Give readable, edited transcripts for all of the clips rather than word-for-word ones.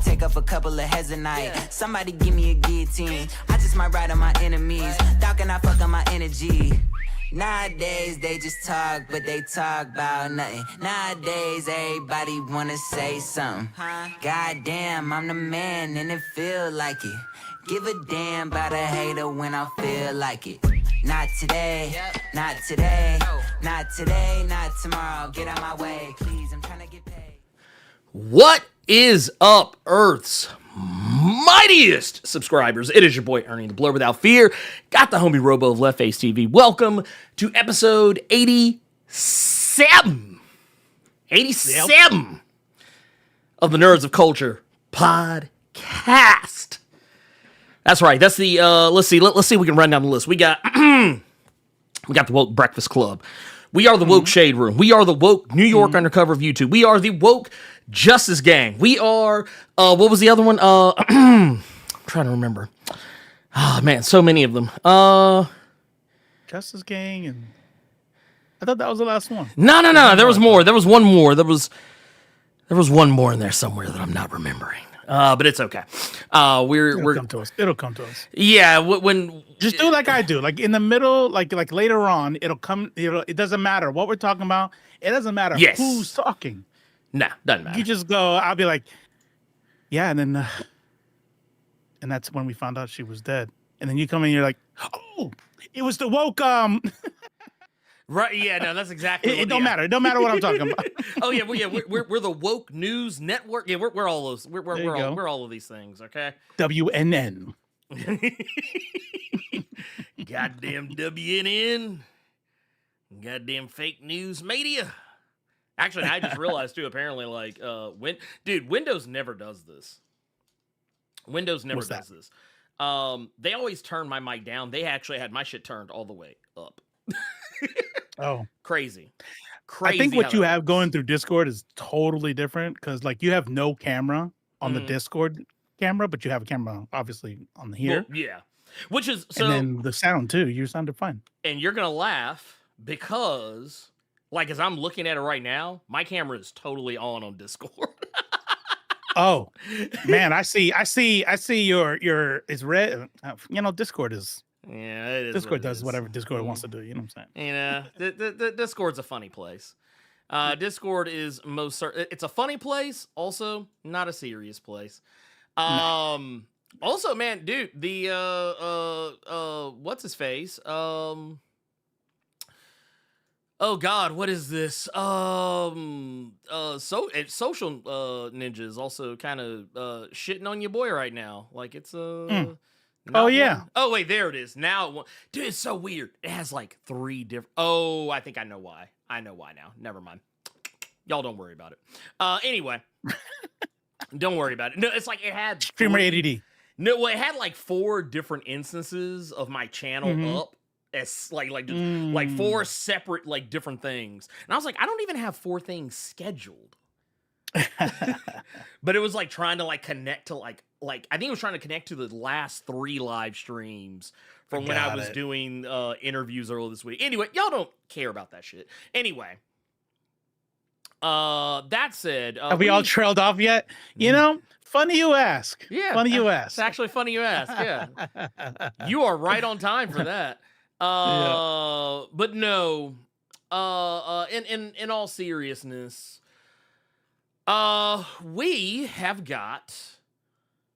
take off a couple of heads a night. Somebody give me a guillotine. I just might ride on my enemies. Dog and I fuck on my energy. Nowadays they just talk, but they talk about nothing. Nowadays everybody wanna say something. Goddamn, I'm the man and it feel like it. Give a damn about a hater when I feel like it. Not today, not today, not today, not tomorrow. Get out my way, please, I'm trying to get paid. What is up, Earth's mightiest subscribers? It is your boy Ernie, the Blerd Without Fear. Got the homie Robo of Left Face TV. Welcome to episode 87. 87 of the Nerds of Culture podcast. That's right. That's the let's see if we can run down the list. We got the Woke Breakfast Club. We are the Woke Shade Room. We are the Woke New York Undercover of YouTube. We are the Woke Justice Gang. We are what was the other one? I'm trying to remember. Oh man, so many of them. Justice Gang, and I thought that was the last one. No. There was more. There was one more. There was one more in there somewhere that I'm not remembering. But it's okay. It'll come to us. It'll come to us. Yeah, when just do like I do. Like in the middle, like later on, it'll come. It doesn't matter what we're talking about. It doesn't matter who's talking. Nah, doesn't matter. You just go. I'll be like, yeah, and then, and that's when we found out she was dead. And then you come in, and you're like, oh, it was the woke. Right? Yeah, no, that's exactly. It don't matter. It don't matter what I'm talking about. Oh yeah, we're the Woke News Network. Yeah, we're all those. We're all of these things. Okay. WNN. Goddamn WNN. Goddamn fake news media. Actually, I just realized too. Apparently, like, Windows never does this. Windows never does this. They always turn my mic down. They actually had my shit turned all the way up. Oh, crazy. I think what you have going through Discord is totally different because, like, you have no camera on the Discord camera, but you have a camera obviously on the here. Well, yeah, which is so. And then the sound too. You sounded fine. And you're gonna laugh because, like, as I'm looking at it right now, my camera is totally on Discord. Oh man, I see your it's red. Discord is. Yeah, it is. Discord does whatever Discord wants to do. You know what I'm saying? You know, the Discord's a funny place. Discord is it's a funny place, also not a serious place. Also, man, dude, the what's his face? Oh God, what is this? Social Ninja is also kind of shitting on your boy right now. Like it's Oh yeah. Oh wait, there it is. Now, dude, it's so weird. It has like 3 different. Oh, I think I know why. I know why now. Never mind. Y'all don't worry about it. Anyway, don't worry about it. No, it's like it had streamer ADD. No, well, it had like 4 different instances of my channel up as like 4 separate like different things, and I was like, I don't even have 4 things scheduled. But it was like trying to like connect to like I think it was trying to connect to the last 3 live streams from when I was doing interviews earlier this week. Anyway, y'all don't care about that shit. Anyway, that said, have we all trailed off yet? You know, funny you ask. Yeah, funny you ask. It's actually funny you ask. Yeah, you are right on time for that. But no, in all seriousness.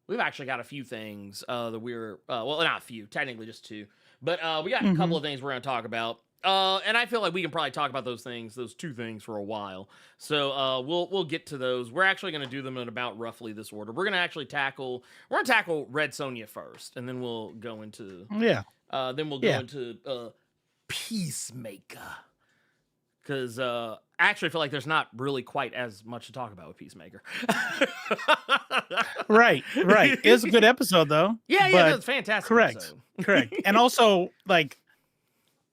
We've actually got a few things that we're well, not a few, technically just 2, but we got a couple of things we're going to talk about. And I feel like we can probably talk about those 2 things for a while. So we'll get to those. We're actually going to do them in about roughly this order. We're going to tackle Red Sonja first, and then we'll go into into Peacemaker. Because I actually feel like there's not really quite as much to talk about with Peacemaker. Right. It's a good episode, though. Yeah, it's fantastic. Correct. And also, like,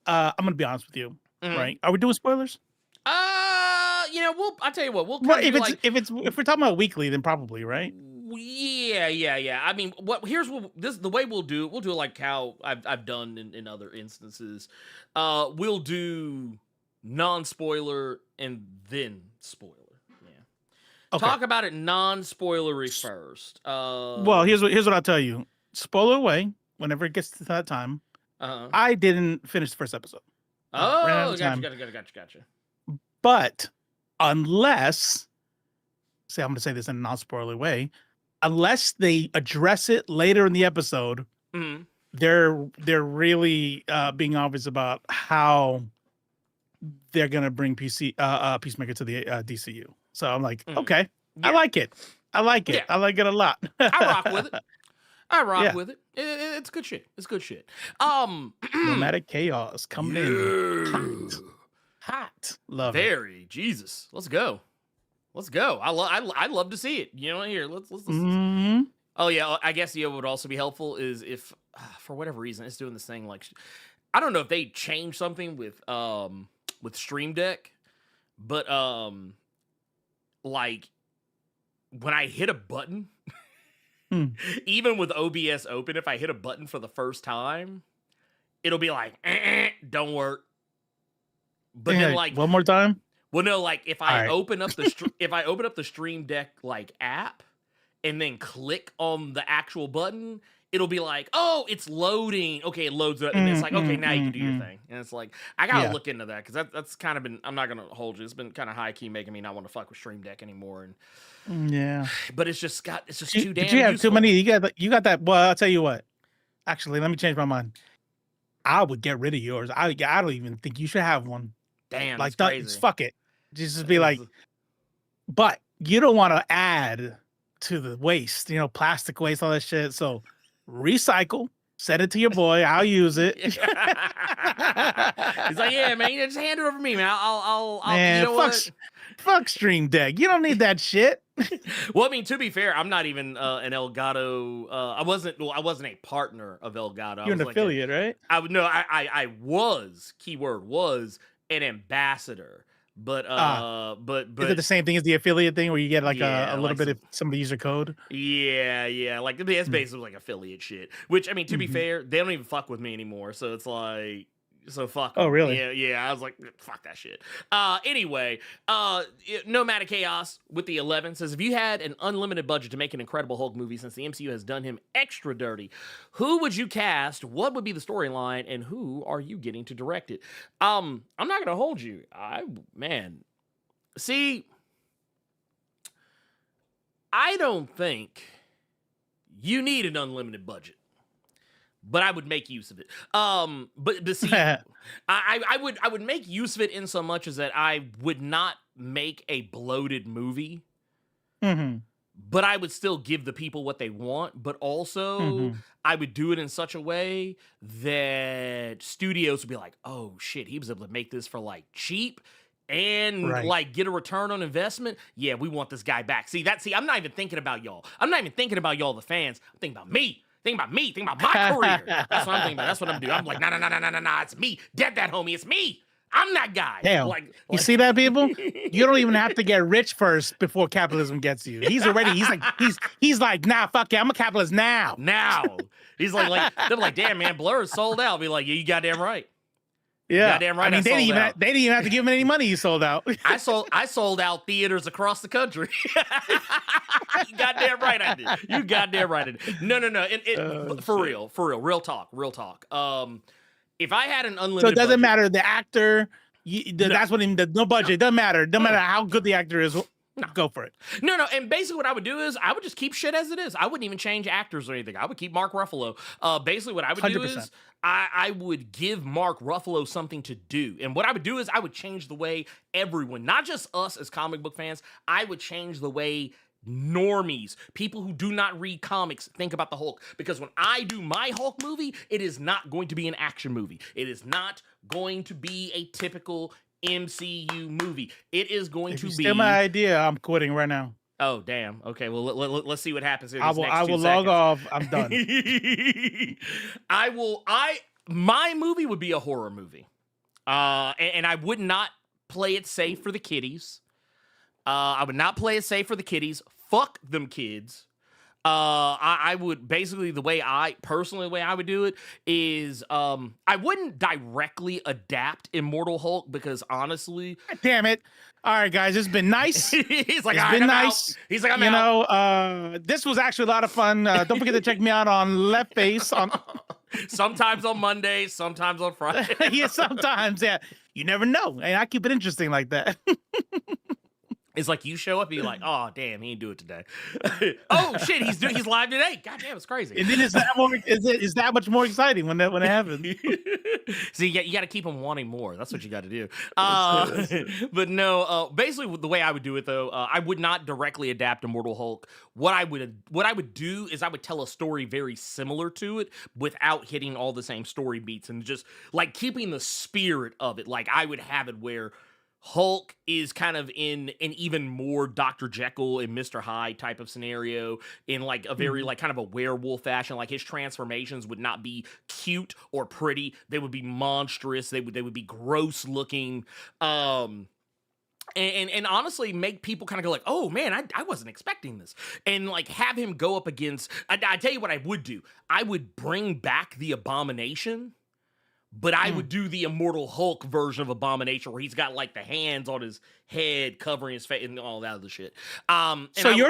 I'm going to be honest with you, right? Are we doing spoilers? I'll tell you what, we'll if we're talking about weekly, then probably, right? Yeah. I mean, the way we'll do it like how I've done in other instances. We'll do non-spoiler and then spoiler. Yeah. Okay. Talk about it non-spoilery first. Well, here's what I'll tell you. Spoiler away whenever it gets to that time. I didn't finish the first episode. Ran out of time. Gotcha. But unless, I'm going to say this in a non-spoiler way, unless they address it later in the episode, they're really being obvious about how they're going to bring Peacemaker to the DCU. So I'm like, okay, yeah. I like it. I like it a lot. I rock with it. It's good shit. Nomadic Chaos coming in hot. Love it. Jesus. Let's go. I love to see it. You know, here, let's listen. Oh yeah, I guess what would also be helpful is if for whatever reason it's doing this thing like I don't know if they changed something with Stream Deck, but like when I hit a button, even with OBS open, if I hit a button for the first time, it'll be like, don't work. But then like one more time. Well, no, like if I open up the Stream Deck like app and then click on the actual button, it'll be like, oh, it's loading. Okay, it loads up, and it's like, okay, now you can do your thing. And it's like, I gotta look into that because that's kind of been. I'm not gonna hold you. It's been kind of high key making me not want to fuck with Stream Deck anymore. And yeah, but it's just too damn. Did you have useful. too many? You got that. Well, I'll tell you what. Actually, let me change my mind. I would get rid of yours. I don't even think you should have one. Damn, like that's crazy. Fuck it. Just be like, but you don't want to add to the waste, plastic waste, all that shit. So recycle, send it to your boy. I'll use it. He's like, yeah, man, just hand it over to me, man. I'll man, you know fuck Stream Deck. You don't need that shit. Well, I mean, to be fair, I'm not even an Elgato. I wasn't a partner of Elgato. You're an affiliate, right? I was. Keyword was an ambassador. But is it the same thing as the affiliate thing where you get like a little bit of somebody use your code? Yeah. Like it's basically like affiliate shit. Which I mean, to be fair, they don't even fuck with me anymore. So it's like, so fuck. Oh, really? Yeah. I was like, fuck that shit. Anyway, Nomadic Chaos with the 11 says, if you had an unlimited budget to make an Incredible Hulk movie since the MCU has done him extra dirty, who would you cast? What would be the storyline? And who are you getting to direct it? I'm not gonna hold you. See, I don't think you need an unlimited budget. But I would make use of it. But see, I would make use of it in so much as that I would not make a bloated movie. But I would still give the people what they want. But also, I would do it in such a way that studios would be like, "Oh shit, he was able to make this for like cheap." And like get a return on investment. Yeah, we want this guy back. See, I'm not even thinking about y'all. I'm not even thinking about y'all, the fans. I'm thinking about me. Think about my career. That's what I'm thinking about. That's what I'm doing. I'm like, nah. It's me. Dead that homie. It's me. I'm that guy. Damn. You see that, people? You don't even have to get rich first before capitalism gets you. He's like, nah, fuck it. I'm a capitalist now. He's like, they're like, damn, man, Blerd sold out. Be like, yeah, you goddamn right. Yeah. Goddamn right. I mean, they didn't even have to give him any money. He sold out. I sold out theaters across the country. You goddamn right I did. You goddamn right I did. No. For real. Real talk. If I had an unlimited, so it doesn't budget, matter the actor. That's what no budget. It doesn't matter. Doesn't matter how good the actor is. No. Go for it. No. And basically what I would do is I would just keep shit as it is. I wouldn't even change actors or anything. I would keep Mark Ruffalo. Basically what I would 100%. Do is I would give Mark Ruffalo something to do. And what I would do is I would change the way everyone, not just us as comic book fans, I would change the way normies, people who do not read comics, think about the Hulk. Because when I do my Hulk movie, it is not going to be an action movie. It is not going to be a typical MCU movie. It is going to be. Steal my idea. I'm quitting right now. Oh damn. Okay. Well, let's see what happens here. I will log off. I'm done. My movie would be a horror movie, and I would not play it safe for the kiddies. I would not play it safe for the kiddies. Fuck them kids. I would basically the way I would do it is I wouldn't directly adapt Immortal Hulk because honestly, God damn it. All right, guys, it's been nice. he's like, It's all right, been I'm nice. out. He's like, I'm out. This was actually a lot of fun. Don't forget to check me out on Left Face on Sometimes on Mondays, sometimes on Friday. yeah, sometimes, yeah. You never know. And I keep it interesting like that. It's like you show up and you're like, oh damn, he didn't do it today. Oh shit, he's live today. God damn, it's crazy. And then is that much more exciting when it happens. So you got to keep him wanting more. That's what you got to do. But no, basically the way I would do it though, I would not directly adapt Immortal Hulk. What I would do is I would tell a story very similar to it without hitting all the same story beats and just like keeping the spirit of it. Like I would have it where Hulk is kind of in an even more Dr. Jekyll and Mr. Hyde type of scenario in like a very like kind of a werewolf fashion. Like his transformations would not be cute or pretty. They would be monstrous. They would be gross looking. And honestly make people kind of go like, oh man, I wasn't expecting this. And like have him go up against, I tell you what I would do. I would bring back the Abomination. But I would do the Immortal Hulk version of Abomination where he's got like the hands on his head covering his face and all that other shit. So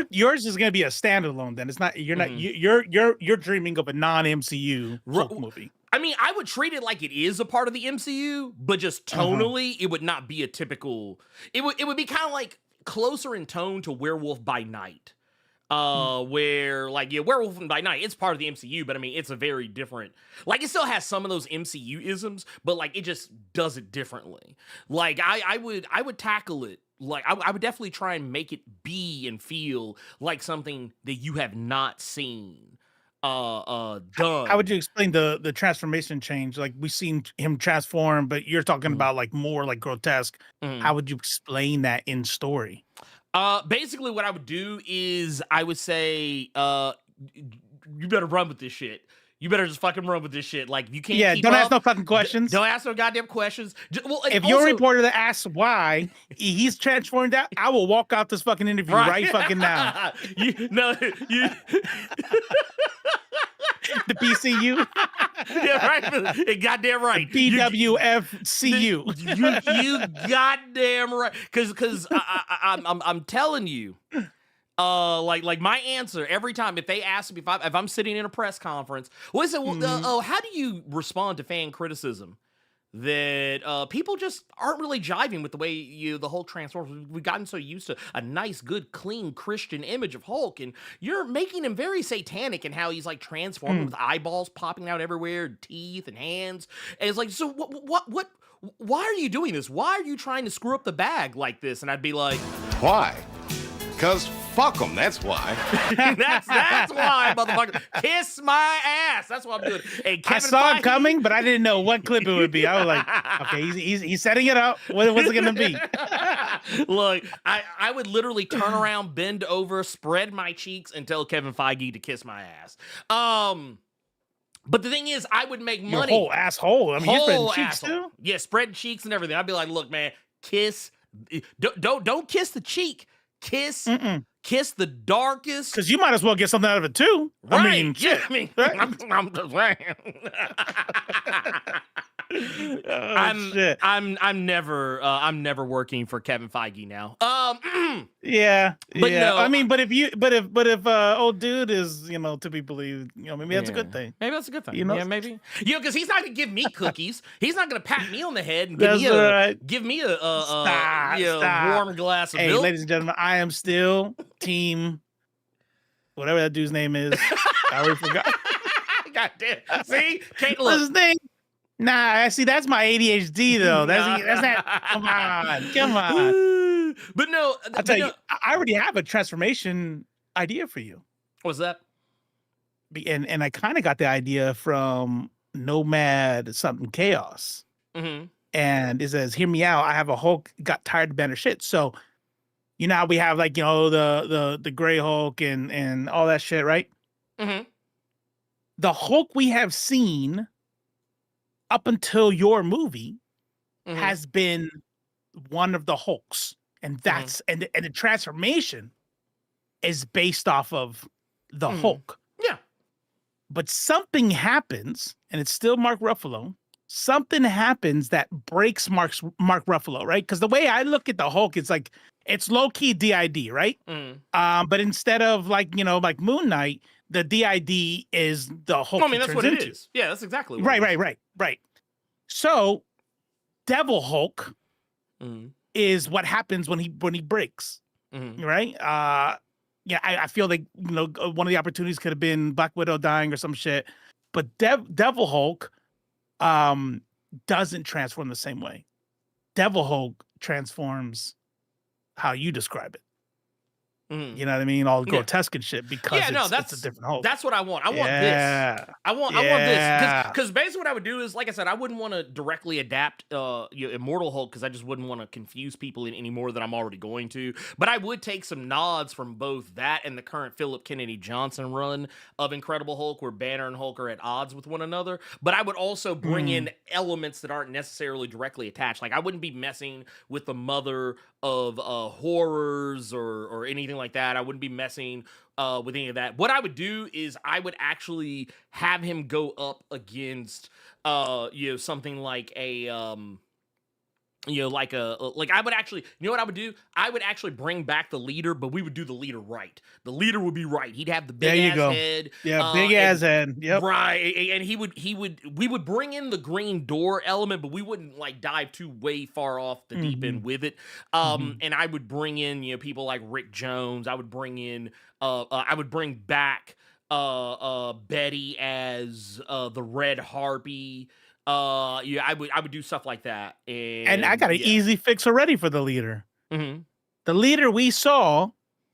yours is going to be a standalone then. It's not you're dreaming of a non-MCU Hulk movie. I mean, I would treat it like it is a part of the MCU, but just tonally it would not be a typical. It would be kind of like closer in tone to Werewolf by Night. Where like Werewolf by Night, it's part of the MCU, but I mean it's a very different. Like it still has some of those MCU isms, but like it just does it differently. Like I would tackle it like I would definitely try and make it be and feel like something that you have not seen done. How would you explain the transformation change? Like we've seen him transform, but you're talking about like more like grotesque. How would you explain that in story? Basically what I would do is I would say, you better run with this shit. You better just fucking run with this shit. Like you can't. Don't ask no fucking questions. Don't ask no goddamn questions. If you're a reporter that asks why he's transformed out, I will walk out this fucking interview right fucking now. The BCU. Yeah, right. Goddamn right. BWFCU. You goddamn right. Because I'm telling you, like my answer every time if they ask me if I'm sitting in a press conference, how do you respond to fan criticism that people just aren't really jiving with the way the Hulk transforms? We've gotten so used to a nice, good, clean Christian image of Hulk, and you're making him very satanic in how he's like transforming with eyeballs popping out everywhere, teeth and hands. And it's like, so what? Why are you doing this? Why are you trying to screw up the bag like this? And I'd be like, why? Because fuck them, that's why. that's why, motherfucker. Kiss my ass. That's what I'm doing. And I saw it coming, but I didn't know what clip it would be. I was like, okay, he's setting it up. What's it gonna be? Look, I would literally turn around, bend over, spread my cheeks, and tell Kevin Feige to kiss my ass. But the thing is, I would make money. Your whole asshole. I mean, you're spreading cheeks too? Yeah, spreading cheeks and everything. I'd be like, look, man, kiss. Don't kiss the cheek. Kiss the darkest. Because you might as well get something out of it too. Right. I mean, yeah, shit. I mean, Right? I'm just saying. I'm never working for Kevin Feige now. Yeah. But yeah. no, I mean, but if old dude is, to be believed, maybe that's a good thing. Maybe that's a good thing. You know? Yeah, maybe. Because he's not gonna give me cookies. He's not gonna pat me on the head and That's give me a Stop. warm glass of Hey, milk. ladies and gentlemen, I am still team whatever that dude's name is. I already forgot. God damn. See? Can't What's his look. name? Nah, see, that's my ADHD though. That's not. Come on. But no, I'll tell you, I already have a transformation idea for you. What's that? And I kind of got the idea from Nomad something Chaos. Mm-hmm. And it says, hear me out. I have a Hulk got tired of banner shit. So, how we have like, the gray Hulk and all that shit, right? Mm-hmm. The Hulk we have seen up until your movie has been one of the Hulks. And that's and the transformation is based off of the Hulk. Yeah. But something happens, and it's still Mark Ruffalo. Something happens that breaks Mark Ruffalo, right? Because the way I look at the Hulk, it's like it's low key DID, right? But instead of like Moon Knight, the DID is the Hulk. Well, I mean, that's what it is. Yeah, that's exactly what right. So, Devil Hulk is what happens when he breaks, right? I feel like one of the opportunities could have been Black Widow dying or some shit, but Devil Hulk doesn't transform the same way. Devil Hulk transforms how you describe it. You know what I mean? All grotesque and shit because it's a different Hulk. That's what I want. I want this. I want this. Because basically what I would do is, like I said, I wouldn't want to directly adapt Immortal Hulk because I just wouldn't want to confuse people any more than I'm already going to. But I would take some nods from both that and the current Philip Kennedy Johnson run of Incredible Hulk where Banner and Hulk are at odds with one another. But I would also bring in elements that aren't necessarily directly attached. Like I wouldn't be messing with the mother of horrors or anything like that. I wouldn't be messing with any of that. What I would do is I would actually have him go up against something like a I would actually, what I would do? I would actually bring back the leader, but we would do the leader right. The leader would be right. He'd have the big ass head. Yeah, big ass head. Yep. Right. And we would bring in the green door element, but we wouldn't like dive too way far off the deep end with it. And I would bring in, people like Rick Jones. I would bring in, I would bring back Betty as the Red Harpy. I would do stuff like that, and I got an easy fix already for the leader. The leader we saw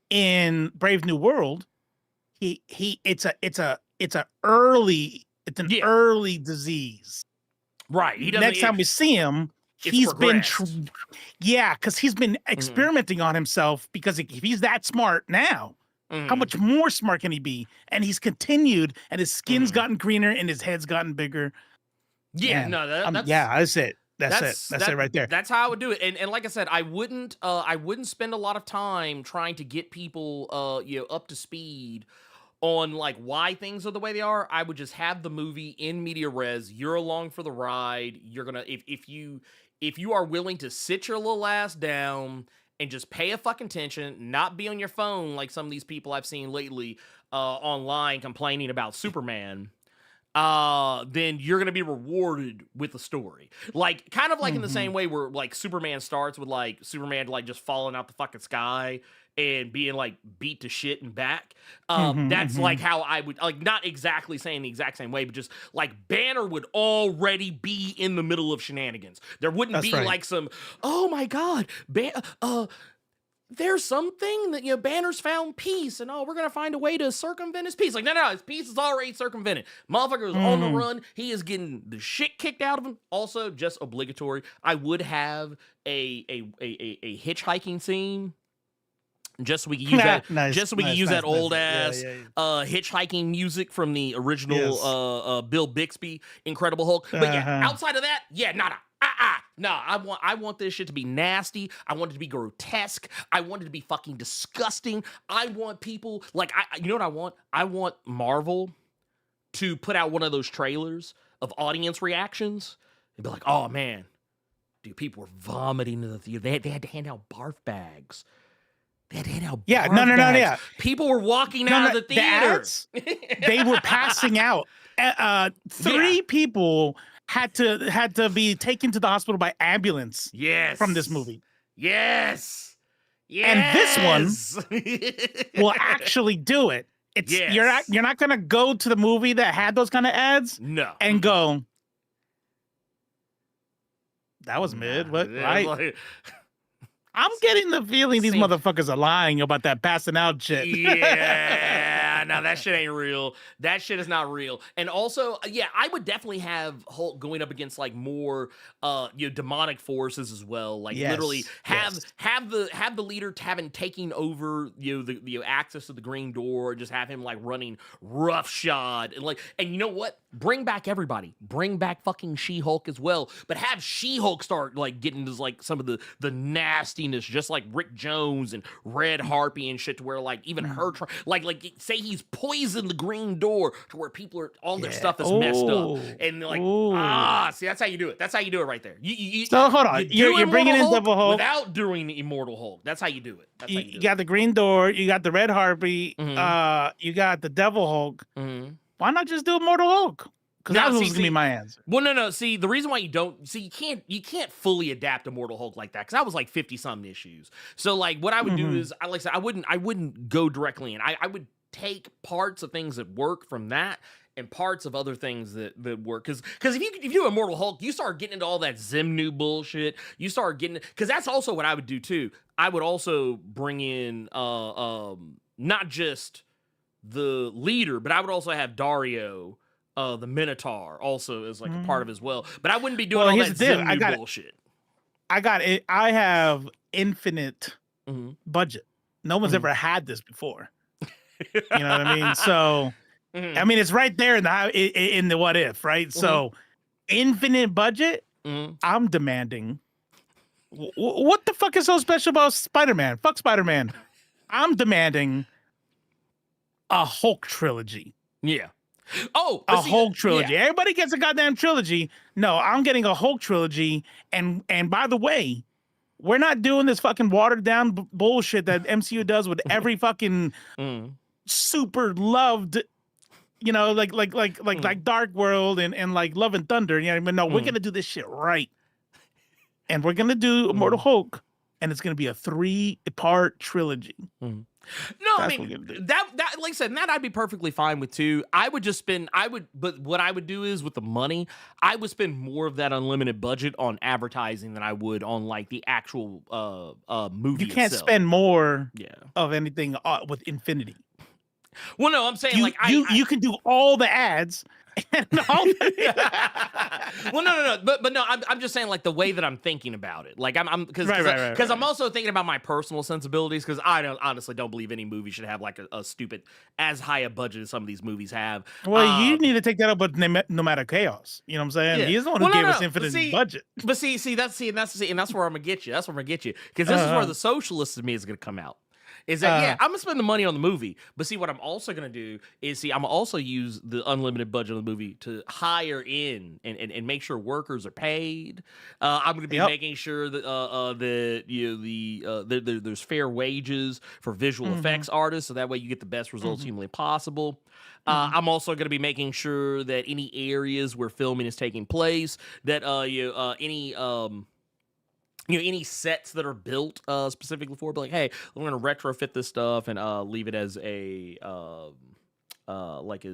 in Brave New World, it's an early disease. Right. He doesn't. Next time we see him, he's been because he's been experimenting on himself because if he's that smart now. How much more smart can he be? And he's continued, and his skin's gotten greener, and his head's gotten bigger. Yeah, Man, no, that's it. That's it right there. That's how I would do it. And like I said, I wouldn't spend a lot of time trying to get people up to speed on like why things are the way they are. I would just have the movie in media res. You're along for the ride. You're gonna if you are willing to sit your little ass down and just pay a fucking attention, not be on your phone like some of these people I've seen lately online complaining about Superman. Then you're gonna be rewarded with a story, like kind of like in the same way where like Superman starts with like Superman like just falling out the fucking sky and being like beat to shit and back. That's like how I would like, not exactly saying the exact same way, but just like Banner would already be in the middle of shenanigans. There wouldn't be like some, oh my god, there's something that, Banner's found peace, and we're gonna find a way to circumvent his peace. Like, no, his peace is already circumvented. Motherfucker is on the run. He is getting the shit kicked out of him. Also, just obligatory, I would have a hitchhiking scene. Just so we can use that. Just so we can use that old ass hitchhiking music from the original Bill Bixby Incredible Hulk. But outside of that, nada. No, I want this shit to be nasty. I want it to be grotesque. I want it to be fucking disgusting. I want people like you know what I want? I want Marvel to put out one of those trailers of audience reactions and be like, "Oh man, dude, people were vomiting in the theater. They had to hand out barf bags. They had to hand out barf bags. Yeah. People were walking out of the theater. They were passing out. Three people had to be taken to the hospital by ambulance. Yes. From this movie. Yes. And this one will actually do it. It's you're not gonna go to the movie that had those kind of ads. No. And go, that was mid. What? Right? I'm getting the feeling these motherfuckers are lying about that passing out shit. Yeah, no, that shit ain't real. That shit is not real. And also, I would definitely have Hulk going up against like more, demonic forces as well. Like literally have the leader taking over the access to the Green Door. Just have him like running roughshod and you know what? Bring back everybody. Bring back fucking She-Hulk as well. But have She-Hulk start like getting into like some of the nastiness, just like Rick Jones and Red Harpy and shit, to where like even her like say he he's poisoned the green door to where people are all their stuff is messed up, and they're like, see, that's how you do it. That's how you do it right there. So hold on, you're bringing in Devil Hulk without doing the Immortal Hulk. That's how you do it. That's how you got the green door, you got the Red Harpy, you got the Devil Hulk. Why not just do Immortal Hulk? Because that was gonna be my answer. Well, no. See, the reason why you don't you can't fully adapt Immortal Hulk like that, because that was like 50-something issues. So like what I would do is, like I said, I wouldn't go directly in. I would take parts of things that work from that and parts of other things that work. Because if you do Immortal Hulk, you start getting into all that Zimnu bullshit. You start getting, because that's also what I would do too. I would also bring in not just the leader, but I would also have Dario, the Minotaur, also as like a part of it as well. But I wouldn't be doing all that Zimnu bullshit. I got it. I have infinite budget. No one's ever had this before. You know what I mean? So, I mean, it's right there in the what if, right? So, infinite budget. I'm demanding. What the fuck is so special about Spider-Man? Fuck Spider-Man. I'm demanding a Hulk trilogy. Yeah. Oh, a Hulk trilogy. Yeah. Everybody gets a goddamn trilogy. No, I'm getting a Hulk trilogy. And by the way, we're not doing this fucking watered down bullshit that MCU does with every fucking super loved, you know, like Dark World and like Love and Thunder. You know, but no, we're gonna do this shit right. And we're gonna do Immortal Hulk, and it's gonna be a 3-part trilogy. No, I mean that like I said, that I'd be perfectly fine with too. But what I would do is with the money, I would spend more of that unlimited budget on advertising than I would on like the actual movie. You can't spend more of anything with Infinity. Well, no, I'm saying you can do all the ads. And all well, no, but no, I'm just saying like the way that I'm thinking about it, like I'm because I'm also thinking about my personal sensibilities, because I honestly don't believe any movie should have like a stupid as high a budget as some of these movies have. Well, you need to take that up with Nomadic Chaos. You know what I'm saying? He's the one who gave us infinite budget. But that's where I'm gonna get you. That's where I'm gonna get you, because this is where the socialist in me is gonna come out. Is that I'm gonna spend the money on the movie, but see what I'm also gonna do is I'm gonna also use the unlimited budget of the movie to hire in and make sure workers are paid. I'm gonna be making sure that there's fair wages for visual effects artists, so that way you get the best results humanly possible. I'm also going to be making sure that any areas where filming is taking place, that any sets that are built specifically for, be like, hey, we're going to retrofit this stuff and leave it as a like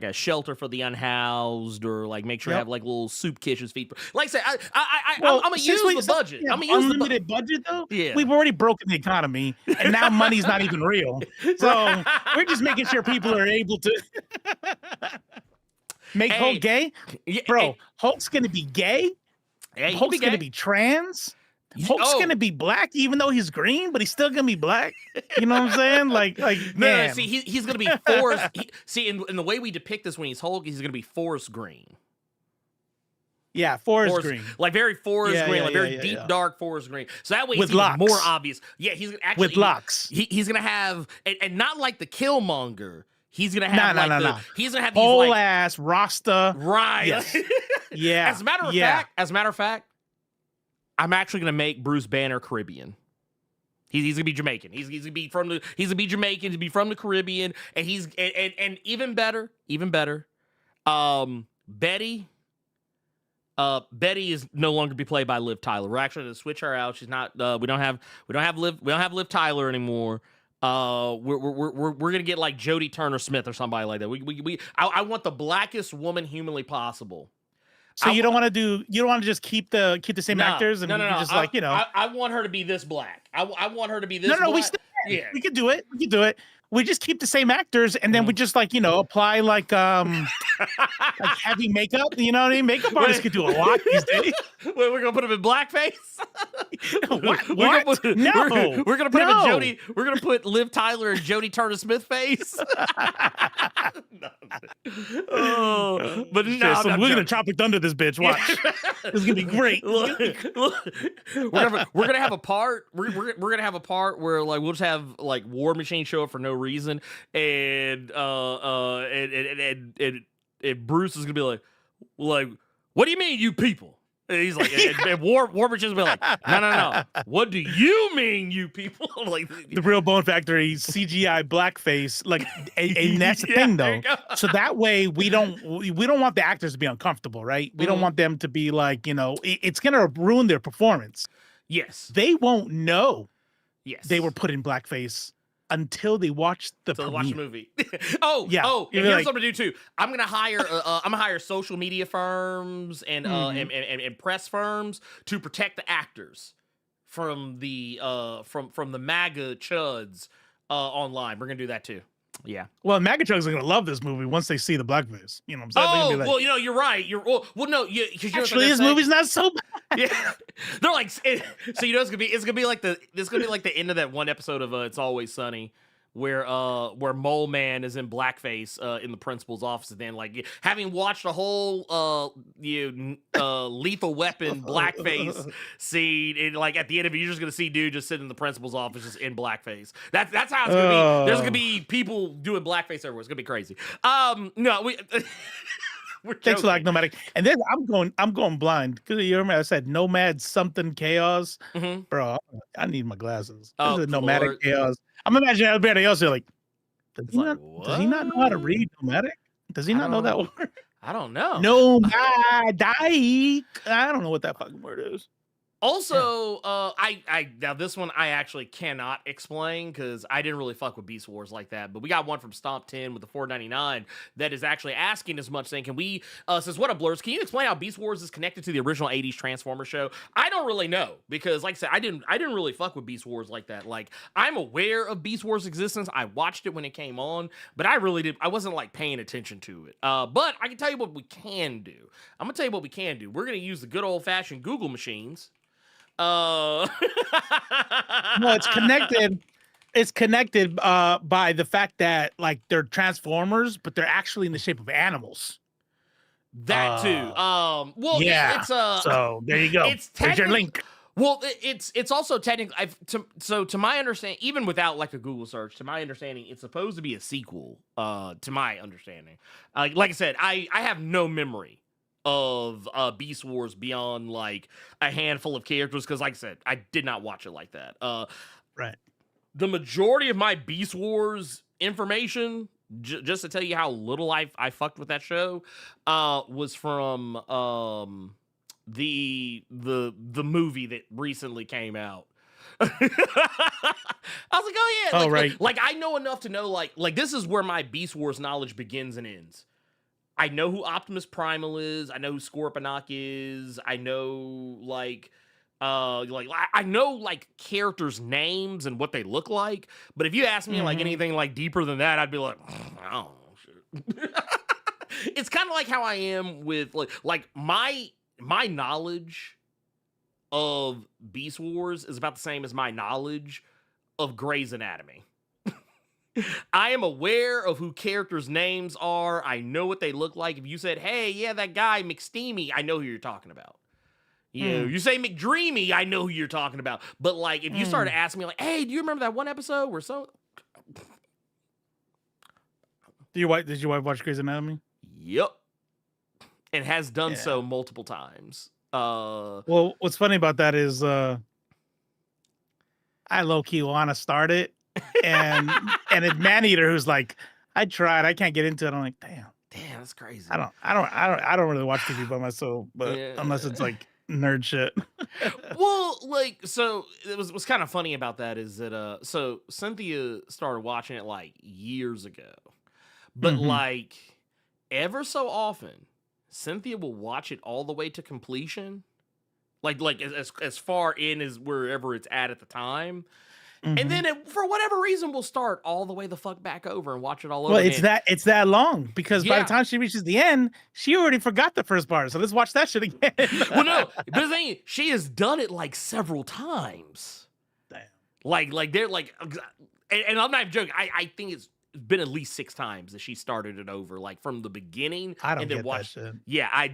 a shelter for the unhoused, or like make sure I have like little soup kitchens feet. Like I said, I'm gonna use the budget. I'm gonna use unlimited budget though. Yeah, we've already broken the economy, and now money's not even real. So we're just making sure people are able to make Hulk gay, bro. Hulk's gonna be gay. Yeah, Hulk's gonna be trans. Hulk's gonna be black, even though he's green, but he's still gonna be black. You know what I'm saying? Like, no, see, he's gonna be forest. In the way we depict this when he's Hulk, he's gonna be forest green. Yeah, forest green, like very forest green, like very deep, dark forest green. So that way, with it's locks. More obvious. Yeah, he's actually with locks. He's gonna have, and not like the Killmonger. He's gonna have he's gonna have these whole ass Rasta. Right. Yes. Yeah. As a matter of fact, I'm actually gonna make Bruce Banner Caribbean. He's gonna be Jamaican. He's gonna be Jamaican. To be from the Caribbean, and he's and even better. Betty is no longer be played by Liv Tyler. We're actually gonna switch her out. She's not. We don't have Liv Tyler anymore. We're gonna get like Jodie Turner-Smith or somebody like that. I want the blackest woman humanly possible. So you don't want to just keep the same actors and just like, you know. I want her to be this black. I want her to be this. No, we still can. Yeah, we could do it. We just keep the same actors, and then we just like, you know, apply like like heavy makeup. You know what I mean? Makeup artists could do a lot these days. Wait, we're gonna put him in blackface? What? We're gonna put him in Jodie. We're gonna put Liv Tyler and Jodie Turner-Smith face. But no, we're gonna Tropic Thunder this bitch. Watch, it's gonna be great. We're gonna have a part. We're gonna have a part where like we'll just have like War Machine show up for no reason, and Bruce is gonna be like, what do you mean, you people? And he's like, and Warbridge is be like, no. What do you mean, you people? Like the real Bone Factory CGI blackface, like, and that's the thing though. So that way we don't want the actors to be uncomfortable, right? We don't want them to be like, it's gonna ruin their performance. Yes, they won't know. Yes, they were put in blackface until they watch the movie. And here's something to do too. I'm gonna hire social media firms and and press firms to protect the actors from the from the MAGA chuds online. We're gonna do that too. Yeah. Well, MAGA chuds are gonna love this movie once they see the blackface. You know what I'm saying? Well, you're right. Actually, this movie's not so bad. Yeah, they're like, so it's gonna be like the end of that one episode of It's Always Sunny, where Mole Man is in blackface in the principal's office, and then like having watched a whole Lethal Weapon blackface scene, and like at the end of it, you're just gonna see dude just sitting in the principal's office just in blackface. That's how it's gonna be. There's gonna be people doing blackface everywhere. It's gonna be crazy. No, we. Thanks for like nomadic, and then I'm going blind because you remember I said nomad something chaos, bro. I need my glasses. This is nomadic chaos. I'm imagining everybody else. They're like, does he not know how to read nomadic? Does he not know that word? I don't know. Nomadic. I don't know what that fucking word is. Also, now this one I actually cannot explain because I didn't really fuck with Beast Wars like that. But we got one from Stomp 10 with the $4.99 that is actually asking as much, saying, "Can we?" Says, "What up, Blurs? Can you explain how Beast Wars is connected to the original '80s Transformers show?" I don't really know because, like I said, I didn't really fuck with Beast Wars like that. Like, I'm aware of Beast Wars' existence. I watched it when it came on, but I wasn't like paying attention to it. But I can tell you what we can do. I'm gonna tell you what we can do. We're gonna use the good old fashioned Google machines. No, it's connected. It's connected by the fact that like they're Transformers, but they're actually in the shape of animals. That too. Well, yeah. It's so there you go. There's your link. Well, it's also technically. To my understanding, even without like a Google search, to my understanding, it's supposed to be a sequel. To my understanding, like I said, I have no memory of Beast Wars beyond like a handful of characters because, like I said, I did not watch it like that. Right. The majority of my Beast Wars information, just to tell you how little I fucked with that show, was from the movie that recently came out. I was like, oh yeah, right. Like I know enough to know like this is where my Beast Wars knowledge begins and ends. I know who Optimus Primal is. I know who Scorponok is. I know I know like characters' names and what they look like. But if you ask me like anything like deeper than that, I'd be like, I don't know shit. It's kind of like how I am with like my knowledge of Beast Wars is about the same as my knowledge of Grey's Anatomy. I am aware of who characters' names are. I know what they look like. If you said, hey, yeah, that guy, McSteamy, I know who you're talking about. You say McDreamy, I know who you're talking about. But, like, if you started asking me, like, hey, do you remember that one episode where so... Did your wife watch Grey's Anatomy? Yep. And has done so multiple times. Well, what's funny about that is I low-key want to start it. And it's Maneater who's like, I tried, I can't get into it. I'm like, damn, that's crazy. I don't really watch TV by myself, but unless it's like nerd shit. Well, like, so it was kind of funny about that is that so Cynthia started watching it like years ago, but like ever so often Cynthia will watch it all the way to completion, like as far in as wherever it's at the time. And then for whatever reason, we'll start all the way the fuck back over and watch it all over. Well, it's that long because by the time she reaches the end, she already forgot the first part. So let's watch that shit again. Well, no, but the thing is, she has done it like several times. Damn. Like they're like, and I'm not even joking. I think it's been at least 6 times that she started it over, like from the beginning. I don't and then get watched, that shit. Yeah, I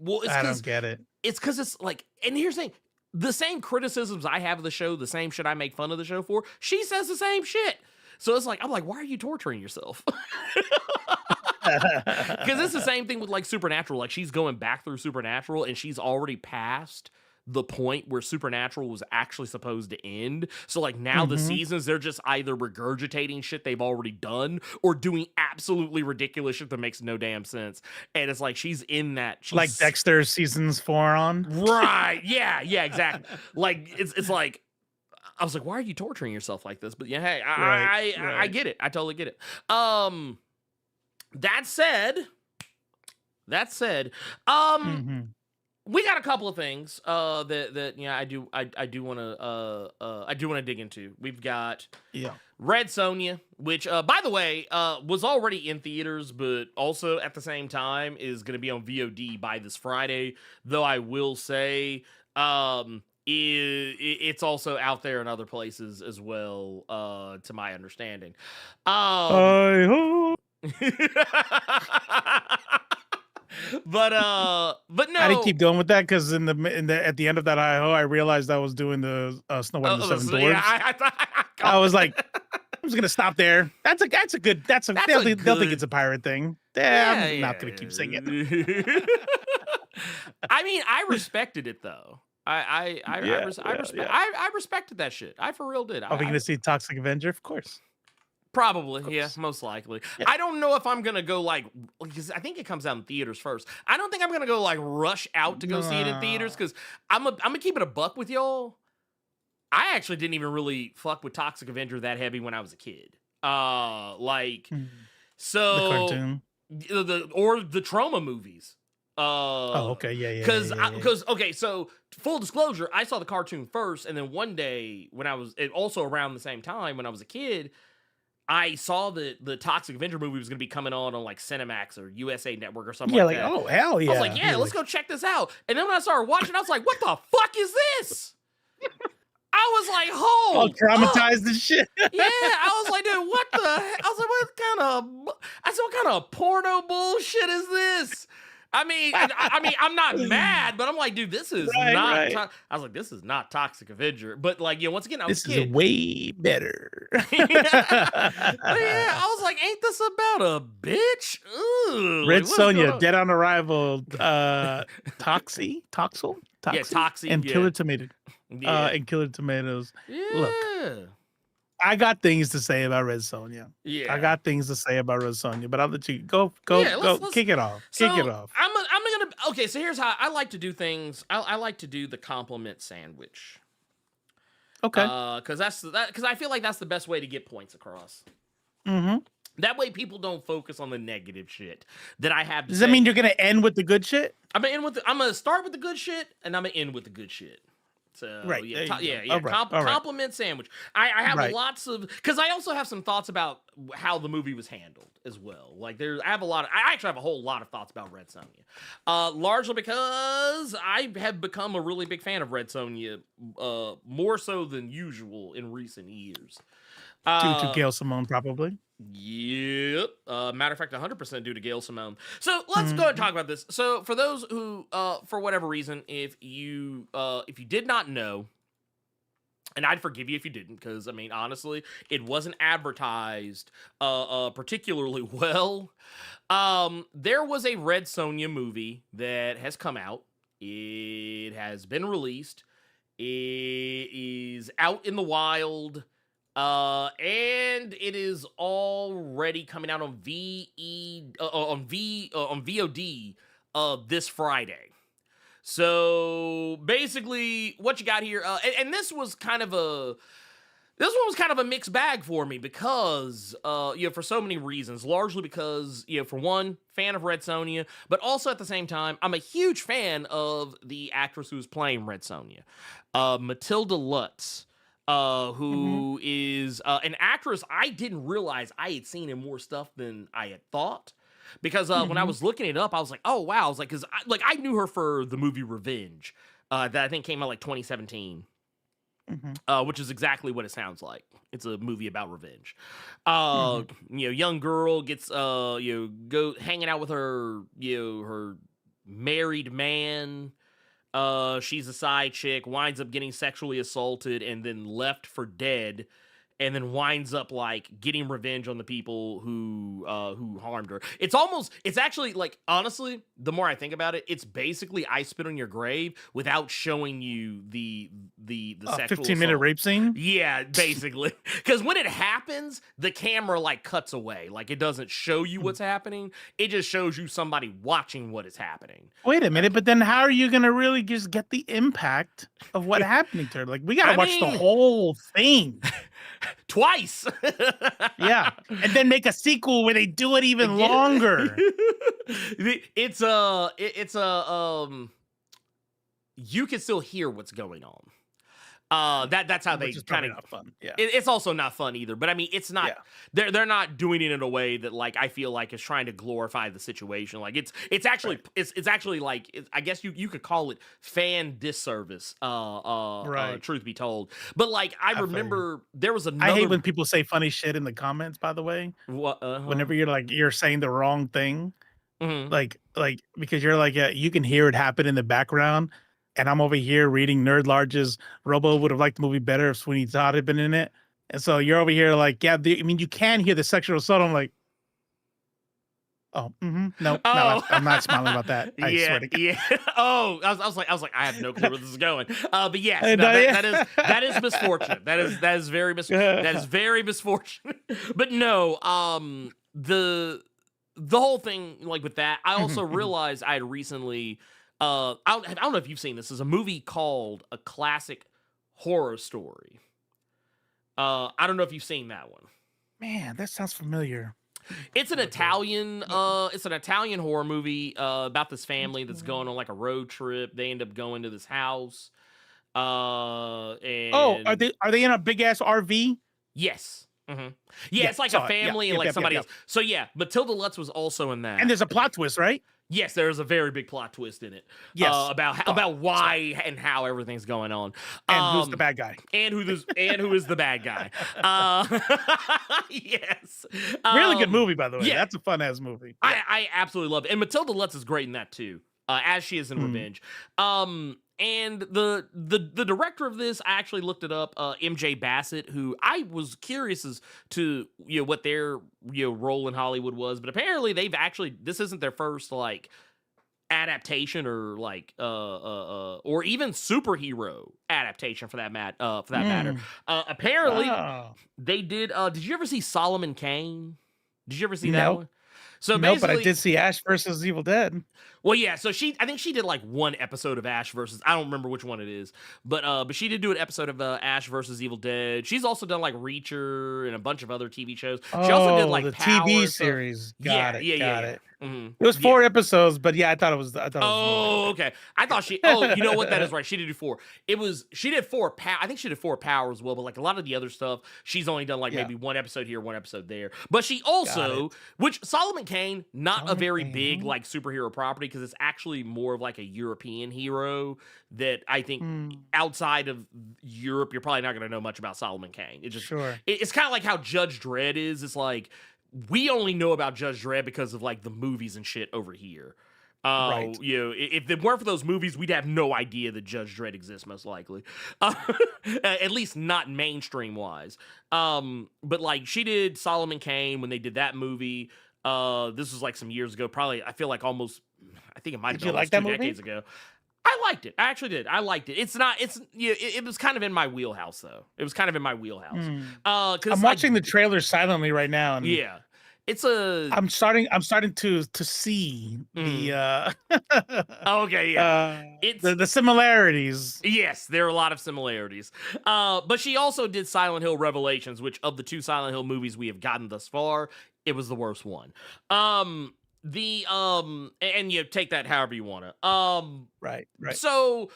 don't get it. It's because it's like, and here's the thing. The same criticisms I have of the show, the same shit I make fun of the show for, she says the same shit. So it's like, I'm like, why are you torturing yourself? Because it's the same thing with like Supernatural. Like she's going back through Supernatural and she's already past the point where Supernatural was actually supposed to end. So like now the seasons, they're just either regurgitating shit they've already done or doing absolutely ridiculous shit that makes no damn sense. And it's like she's in that. Like Dexter seasons 4 on. Right. Yeah, exactly. Like it's like I was like, why are you torturing yourself like this? But yeah, hey, I get it. I totally get it. That said, we got a couple of things that yeah, I do want to dig into. We've got Red Sonja, which by the way was already in theaters, but also at the same time is going to be on VOD by this Friday. Though I will say, it's also out there in other places as well, to my understanding. I hope. but no, I didn't keep going with that because in the at the end of that I realized I was doing the Snow White and the Seven Dwarfs. Yeah, I was like, I'm just gonna stop there. They'll think it's a pirate thing. I'm not gonna keep singing. I mean, I respected it though. I respected that shit. I for real did. Are we gonna see Toxic Avenger? Of course. Probably, yeah, most likely. Yeah. I don't know if I'm gonna go like, because I think it comes out in theaters first. I don't think I'm gonna go like rush out to go see it in theaters because I'm gonna keep it a buck with y'all. I actually didn't even really fuck with Toxic Avenger that heavy when I was a kid. So the cartoon, the Trauma movies. Because okay, so full disclosure, I saw the cartoon first, and then one day when I was also around the same time when I was a kid. I saw that the Toxic Avenger movie was going to be coming on like Cinemax or USA Network or something like that. Oh, hell yeah. I was like, yeah, let's go check this out. And then when I started watching, I was like, what the fuck is this? I was like, all traumatized and shit. Yeah, I was like, dude, what the heck? I was like, what kind of porno bullshit is this? I mean, I'm not mad, but I'm like, dude, this is not. I was like, this is not Toxic Avenger. But like, yeah, once again, I was this is way better. I was like, ain't this about a bitch? Ooh, Red Sonja, Dead on Arrival, Toxel, yeah, Toxie, and Killer Tomato, and Killer Tomatoes. Yeah. Look. I got things to say about Red Sonja. Yeah, I got things to say about Red Sonja, but I'll let you go. Let's kick it off. So kick it off. I'm gonna okay. So here's how I like to do things. I like to do the compliment sandwich. Okay. Because I feel like that's the best way to get points across. Mm-hmm. That way, people don't focus on the negative shit that I have to Does say. that mean you're gonna end with the good shit? I'm gonna start with the good shit, and I'm gonna end with the good shit. So right, compliment sandwich. I have lots of because I also have some thoughts about how the movie was handled as well. Like I actually have a whole lot of thoughts about Red Sonja, largely because I have become a really big fan of Red Sonja, more so than usual in recent years. Due to Gail Simone, probably. Yep. Matter of fact, 100% due to Gail Simone. So let's go ahead and talk about this. So for those who, for whatever reason, if you did not know, and I'd forgive you if you didn't, because I mean, honestly, it wasn't advertised particularly well. There was a Red Sonja movie that has come out. It has been released. It is out in the wild. And it is already coming out on VOD this Friday. So basically, what you got here, and this was kind of a mixed bag for me because for so many reasons, largely because for one, fan of Red Sonja, but also at the same time, I'm a huge fan of the actress who's playing Red Sonja, Matilda Lutz. Who is an actress I didn't realize I had seen in more stuff than I had thought. Because when I was looking it up, I was like, oh, wow. I was like, because I knew her for the movie Revenge that I think came out like 2017, which is exactly what it sounds like. It's a movie about revenge. Young girl gets, go hanging out with her, her married man. She's a side chick, winds up getting sexually assaulted and then left for dead and then winds up like getting revenge on the people who harmed her. It's actually like, honestly, the more I think about it, it's basically I Spit on Your Grave without showing you the sexual 15-minute assault. rape scene. Yeah, basically. Because when it happens, the camera like cuts away. Like it doesn't show you what's happening. It just shows you somebody watching what is happening. Wait a minute, but then how are you gonna really just get the impact of what happening to her? Like we gotta watch the whole thing. Twice. Yeah. And then make a sequel where they do it even longer. It's you can still hear what's going on. That's how they kind of not fun. Yeah. It's also not fun either. But I mean, it's not. Yeah. They're not doing it in a way that like I feel like is trying to glorify the situation. Like it's actually it's actually like I guess you could call it fan disservice. Truth be told, but like I remember there was another. I hate when people say funny shit in the comments. By the way, whenever you're saying the wrong thing, like because you're like you can hear it happen in the background. And I'm over here reading Nerd Large's Robo would have liked the movie better if Sweeney Todd had been in it. And so you're over here like, I mean, you can hear the sexual assault. I'm like, no, I'm not smiling about that. I swear to God. Yeah. Oh, I was like, I have no clue where this is going. But yes, that is misfortunate. That is very misfortunate. But no, the whole thing like with that, I also realized I had recently. I don't know if you've seen this. There's a movie called A Classic Horror Story. I don't know if you've seen that one. Man, that sounds familiar. It's an Italian horror movie about this family that's going on like a road trip. They end up going to this house. Are they in a big ass RV? Yes. Mm-hmm. Yeah, it's like a family and like somebody else. So yeah, Matilda Lutz was also in that. And there's a plot twist, right? Yes, there is a very big plot twist in it. Yes, about why and how everything's going on, and who's the bad guy, and who is the bad guy. Yes, really good movie, by the way. Yeah. That's a fun ass movie. I absolutely love it, and Matilda Lutz is great in that too, as she is in Revenge. And the director of this, I actually looked it up, MJ Bassett, who I was curious as to what their role in Hollywood was, but apparently this isn't their first like adaptation or like or even superhero adaptation for that matter. Apparently they did. Did you ever see Solomon Kane? Did you ever see that one? So no, but I did see Ash versus Evil Dead. Well, yeah. So I think she did like one episode of Ash versus. I don't remember which one it is, but she did do an episode of Ash versus Evil Dead. She's also done like Reacher and a bunch of other TV shows. She also did like the Power TV series. Got it. Mm-hmm. It was 4 episodes, but yeah, I thought it was. Okay. I thought she. Oh, you know what? That is right. She did 4. She did 4. I think she did 4 Power as well. But like a lot of the other stuff, she's only done like maybe 1 episode here, 1 episode there. But she also, which Solomon Kane, not a very big like superhero property because it's actually more of like a European hero that I think outside of Europe, you're probably not going to know much about Solomon Kane. It's just it's kind of like how Judge Dredd is. It's like. We only know about Judge Dredd because of like the movies and shit over here. Right. If it weren't for those movies, we'd have no idea that Judge Dredd exists, most likely. At least not mainstream wise. But like she did Solomon Kane when they did that movie. This was like some years ago, probably. I feel like I think it might have been almost 2 decades ago. I liked it. I actually did. I liked it. It was kind of in my wheelhouse though. It was kind of in my wheelhouse. I'm watching the trailer silently right now. And I'm starting to see the the similarities. Yes, there are a lot of similarities. But she also did Silent Hill Revelations, which of the 2 Silent Hill movies we have gotten thus far, it was the worst one. And you take that however you want to. Right. So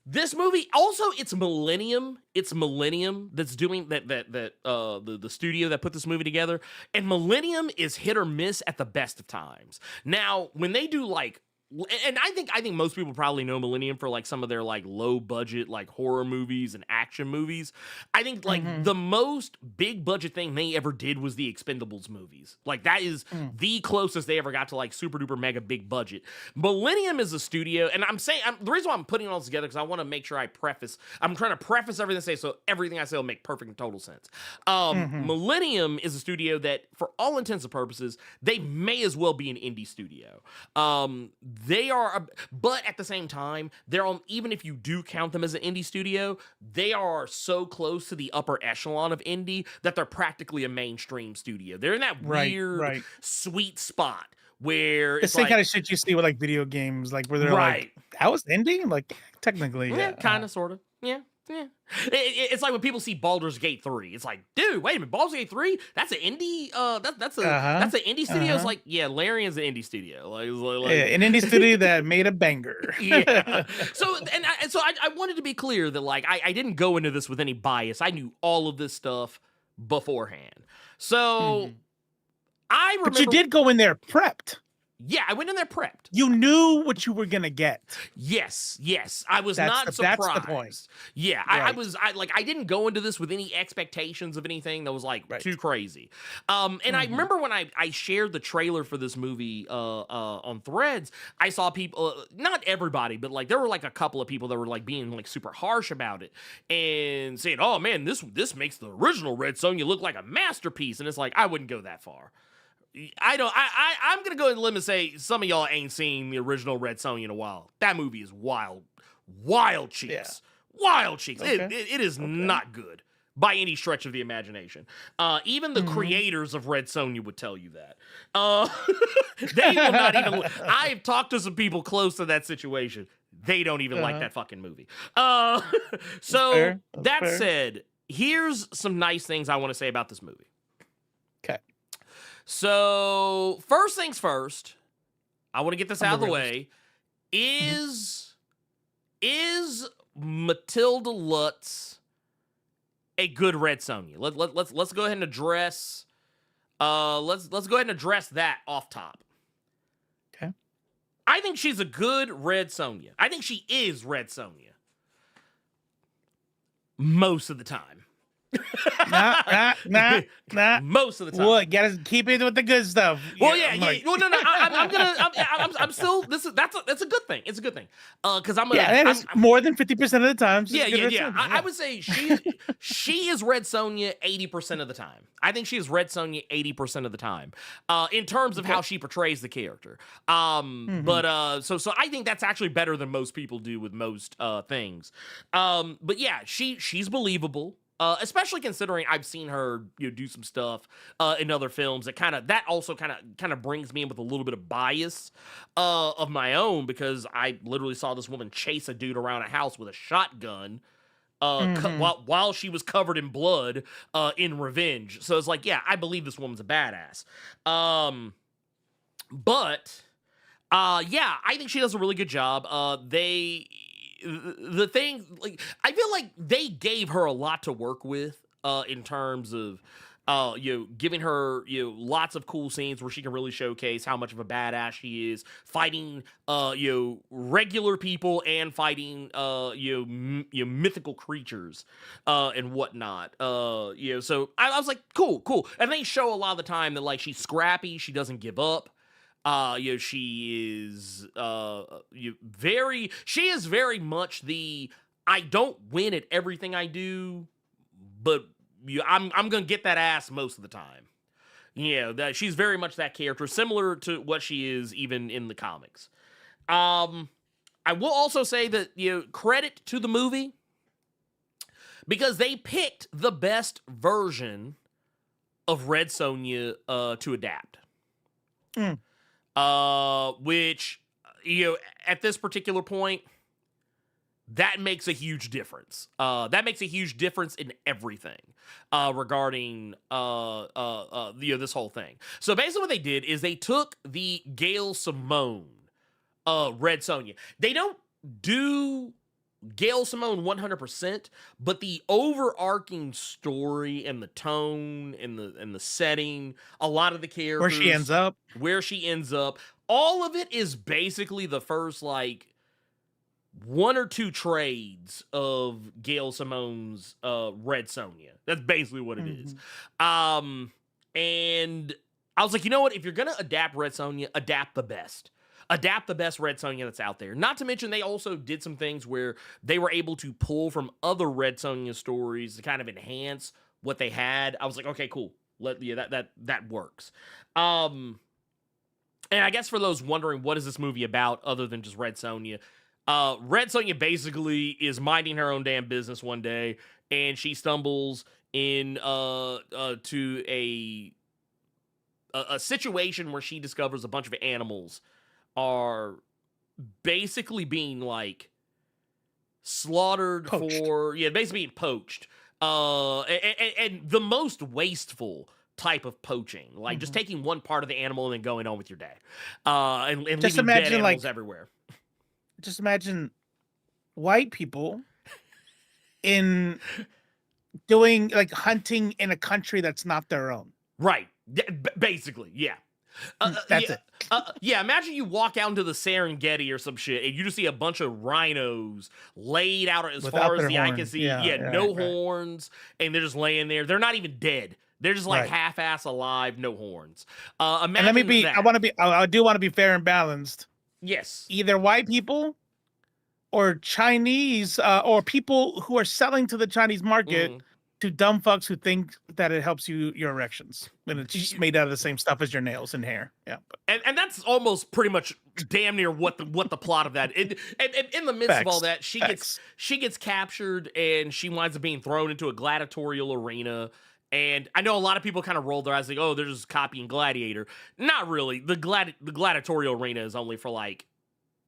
this movie also it's Millennium that's doing that the studio that put this movie together, and Millennium is hit or miss at the best of times. Now, when they do like and I think most people probably know Millennium for like some of their like low budget like horror movies and action movies. I think like the most big budget thing they ever did was the Expendables movies. Like that is the closest they ever got to like super duper mega big budget. Millennium is a studio, and the reason why I'm putting all this together because I want to make sure I'm trying to preface everything I say so everything I say will make perfect and total sense. Millennium is a studio that, for all intents and purposes, they may as well be an indie studio. They are, but at the same time, they're on, even if you do count them as an indie studio, they are so close to the upper echelon of indie that they're practically a mainstream studio. They're in that weird, sweet spot where it's the same kind of shit you see with like video games, like where they're like, that was indie? Like, technically, yeah. Kind of, sort of. Yeah. It's like when people see Baldur's Gate 3. It's like, dude, wait a minute, Baldur's Gate 3? That's an indie. That's an indie studio. It's like, yeah, Larian's an indie studio. Like an indie studio that made a banger. Yeah. So I wanted to be clear that like I didn't go into this with any bias. I knew all of this stuff beforehand. So I remember. But you did go in there prepped. Yeah, I went in there prepped. You knew what you were gonna get. Yes. I was not surprised. That's the point. Yeah, right. I didn't go into this with any expectations of anything that was like too crazy. And I remember when I shared the trailer for this movie on Threads, I saw people, not everybody, but like there were like a couple of people that were like being like super harsh about it and saying, "Oh man, this makes the original Red Sonja look like a masterpiece." And it's like, I wouldn't go that far. I'm gonna go ahead and limit and say some of y'all ain't seen the original Red Sonja in a while. That movie is wild cheeks, wild cheeks. Okay. It is not good by any stretch of the imagination. Even the creators of Red Sonja would tell you that. They will not even. I've talked to some people close to that situation. They don't even like that fucking movie. So that said, here's some nice things I want to say about this movie. Okay. So, first things first, I want to get this out of the way. Is Matilda Lutz a good Red Sonja? Let's go ahead and address let's go ahead and address that off top. Okay. I think she's a good Red Sonja. I think she is Red Sonja. Most of the time. Nah. Most of the time. Well, gotta keep it with the good stuff. Well, Well, no. I'm still. That's a good thing. It's a good thing. Because I'm gonna. Yeah, that is more than 50% of the time. Yeah. I would say she is Red Sonja 80% of the time. I think she is Red Sonja 80% of the time. In terms of how she portrays the character. But so I think that's actually better than most people do with most things. But yeah, she's believable. Especially considering I've seen her do some stuff in other films that also kind of brings me in with a little bit of bias of my own, because I literally saw this woman chase a dude around a house with a shotgun while she was covered in blood in Revenge. So it's like, yeah, I believe this woman's a badass. But yeah, I think she does a really good job. The thing, like, I feel like they gave her a lot to work with in terms of giving her lots of cool scenes where she can really showcase how much of a badass she is, fighting regular people and fighting mythical creatures and whatnot. So I was like, cool. And they show a lot of the time that like she's scrappy, she doesn't give up. She is very much the I don't win at everything I do, but I'm gonna get that ass most of the time. That she's very much that character, similar to what she is even in the comics. I will also say that credit to the movie, because they picked the best version of Red Sonja to adapt. Which, at this particular point, that makes a huge difference. That makes a huge difference in everything regarding this whole thing. So basically what they did is they took the Gail Simone Red Sonja. They don't do Gail Simone 100%, but the overarching story and the tone and the setting, a lot of the characters, where she ends up, all of it is basically the first like one or two trades of Gail Simone's Red Sonja. That's basically what it is. And I was like, you know what? If you're gonna adapt Red Sonja, adapt the best. Adapt the best Red Sonja that's out there. Not to mention they also did some things where they were able to pull from other Red Sonja stories to kind of enhance what they had. I was like, okay, cool. That works. And I guess for those wondering what is this movie about other than just Red Sonja, Red Sonja basically is minding her own damn business one day, and she stumbles in to a situation where she discovers a bunch of animals are basically being like slaughtered basically being poached. And the most wasteful type of poaching, like just taking one part of the animal and then going on with your day, and just leaving dead imagine animals like everywhere. Just imagine white people in doing like hunting in a country that's not their own. Right. Basically, yeah. That's it. Yeah, imagine you walk out into the Serengeti or some shit and you just see a bunch of rhinos laid out as Without far as their the eye can horns. see. Yeah, No right. horns, and they're just laying there. They're not even dead. They're just like Right. half-ass alive, no horns. Imagine And let me be. that. I do want to be fair and balanced. Yes. Either white people or Chinese or people who are selling to the Chinese market to dumb fucks who think that it helps your erections when it's just made out of the same stuff as your nails and hair. Yeah. And that's almost pretty much damn near what the plot of that. And in the midst of all that, she gets captured and she winds up being thrown into a gladiatorial arena. And I know a lot of people kind of roll their eyes like, oh, they're just copying Gladiator. Not really. The gladiatorial arena is only for like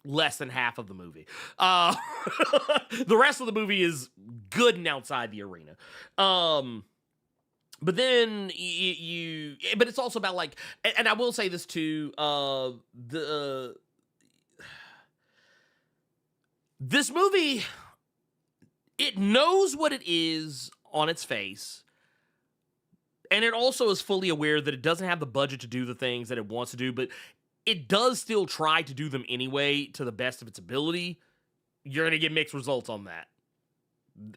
less than half of the movie. The rest of the movie is good and outside the arena. But then but it's also about like, and I will say this too, this movie, it knows what it is on its face. And it also is fully aware that it doesn't have the budget to do the things that it wants to do, but it does still try to do them anyway to the best of its ability. You're going to get mixed results on that.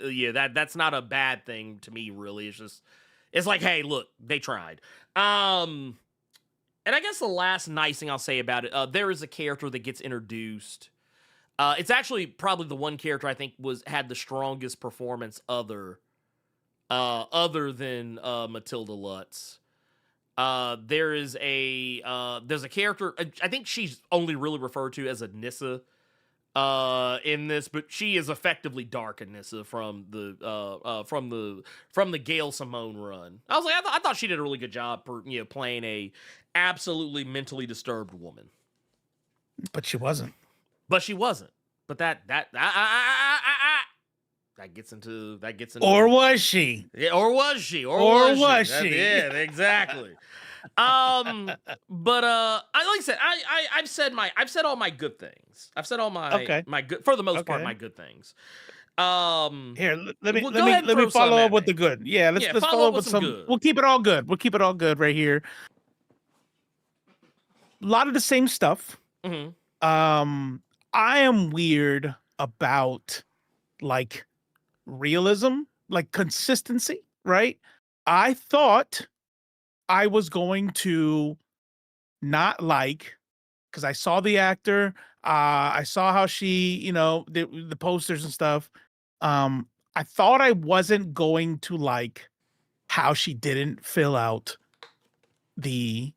Yeah, that's not a bad thing to me, really. It's like, hey, look, they tried. And I guess the last nice thing I'll say about it, there is a character that gets introduced. It's actually probably the one character I think had the strongest performance other than Matilda Lutz. There's a character, I think she's only really referred to as a Nissa in this, but she is effectively Dark Anissa from the Gail Simone run. I was like, I thought she did a really good job for playing a absolutely mentally disturbed woman. But she wasn't. But that gets into Or was she? Yeah, or was she? Yeah, exactly. But like I said, I've said all my good things. I've said all my my good, for the most part, my good things. Here, let me throw follow some up with the good. Yeah, let's follow up with some good. We'll keep it all good. We'll keep it all good right here. A lot of the same stuff. I am weird about like realism, like consistency, right? I thought I was going to not like, because I saw the actor, I saw how she, the posters and stuff. I thought I wasn't going to like how she didn't fill out the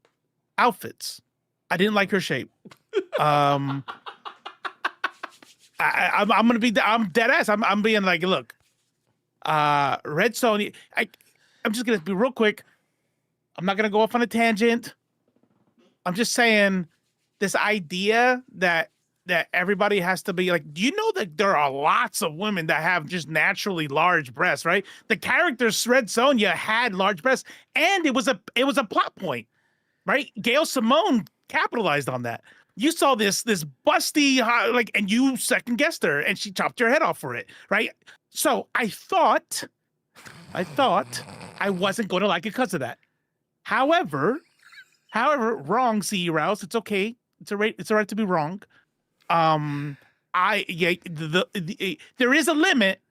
outfits. I didn't like her shape. I'm dead ass. I'm being like, look, Red Sonja. I'm just gonna be real quick. I'm not gonna go off on a tangent. I'm just saying this idea that everybody has to be like. Do you know that there are lots of women that have just naturally large breasts, right? The character Red Sonja had large breasts, and it was a plot point, right? Gail Simone capitalized on that. You saw this busty and you second guessed her and she chopped your head off for it, right? So I thought I wasn't going to like it because of that. However, wrong, C.E. Rouse. It's okay. It's a right. It's a right to be wrong. There is a limit.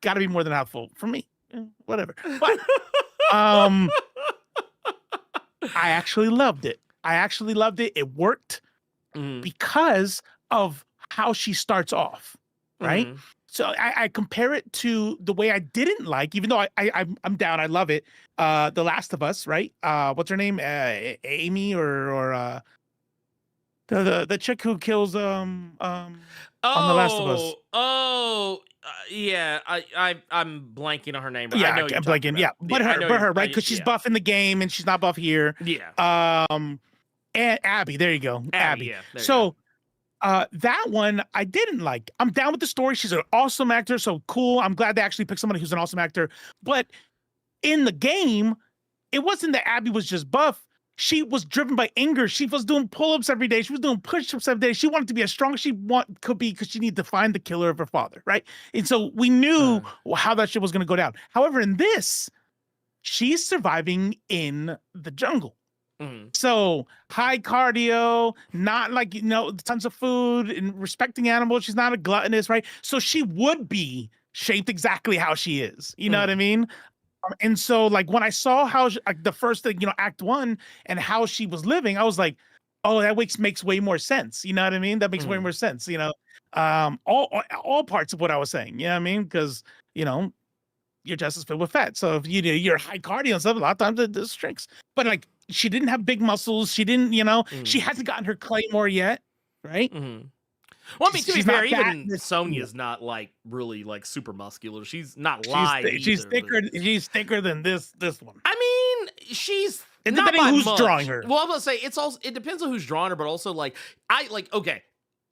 Got to be more than half full for me. Whatever. But I actually loved it. It worked because of how she starts off, right? So I compare it to the way I didn't like, even though I'm down. I love it. The Last of Us, right? What's her name? Amy or the chick who kills on The Last of Us. Yeah. I'm blanking on her name. But Yeah, I know I'm blanking. Yeah, but her, right? Because she's buff in the game and she's not buff here. Yeah. And Abby, there you go, Abby. Yeah. So, that one I didn't like. I'm down with the story. She's an awesome actor, so cool. I'm glad they actually picked somebody who's an awesome actor. But in the game, it wasn't that Abby was just buff. She was driven by anger. She was doing pull-ups every day. She was doing push-ups every day. She wanted to be as strong as she could be because she needed to find the killer of her father, right? And so we knew how that shit was going to go down. However, in this, she's surviving in the jungle. So high cardio, not like, tons of food and respecting animals. She's not a gluttonous, right? So she would be shaped exactly how she is. You know what I mean? And so, like, when I saw how the first thing, Act 1 and how she was living, I was like, oh, that makes way more sense. You know what I mean? That makes way more sense. All parts of what I was saying. You know what I mean? Because your chest is filled with fat. So if you're high cardio and stuff, a lot of times it shrinks. But like, she didn't have big muscles. She didn't, she hasn't gotten her claymore yet, right? Well, I mean, to be fair, even Sonja's not like really like super muscular. She's not lithe. She's thicker. But... She's thicker than this one. I mean, she's it not depending by who's much. Drawing her. Well, I'm gonna say it depends on who's drawing her, but also like okay,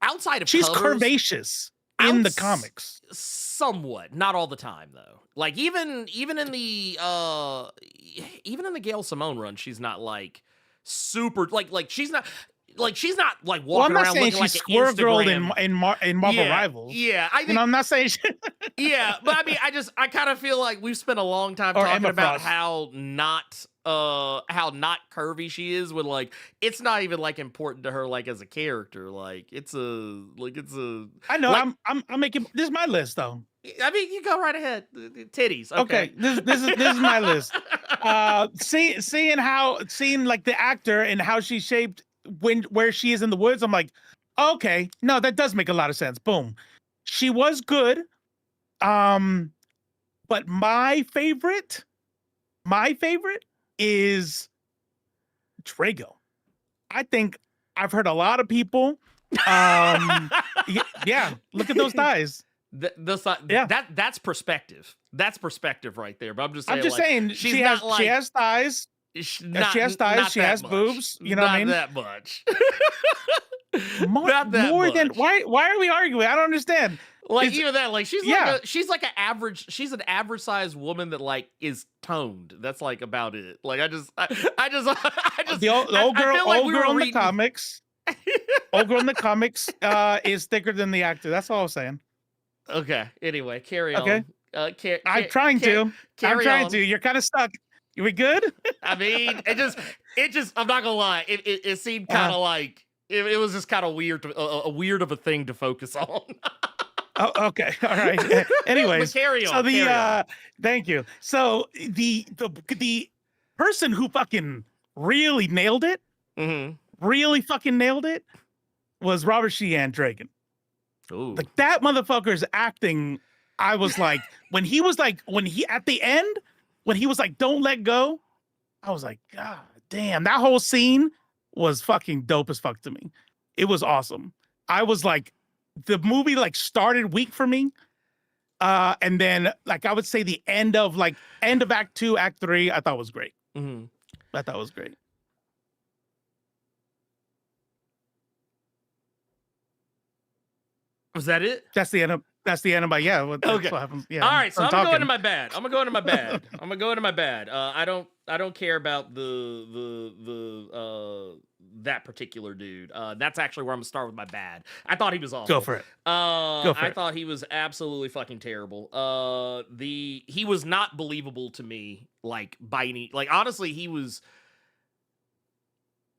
outside of she's covers, curvaceous in the comics. Somewhat, not all the time though. Like even in the Gail Simone run, she's not like super like she's not. Like she's not like walking around looking like an Squirrel Girl in Marvel Rivals. Yeah, I think, I'm not saying. Yeah, but I mean, I kind of feel like we've spent a long time talking about how not curvy she is. When like it's not even like important to her like as a character. Like it's a. I know. Like, I'm making this is my list though. I mean, you go right ahead. Titties. Okay. This is my list. Seeing like the actor and how she's shaped. Where she is in the woods, I'm like, okay, no, that does make a lot of sense. Boom. She was good. But my favorite is Drago. I think I've heard a lot of people. Yeah, look at those thighs. That's perspective. That's perspective right there. But I'm just saying, she has thighs. She has thighs. She has boobs. You know what I mean? Not that much. Not that more much. Than why are we arguing? I don't understand. Like even that, like she's like an average. She's an average sized woman that like is toned. That's like about it. Like I just the old girl in the comics. Old girl in the comics is thicker than the actor. That's all I'm saying. Okay. Anyway, carry on. Okay. I'm trying to. You're kind of stuck. You we good? I mean, it just. I'm not gonna lie. It seemed kind of like it was just kind of weird, a weird of a thing to focus on. Oh, okay, all right. Anyways, but carry on. So thank you. So the person who fucking really nailed it, really fucking nailed it, was Robert Sheehan Dragon. Ooh. Like that motherfucker's acting. I was like, when he at the end. When he was like, "Don't let go," I was like, "God damn!" That whole scene was fucking dope as fuck to me. It was awesome. I was like, the movie like started weak for me, and then like I would say the end of Act 2, Act 3, I thought was great. I thought it was great. Was that it? That's the end of. That's the end of my okay. What happens. Yeah. All right, so I'm gonna go into my bad. I'm gonna go into my bad. I don't care about that particular dude. That's actually where I'm gonna start with my bad. I thought he was awful. Go for it. I thought he was absolutely fucking terrible. He was not believable to me. Like by any. Like honestly, he was.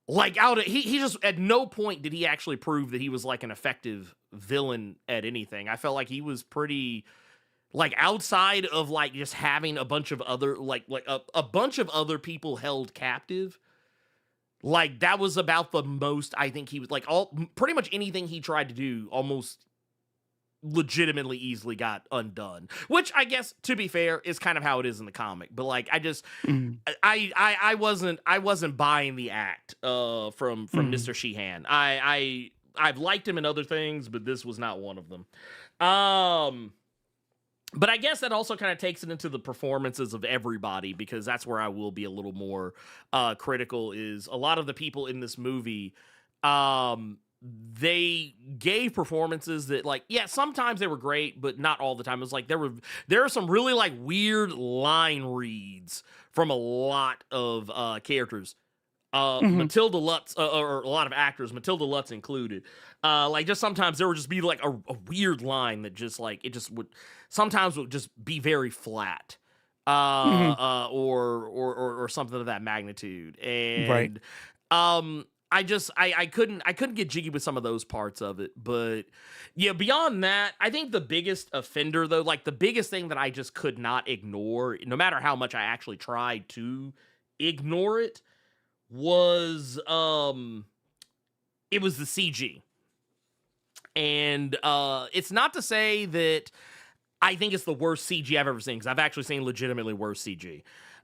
like he just at no point did he actually prove that he was like an effective villain at anything. I felt like he was pretty like outside of like just having a bunch of other like a bunch of other people held captive. Like that was about the most I think he was like pretty much anything he tried to do almost legitimately easily got undone, which I guess to be fair is kind of how it is in the comic. But like I just I wasn't buying the act from Mr. Sheehan. I've liked him in other things, but this was not one of them. But I guess that also kind of takes it into the performances of everybody, because that's where I will be a little more critical. Is a lot of the people in this movie, they gave performances that, like, yeah, sometimes they were great, but not all the time. It was like there are some really like weird line reads from a lot of characters. Matilda Lutz, or a lot of actors, Matilda Lutz included. Like just sometimes there would just be like a weird line that just like it just would sometimes would just be very flat, or something of that magnitude. And I couldn't get jiggy with some of those parts of it. But yeah, beyond that, I think the biggest offender though, like the biggest thing that I just could not ignore, no matter how much I actually tried to ignore it, was it was the CG. And it's not to say that I think it's the worst CG I've ever seen, because I've actually seen legitimately worse CG.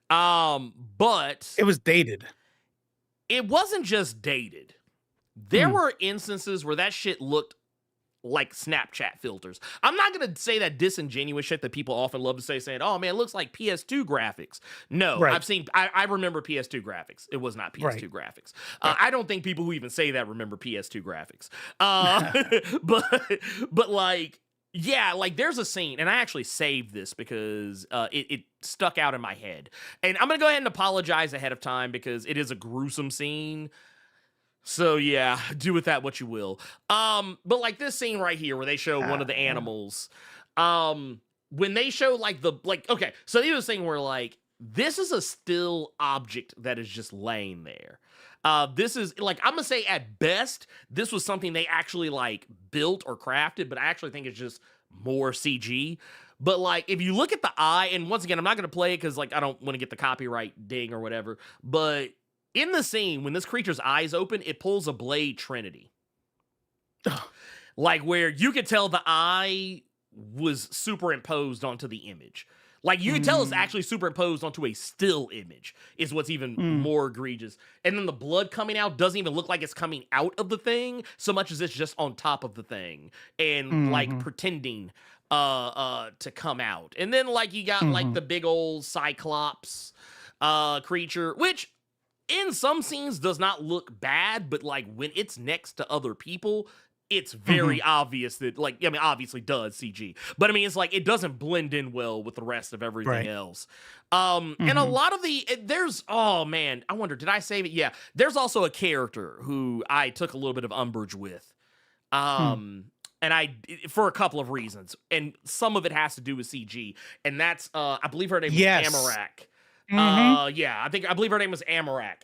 But it was dated. It wasn't just dated. There were instances where that shit looked like Snapchat filters. I'm not going to say that disingenuous shit that people often love to say, saying, oh man, it looks like PS2 graphics. No, I remember PS2 graphics. It was not PS2 graphics. I don't think people who even say that remember PS2 graphics. But like, yeah, like there's a scene, and I actually saved this because it stuck out in my head. And I'm going to go ahead and apologize ahead of time because it is a gruesome scene. So yeah, do with that what you will. But like this scene right here where they show one of the animals, when they show okay, so they do this thing where like, this is a still object that is just laying there. This is like, I'm gonna say at best, this was something they actually like built or crafted, but I actually think it's just more CG. But like, if you look at the eye, and once again, I'm not gonna play it because like, I don't want to get the copyright ding or whatever, but in the scene, when this creature's eyes open, it pulls a Blade Trinity. Like where you could tell the eye was superimposed onto the image. Like you can tell it's actually superimposed onto a still image is what's even more egregious. And then the blood coming out doesn't even look like it's coming out of the thing so much as it's just on top of the thing and like pretending to come out. And then like you got like the big old Cyclops creature, which in some scenes does not look bad, but like when it's next to other people, it's very obvious that like, I mean, obviously does CG, but I mean, it's like, it doesn't blend in well with the rest of everything else. And a lot of oh man, I wonder, did I save it? Yeah. There's also a character who I took a little bit of umbrage with. And for a couple of reasons, and some of it has to do with CG, and that's, I believe her name was Amarak. Yeah, I believe her name was Amarak.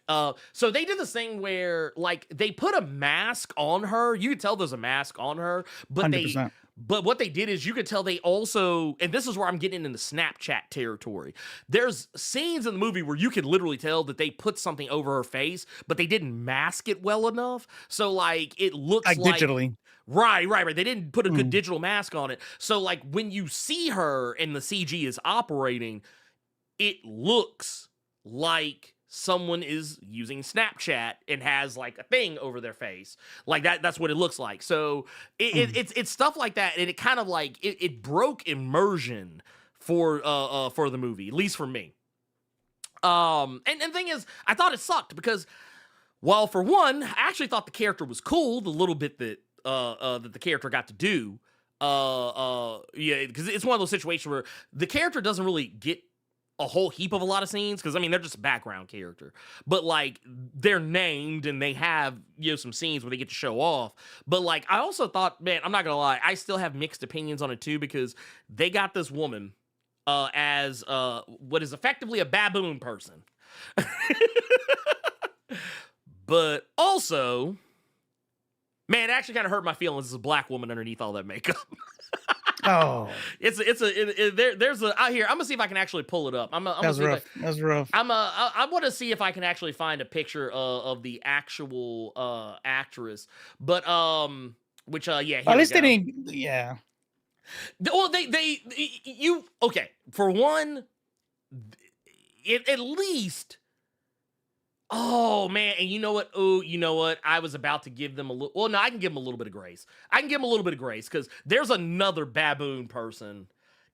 So they did this thing where like they put a mask on her. You could tell there's a mask on her, but 100%. But what they did is you could tell they also, and this is where I'm getting into Snapchat territory. There's scenes in the movie where you could literally tell that they put something over her face, but they didn't mask it well enough. So like it looks like digitally. Right. They didn't put a good digital mask on it. So like when you see her and the CG is operating, it looks like someone is using Snapchat and has like a thing over their face. Like that's what it looks like. So it's stuff like that. And it kind of like, it broke immersion for the movie, at least for me. And the thing is, I thought it sucked because while for one, I actually thought the character was cool, the little bit that the character got to do. Yeah, because it's one of those situations where the character doesn't really get a whole heap of a lot of scenes, because I mean they're just a background character, but like they're named and they have, you know, some scenes where they get to show off. But like I also thought, man, I'm not gonna lie, I still have mixed opinions on it too, because they got this woman as what is effectively a baboon person. But also, man, it actually kind of hurt my feelings as a black woman underneath all that makeup. Oh, There's a out here. I'm gonna see if I can actually pull it up. that's rough. That's rough. I want to see if I can actually find a picture of the actual actress. But which yeah, here At we least go. they didn't. Yeah. Well, you okay for one. At least. Oh man, and you know what? Oh, you know what? I was about to give them a little. Well, no, I can give them a little bit of grace. I can give them a little bit of grace because there's another baboon person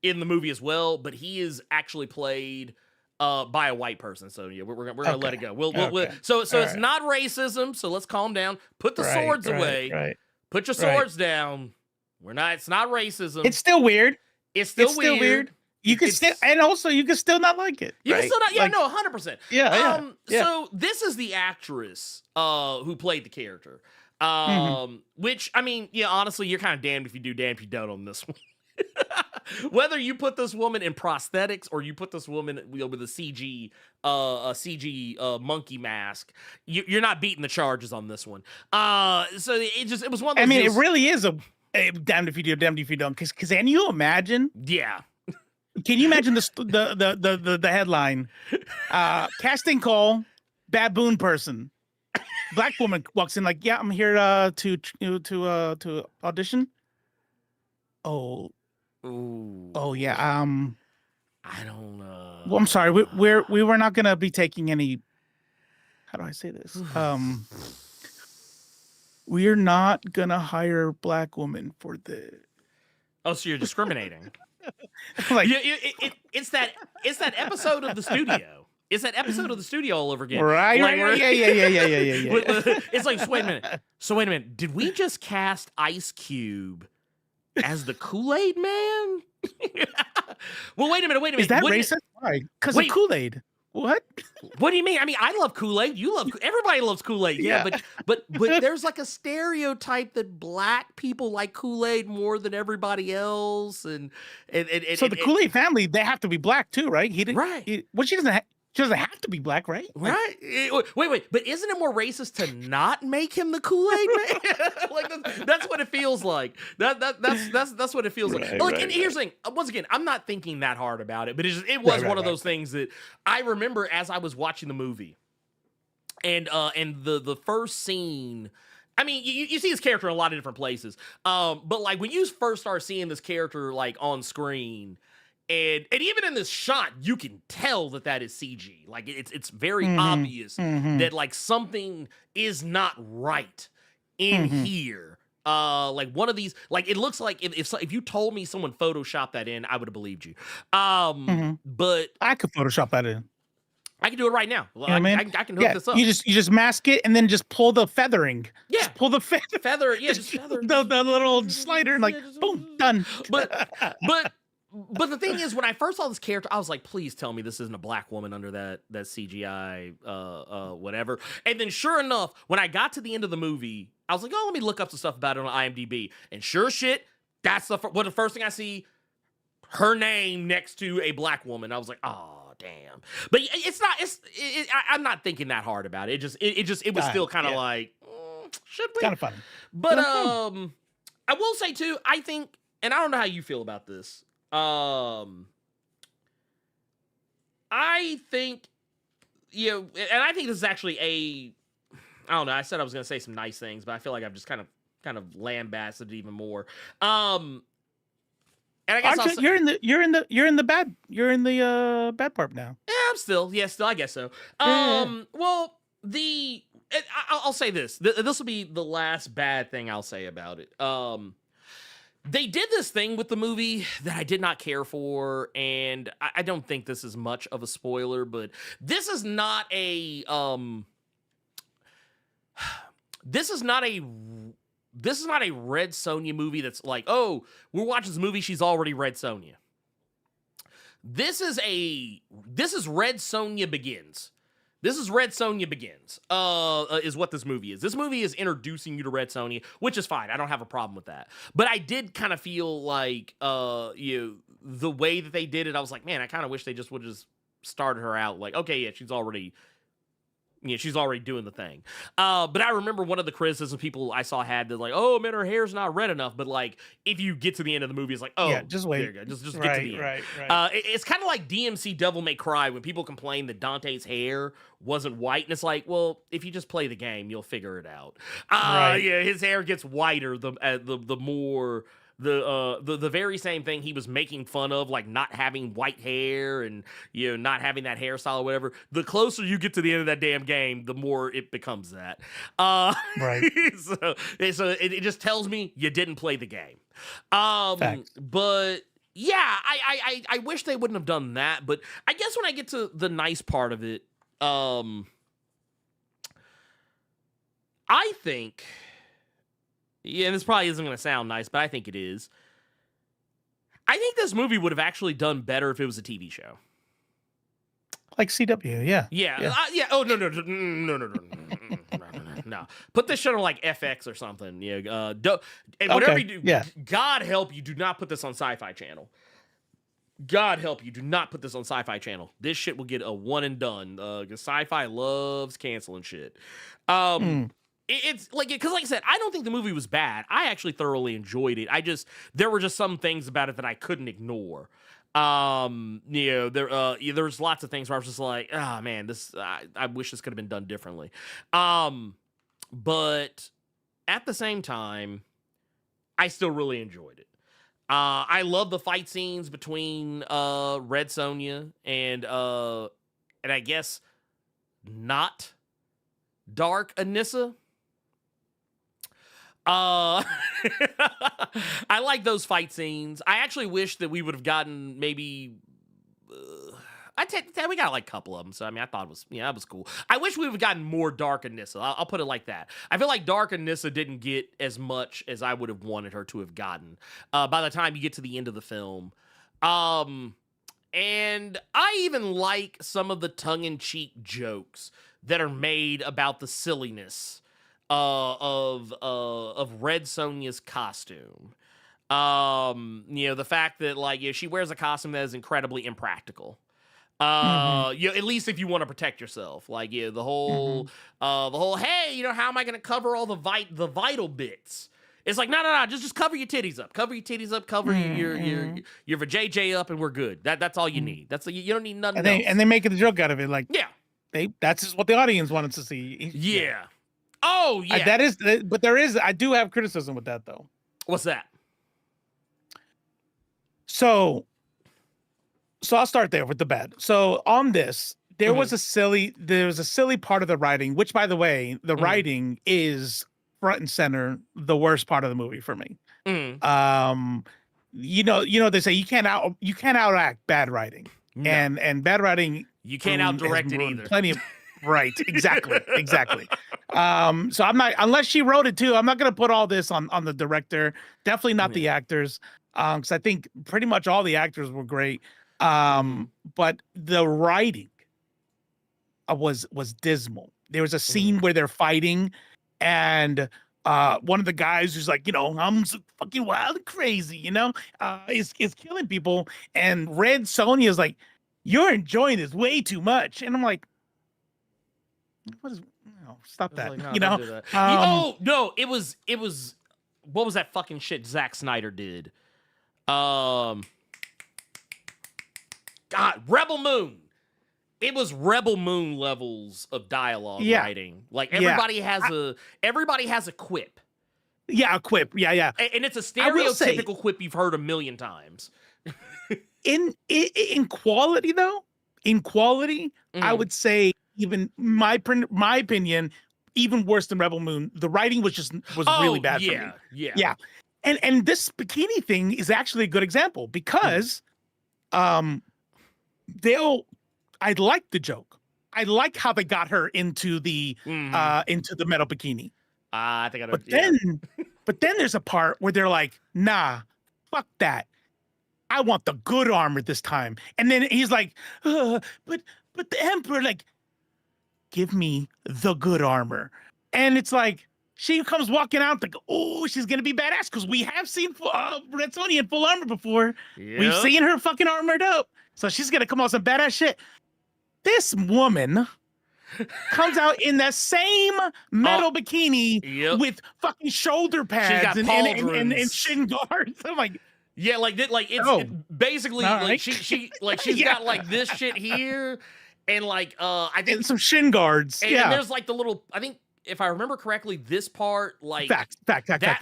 in the movie as well, but he is actually played by a white person. So yeah, we're gonna let it go. So it's right. not racism. So let's calm down. Put the swords away. Right. Put your swords down. We're not. It's not racism. It's still weird. It's still weird. You can still, and also you can still not like it. You right? can still not, yeah, like, no, 100%. Yeah. So this is the actress who played the character. Which, I mean, yeah, honestly, you're kind of damned if you do, damned if you don't on this one. Whether you put this woman in prosthetics or you put this woman with a CG monkey mask, you're not beating the charges on this one. So it was one of those. I mean, it really is a damned if you do, damned if you don't. Because can you imagine? Yeah. Can you imagine the headline? Casting call, baboon person. Black woman walks in like, yeah, I'm here to audition. Oh. Ooh. Oh yeah. I don't know. Well, I'm sorry. We were not gonna be taking any. How do I say this? We're not gonna hire black women for the. Oh, so you're discriminating. Like, it's that episode of the studio. It's that episode of the studio all over again. Right. Like, Yeah. It's like, so wait a minute. Did we just cast Ice Cube as the Kool-Aid Man? Well, wait a minute. Is that racist? Why? Because of Kool-Aid. What? What do you mean? I mean, I love Kool-Aid. Everybody loves Kool-Aid. Yeah, but there's like a stereotype that black people like Kool-Aid more than everybody else, and so the Kool-Aid family, they have to be black too, right? He didn't. Right. She doesn't have to be black, right? Right. Wait. But isn't it more racist to not make him the Kool-Aid Man? Like that's what it feels like. That's what it feels like. And here's the thing. Once again, I'm not thinking that hard about it, but it was one of those things that I remember as I was watching the movie, and the first scene. I mean, you see this character in a lot of different places, but like when you first start seeing this character like on screen. And even in this shot, you can tell that is CG. Like it's very obvious that like something is not right in here. Like one of these, like it looks like if you told me someone photoshopped that in, I would have believed you. But I could Photoshop that in. I can do it right now. You know I can hook this up. You just mask it and then just pull the feathering. Yeah, just pull the feather. Yeah, just feather the little slider and like boom, done. But the thing is, when I first saw this character, I was like, please tell me this isn't a black woman under that CGI, whatever. And then sure enough, when I got to the end of the movie, I was like, oh, let me look up some stuff about it on IMDb. And sure shit, that's the first thing I see, her name next to a black woman. I was like, oh, damn. But it's not, I'm not thinking that hard about it. It was still kind of like, should we? Kind of funny. But I will say too, I think, and I don't know how you feel about this. I think, and I think this is actually I don't know. I said I was going to say some nice things, but I feel like I've just kind of lambasted it even more. And I guess you're in the bad part now. Yeah, I'm still, I guess so. Well, I'll say this. This will be the last bad thing I'll say about it. They did this thing with the movie that I did not care for, and I don't think this is much of a spoiler, but this is not a Red Sonja movie that's like, oh, we're watching this movie, she's already Red Sonja. This is Red Sonja Begins. This is Red Sonja Begins, is what this movie is. This movie is introducing you to Red Sonja, which is fine. I don't have a problem with that. But I did kind of feel like, the way that they did it, I was like, man, I kind of wish they just would have just started her out like, okay, yeah, she's already, she's already doing the thing. But I remember one of the criticisms people I saw had that like, oh man, her hair's not red enough. But like, if you get to the end of the movie, it's like, oh, Yeah, just wait. there you go. Just get to the end. Right. It's kind of like DMC Devil May Cry when people complain that Dante's hair wasn't white, and it's like, well, if you just play the game, you'll figure it out. Yeah, his hair gets whiter the more. The very same thing he was making fun of, like not having white hair and not having that hairstyle or whatever. The closer you get to the end of that damn game, the more it becomes that. Right. So it just tells me you didn't play the game. Facts. But yeah, I wish they wouldn't have done that. But I guess when I get to the nice part of it, I think. Yeah, this probably isn't going to sound nice, but I think it is. I think this movie would have actually done better if it was a TV show. Like CW, yeah. Yeah. Oh, no. No. Put this shit on like FX or something. Yeah. And whatever you do, God help you, do not put this on Sci-Fi Channel. God help you, do not put this on Sci-Fi Channel. This shit will get a one and done. Because Sci-Fi loves canceling shit. It's like, because like I said, I don't think the movie was bad. I actually thoroughly enjoyed it. There were just some things about it that I couldn't ignore. There's lots of things where I was just like, oh man, I wish this could have been done differently. But at the same time, I still really enjoyed it. I love the fight scenes between Red Sonja and I guess not Dark Anissa. I like those fight scenes. I actually wish that we would have gotten maybe. We got like a couple of them, so I mean, I thought it was that was cool. I wish we would have gotten more Dark Anissa. I'll put it like that. I feel like Dark Anissa didn't get as much as I would have wanted her to have gotten. By the time you get to the end of the film, and I even like some of the tongue-in-cheek jokes that are made about the silliness of Red Sonja's costume. The fact that like she wears a costume that is incredibly impractical. At least if you want to protect yourself, like the whole hey, how am I going to cover all the vital bits? It's like no, just cover your titties up, cover your vajayjay up, and we're good. That's all you need. You don't need nothing else. And they make a joke out of it, like that's just what the audience wanted to see. Yeah. Oh yeah. But I do have criticism with that though. What's that? So I'll start there with the bad. So on this, there was a silly part of the writing, which by the way, the writing is front and center, the worst part of the movie for me. They say you can't outact bad writing. No. And bad writing, you can't outdirect it either. Plenty of right, exactly. So I'm not, unless she wrote it too, I'm not gonna put all this on the director. Definitely not the actors. Because I think pretty much all the actors were great. But the writing was dismal. There was a scene where they're fighting, and one of the guys who's like, I'm so fucking wild and crazy, is killing people, and Red Sonja is like, you're enjoying this way too much, and I'm like, what is? Stop that, like, no, do that. No, it was. What was that fucking shit Zack Snyder did? God, Rebel Moon. It was Rebel Moon levels of dialogue writing. Like everybody has a quip. Yeah, a quip. Yeah. And it's a stereotypical quip you've heard a million times. in quality though, I would say even my opinion, even worse than Rebel Moon. The writing was really bad for me. Yeah. And this bikini thing is actually a good example because I like the joke. I like how they got her into the metal bikini. I think I don't. But then there's a part where they're like, nah, fuck that. I want the good armor this time. And then he's like, but the Emperor, like, give me the good armor. And it's like, she comes walking out like, oh, she's going to be badass because we have seen Red Sonja in full armor before. Yep. We've seen her fucking armored up. So she's going to come out with some badass shit. This woman comes out in that same metal bikini with fucking shoulder pads and shin guards. I'm like, yeah, like it's basically like she's got like this shit here, and like I think and some shin guards. And there's like the little, I think if I remember correctly, this part like fact,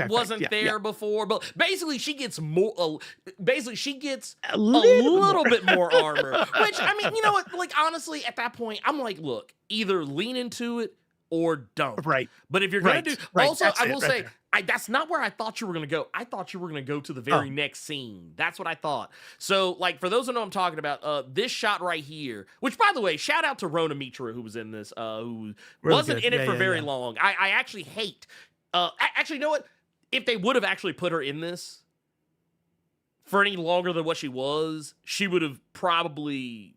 wasn't there before, but basically she gets more. Basically, she gets a little bit more armor. Which I mean, you know what? Like honestly, at that point, I'm like, look, either lean into it or don't. Right. But if you're gonna do, also I will say, that's not where I thought you were gonna go. I thought you were gonna go to the very next scene. That's what I thought. So, like, for those who know what I'm talking about, this shot right here, which by the way, shout out to Rona Mitra who was in this, who wasn't in it for very long. I actually hate. Actually, you know what? If they would have actually put her in this for any longer than what she was, she would have probably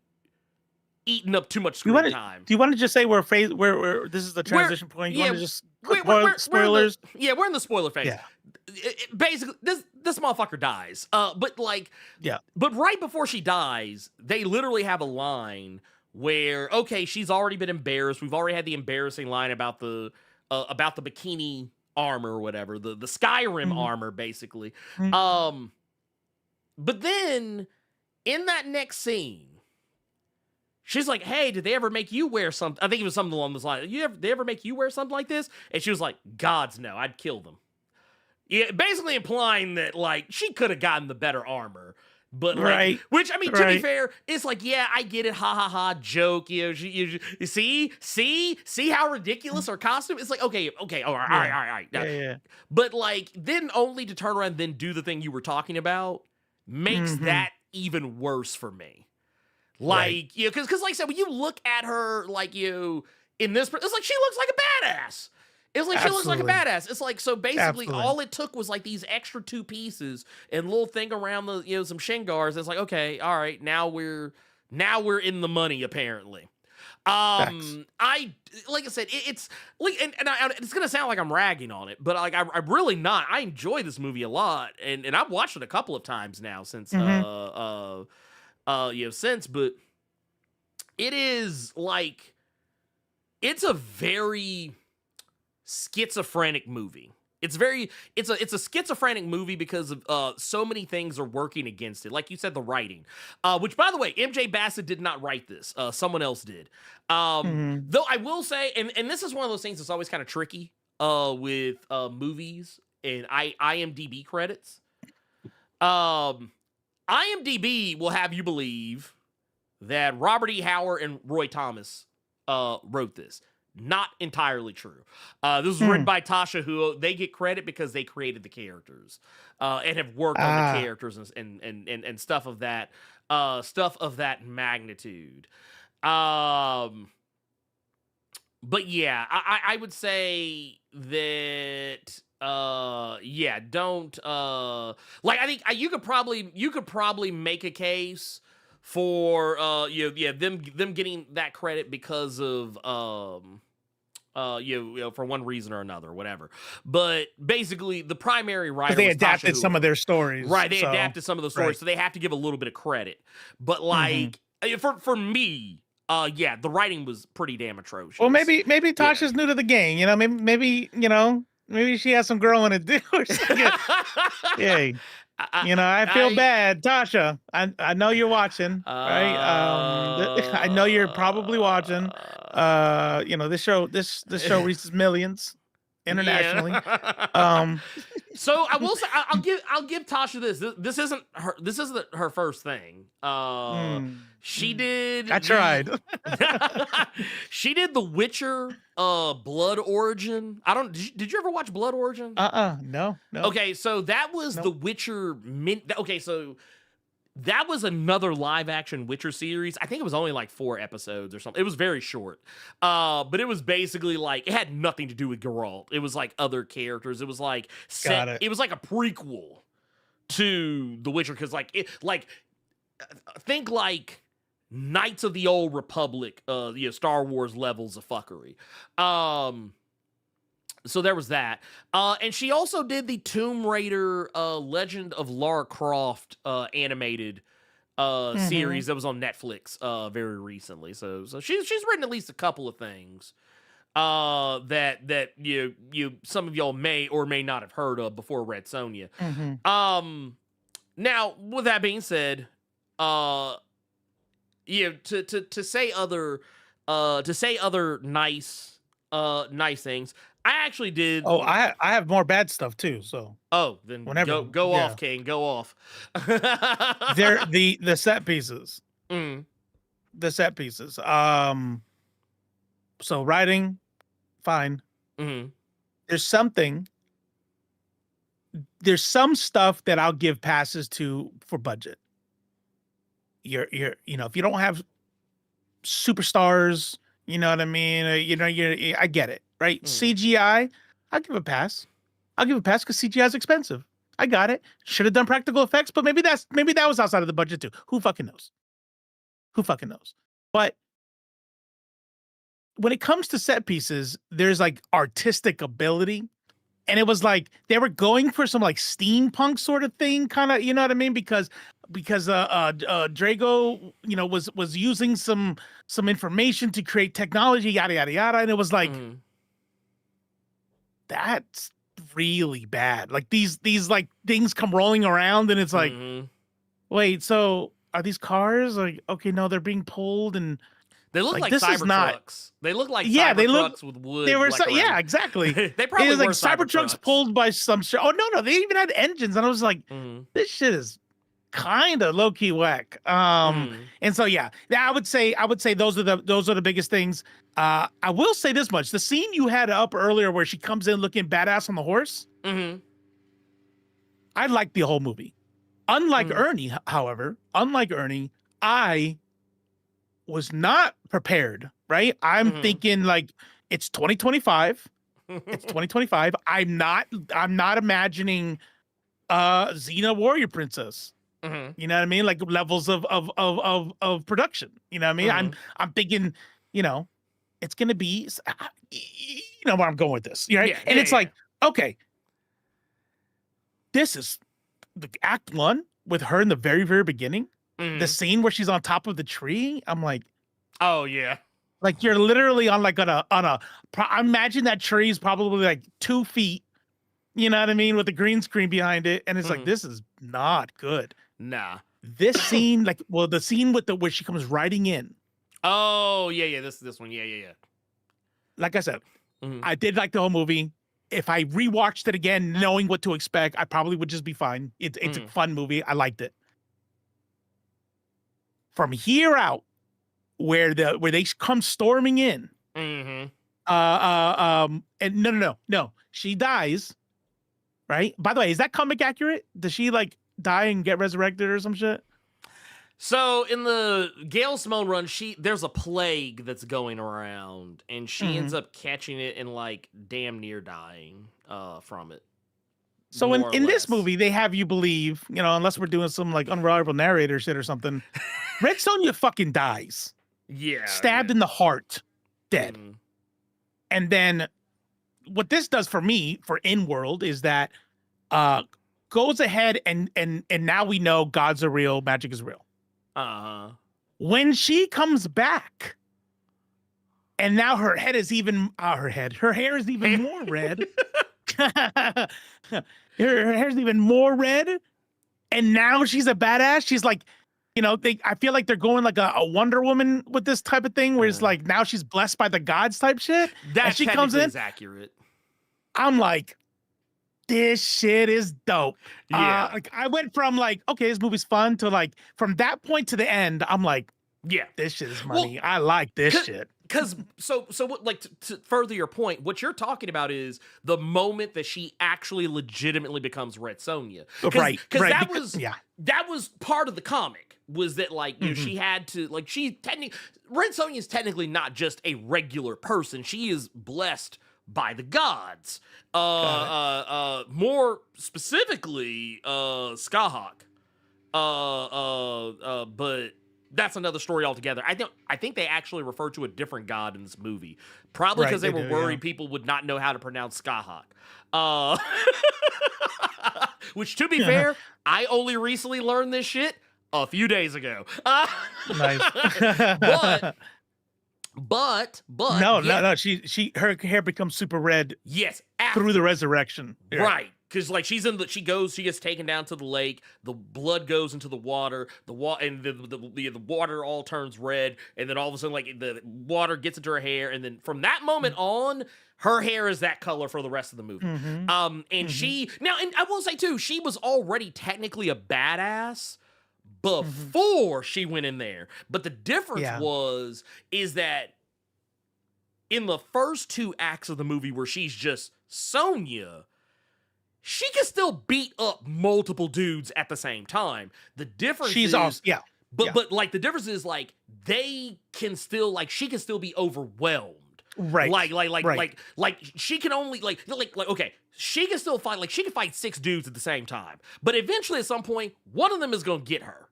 eating up too much screen time. Do you want to just say where this is the transition point? You want to just spoilers? We're in the spoiler phase. Yeah. Basically, this motherfucker dies. But right before she dies, they literally have a line where, okay, she's already been embarrassed. We've already had the embarrassing line about the bikini armor or whatever, the Skyrim armor, basically. But then in that next scene, she's like, hey, did they ever make you wear something? I think it was something along those lines. They ever make you wear something like this? And she was like, Gods, no, I'd kill them. Yeah, basically implying that, like, she could have gotten the better armor. But, like, which, I mean, to be fair, it's like, yeah, I get it, ha ha ha, joke, you see how ridiculous her costume is? Like, okay, all right. Yeah. But, like, then only to turn around and then do the thing you were talking about makes that even worse for me. Like, you know, because like I said, when you look at her, like, you in this, it's like she looks like a badass. It's like she looks like a badass. It's like, so basically all it took was like these extra two pieces and little thing around the, you know, some shin guards. It's like, okay, all right, now we're in the money apparently. Like I said, it's like, and it's gonna sound like I'm ragging on it, but like I'm really not. I enjoy this movie a lot, and I've watched it a couple of times now since since, but it is like, it's a very schizophrenic movie. It's a schizophrenic movie because of so many things are working against it. Like you said, the writing, which by the way, MJ Bassett did not write this. Someone else did. Though I will say, and this is one of those things that's always kind of tricky with movies and IMDb credits. IMDb will have you believe that Robert E. Howard and Roy Thomas wrote this. Not entirely true. This was written by Tasha, who they get credit because they created the characters and have worked on the characters and stuff of that magnitude. But yeah, I would say that don't like, I think you could probably make a case for them getting that credit because of for one reason or another, whatever. But basically, the primary writer, they adapted some of their stories, right? They adapted some of the stories, so they have to give a little bit of credit. But like for me, the writing was pretty damn atrocious. Well, maybe Tasha's new to the game. You know, maybe she has some growing to do or something. Yeah. I feel bad, Tasha. I know you're watching, right? I know you're probably watching. This show reaches millions internationally. So I will say, I'll give Tasha this. This isn't her first thing. She did. I tried. She did The Witcher, Blood Origin. Did you ever watch Blood Origin? No. Okay, so that was The Witcher. Okay, so that was another live action Witcher series. I think it was only like 4 episodes or something. It was very short. But it was basically like, it had nothing to do with Geralt. It was like other characters. It was like it was like a prequel to The Witcher, because think like Knights of the Old Republic, Star Wars levels of fuckery. So there was that. And she also did the Tomb Raider Legend of Lara Croft animated series that was on Netflix very recently. So she's written at least a couple of things that you some of y'all may or may not have heard of before Red Sonja. Now with that being said, to say other nice things. I actually did. Oh, I have more bad stuff too. So then whenever go off, Kane, go off. They're the set pieces. Mm. The set pieces. So writing, fine. Mm-hmm. There's some stuff that I'll give passes to for budget. You're if you don't have superstars, you know what I mean? I get it, right? CGI, I'll give a pass. I'll give a pass because CGI is expensive. I got it. Should have done practical effects, but maybe that was outside of the budget too. Who fucking knows? But when it comes to set pieces, there's like artistic ability. And it was like they were going for some like steampunk sort of thing, kind of, you know what I mean? Because Drago, was using some information to create technology, yada yada yada, and it was like that's really bad. Like these like things come rolling around, and it's like, wait, so are these cars like okay? No, they're being pulled and. They look like this Cybertrucks. is not... They look like Cybertrucks with wood. They were like exactly. They probably it was were like Cybertrucks pulled by some shit. Oh no, they even had engines, and I was like, this shit is kind of low key whack. And so yeah, I would say those are the biggest things. I will say this much: the scene you had up earlier where she comes in looking badass on the horse. I liked the whole movie. Unlike Ernie, however, I was not prepared, right? I'm thinking like it's 2025. It's 2025. I'm not imagining Xena Warrior Princess. You know what I mean? Like levels of production. You know what I mean? I'm thinking, it's gonna be you know where I'm going with this. Right? And it's like, okay, this is the act 1 with her in the very, very beginning. The scene where she's on top of the tree, I'm like, oh yeah, like you're literally on I imagine that tree is probably like 2 feet, you know what I mean, with the green screen behind it, and it's like this is not good. Nah, this scene, like, well, the scene with where she comes riding in. Oh yeah, this one, yeah. Like I said, I did like the whole movie. If I rewatched it again, knowing what to expect, I probably would just be fine. It's a fun movie. I liked it. From here out, where they come storming in, and no, she dies, right? By the way, is that comic accurate? Does she like die and get resurrected or some shit? So in the Gail Simone run, there's a plague that's going around, and she ends up catching it and like damn near dying from it. So in this movie, they have you believe, unless we're doing some like unreliable narrator shit or something, Red Sonja fucking dies. Yeah. Stabbed in the heart, dead. And then what this does for me, for In-World, is that goes ahead and now we know gods are real, magic is real. When she comes back, and now her head is even her hair is even more red. her hair's even more red, and now she's a badass. She's like, I feel like they're going like a Wonder Woman with this type of thing, where it's like now she's blessed by the gods type shit. That she comes in, is accurate. I'm like, this shit is dope. Yeah, like I went from like, okay, this movie's fun to like from that point to the end, I'm like, yeah, this shit is money. Well, I like this shit. Because so what, like to further your point, what you're talking about is the moment that she actually legitimately becomes Red Sonja, right? Because that was part of the comic, was that like she had to like Red Sonja is technically not just a regular person; she is blessed by the gods. More specifically, Skahawk. But that's another story altogether. I think they actually refer to a different god in this movie, probably because they were worried people would not know how to pronounce Skahawk. Which, to be fair, I only recently learned this shit. a few days ago. Nice. but no, yeah, no. Her hair becomes super red yes, through the resurrection. Yeah. right. Because like she gets taken down to the lake. The blood goes into the water. The water all turns red, and then all of a sudden, like the water gets into her hair, and then from that moment on, her hair is that color for the rest of the movie. And she and I will say too, she was already technically a badass before she went in there, but the difference is that in the first 2 acts of the movie where she's just Sonja, she can still beat up multiple dudes at the same time. The difference is also, but like the difference is like they can still like she can still be overwhelmed. Right. Like she can only like okay, she can still fight, like she can fight 6 dudes at the same time. But eventually at some point, one of them is gonna get her.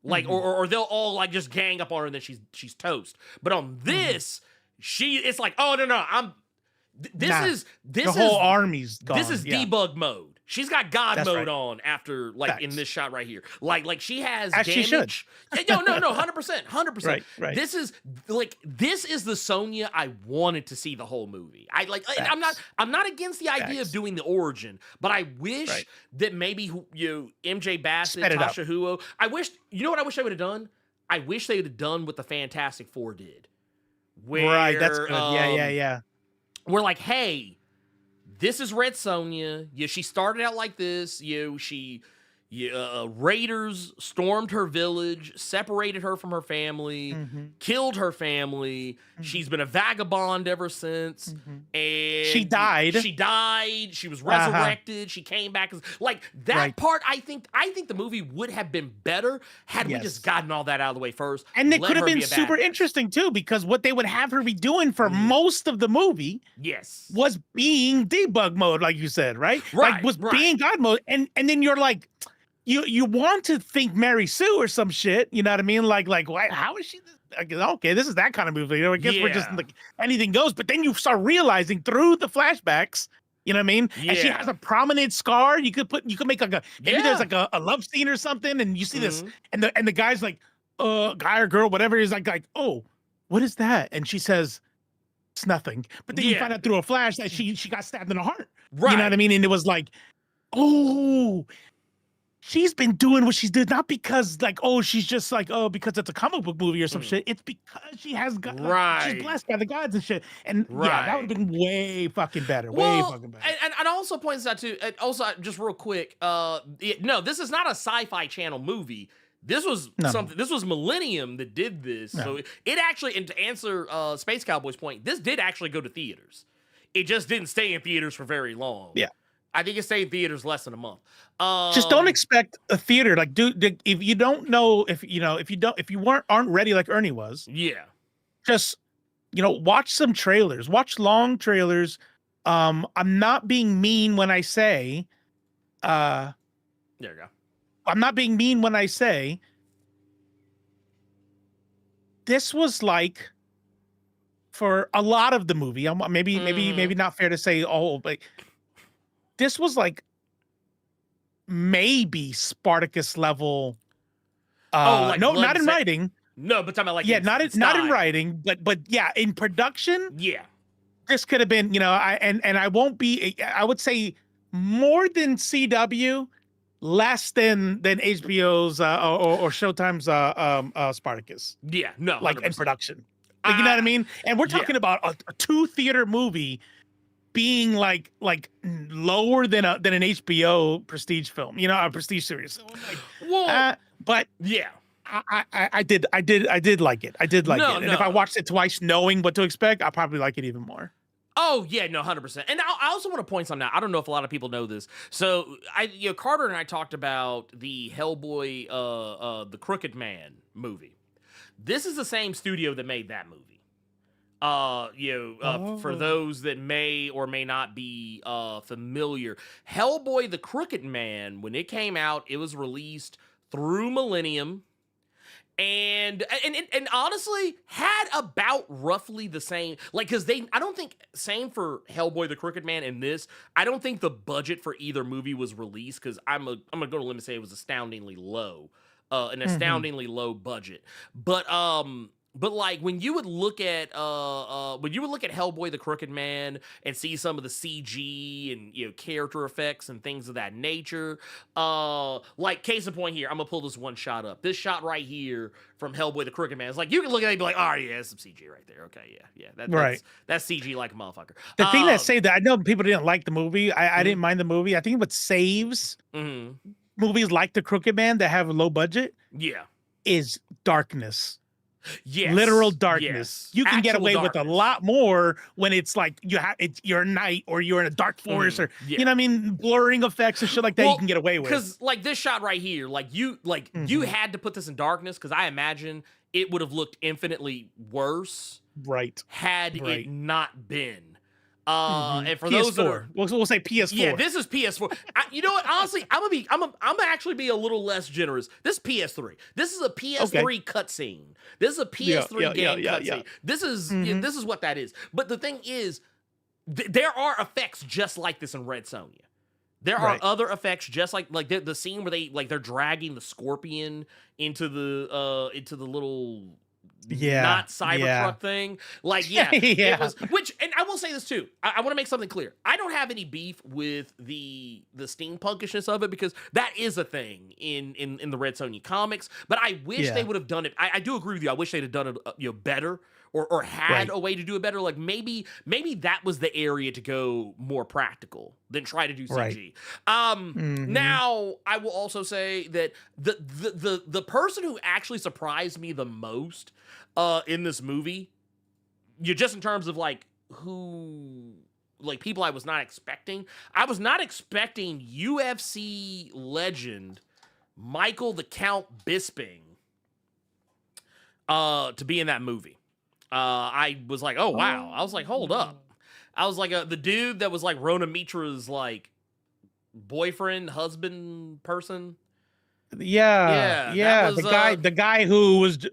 Like or they'll all like just gang up on her and then she's toast. But on this, it's like, oh no, this the whole army's gone. This is debug mode. She's got God mode right. on after like in this shot right here. Like she has As damage. she should. No, 100%. Right. This is the Sonja I wanted to see the whole movie. I'm not against the idea of doing the origin, but I wish that maybe MJ Bassett, Tasha Huo. You know what I wish they would have done? I wish they would have done what the Fantastic Four did. Where, that's good. Yeah. We're like, hey, this is Red Sonja. Yeah, she started out like this. Raiders stormed her village, separated her from her family, killed her family. She's been a vagabond ever since. And she died. She was resurrected. She came back. Like that part, I think the movie would have been better had we just gotten all that out of the way first. And it could have been super interesting too, because what they would have her be doing for most of the movie was being debug mode, like you said, right? Being God mode. And then you're like, you want to think Mary Sue or some shit, you know what I mean? Like why, how is she okay, this is that kind of movie. I guess we're just like anything goes, but then you start realizing through the flashbacks, you know what I mean? And she has a prominent scar. You could make like there's like a love scene or something, and you see this, and the guy's like, guy or girl, whatever, is like, oh, what is that? And she says, it's nothing. But then you find out through a flash that she got stabbed in the heart. Right. You know what I mean? And it was like, oh, she's been doing what she's did, not because like, oh, she's just like, oh, because it's a comic book movie or some shit. It's because she has got she's blessed by the gods and shit. And that would have been way fucking better. Way fucking better. And also points out too, also just real quick, no, this is not a Sci-Fi Channel movie. This was something. This was Millennium that did this. No. So it actually, and to answer Space Cowboy's point, this did actually go to theaters. It just didn't stay in theaters for very long. Yeah. I think it stayed in theaters less than a month. Just don't expect a theater. Like, dude, if you don't know, if you aren't ready like Ernie was. Yeah. Just, watch some trailers. Watch long trailers. I'm not being mean when I say. There you go. I'm not being mean when I say. This was like, for a lot of the movie. Maybe not fair to say all, but. This was like maybe Spartacus level. Like no, not in writing. No, but talking about like not in writing, but yeah, in production. Yeah, this could have been, I won't be. I would say more than CW, less than HBO's or Showtime's Spartacus. Yeah, no, 100%. Like in production. Like, you know what I mean? And we're talking about a 2 theater movie. Being like lower than an HBO prestige film, a prestige series. So but yeah, I did like it. I did like it, and if I watched it twice, knowing what to expect, I probably like it even more. Oh yeah, no, 100%. And I also want to point something out. I don't know if a lot of people know this. So Carter and I talked about the Hellboy, the Crooked Man movie. This is the same studio that made that movie. For those that may or may not be familiar, Hellboy the Crooked Man, when it came out, it was released through Millennium, and honestly had about roughly the same, like, because I don't think, same for Hellboy the Crooked Man and this, I don't think the budget for either movie was released, because I'm gonna go to limit and say it was astoundingly low. an astoundingly low budget. But like when you would look at Hellboy the Crooked Man and see some of the CG and character effects and things of that nature, like case in point here, I'm gonna pull this one shot up. This shot right here from Hellboy the Crooked Man is like you can look at it and be like, oh yeah, that's some CG right there. Okay, yeah, that's CG like a motherfucker. The thing that saved that, I know people didn't like the movie. I didn't mind the movie. I think what saves movies like The Crooked Man that have a low budget, is darkness. Yes, literal darkness. You can get Actual away darkness. with a lot more when it's like you're a night or you're in a dark forest or you know what I mean, blurring effects and shit like that. You can get away with because like this shot right here, like you had to put this in darkness because I imagine it would have looked infinitely worse, had it not been. And for PS4. those that are, we'll say PS4. yeah, this is PS4. You know what? Honestly, I'm gonna actually be a little less generous. This is PS3. This is a PS3 cutscene. This is a PS3 game cutscene. This is what that is. But the thing is, there are effects just like this in Red Sonja. There are other effects just like the scene where they're dragging the scorpion into the little. Not Cybertruck thing. Like, it was, and I will say this too. I want to make something clear. I don't have any beef with the steampunkishness of it because that is a thing in the Red Sonja comics. But I wish they would have done it. I do agree with you. I wish they'd have done it better or had a way to do it better. Like maybe that was the area to go more practical than try to do CG. Now I will also say that the person who actually surprised me the most in this movie, just in terms of like who, like people I was not expecting. I was not expecting UFC legend Michael the Count Bisping to be in that movie. I was like, oh wow. I was like, hold up. I was like, the dude that was like Rona Mitra's like boyfriend, husband person. Yeah. That was, the guy who was.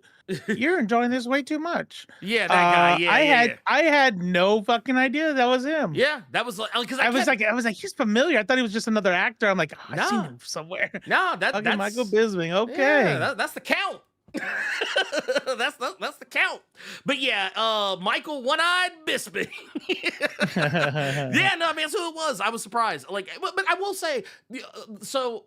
You're enjoying this way too much. Yeah, that guy. Yeah, I had no fucking idea that was him. Yeah, that was like because I was like he's familiar. I thought he was just another actor. I'm like, I've seen him somewhere. No, that's Michael Bisping. Okay, yeah, that's the Count. that's the Count. But yeah, Michael One-Eyed Bisping. Yeah, no, I mean that's who it was. I was surprised. Like, but I will say, so.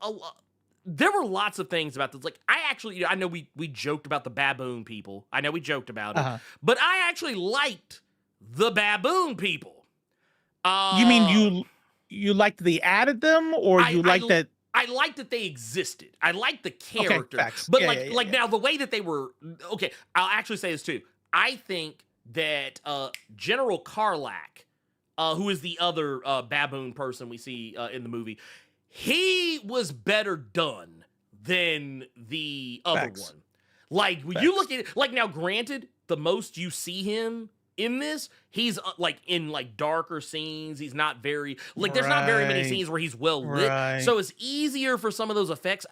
There were lots of things about this. Like, I actually, I know we joked about the baboon people. I know we joked about it. But I actually liked the baboon people. You mean you liked they added them, or you liked that? I liked that they existed. I liked the character. Okay, facts. But Yeah. now the way that they were, okay, I'll actually say this too. I think that General Karlak, who is the other baboon person we see in the movie, he was better done than the other one. Like, when you look at it, like, now granted, the most you see him in this, he's like in like darker scenes. He's not very, like, there's not very many scenes where he's well lit. So it's easier for some of those effects.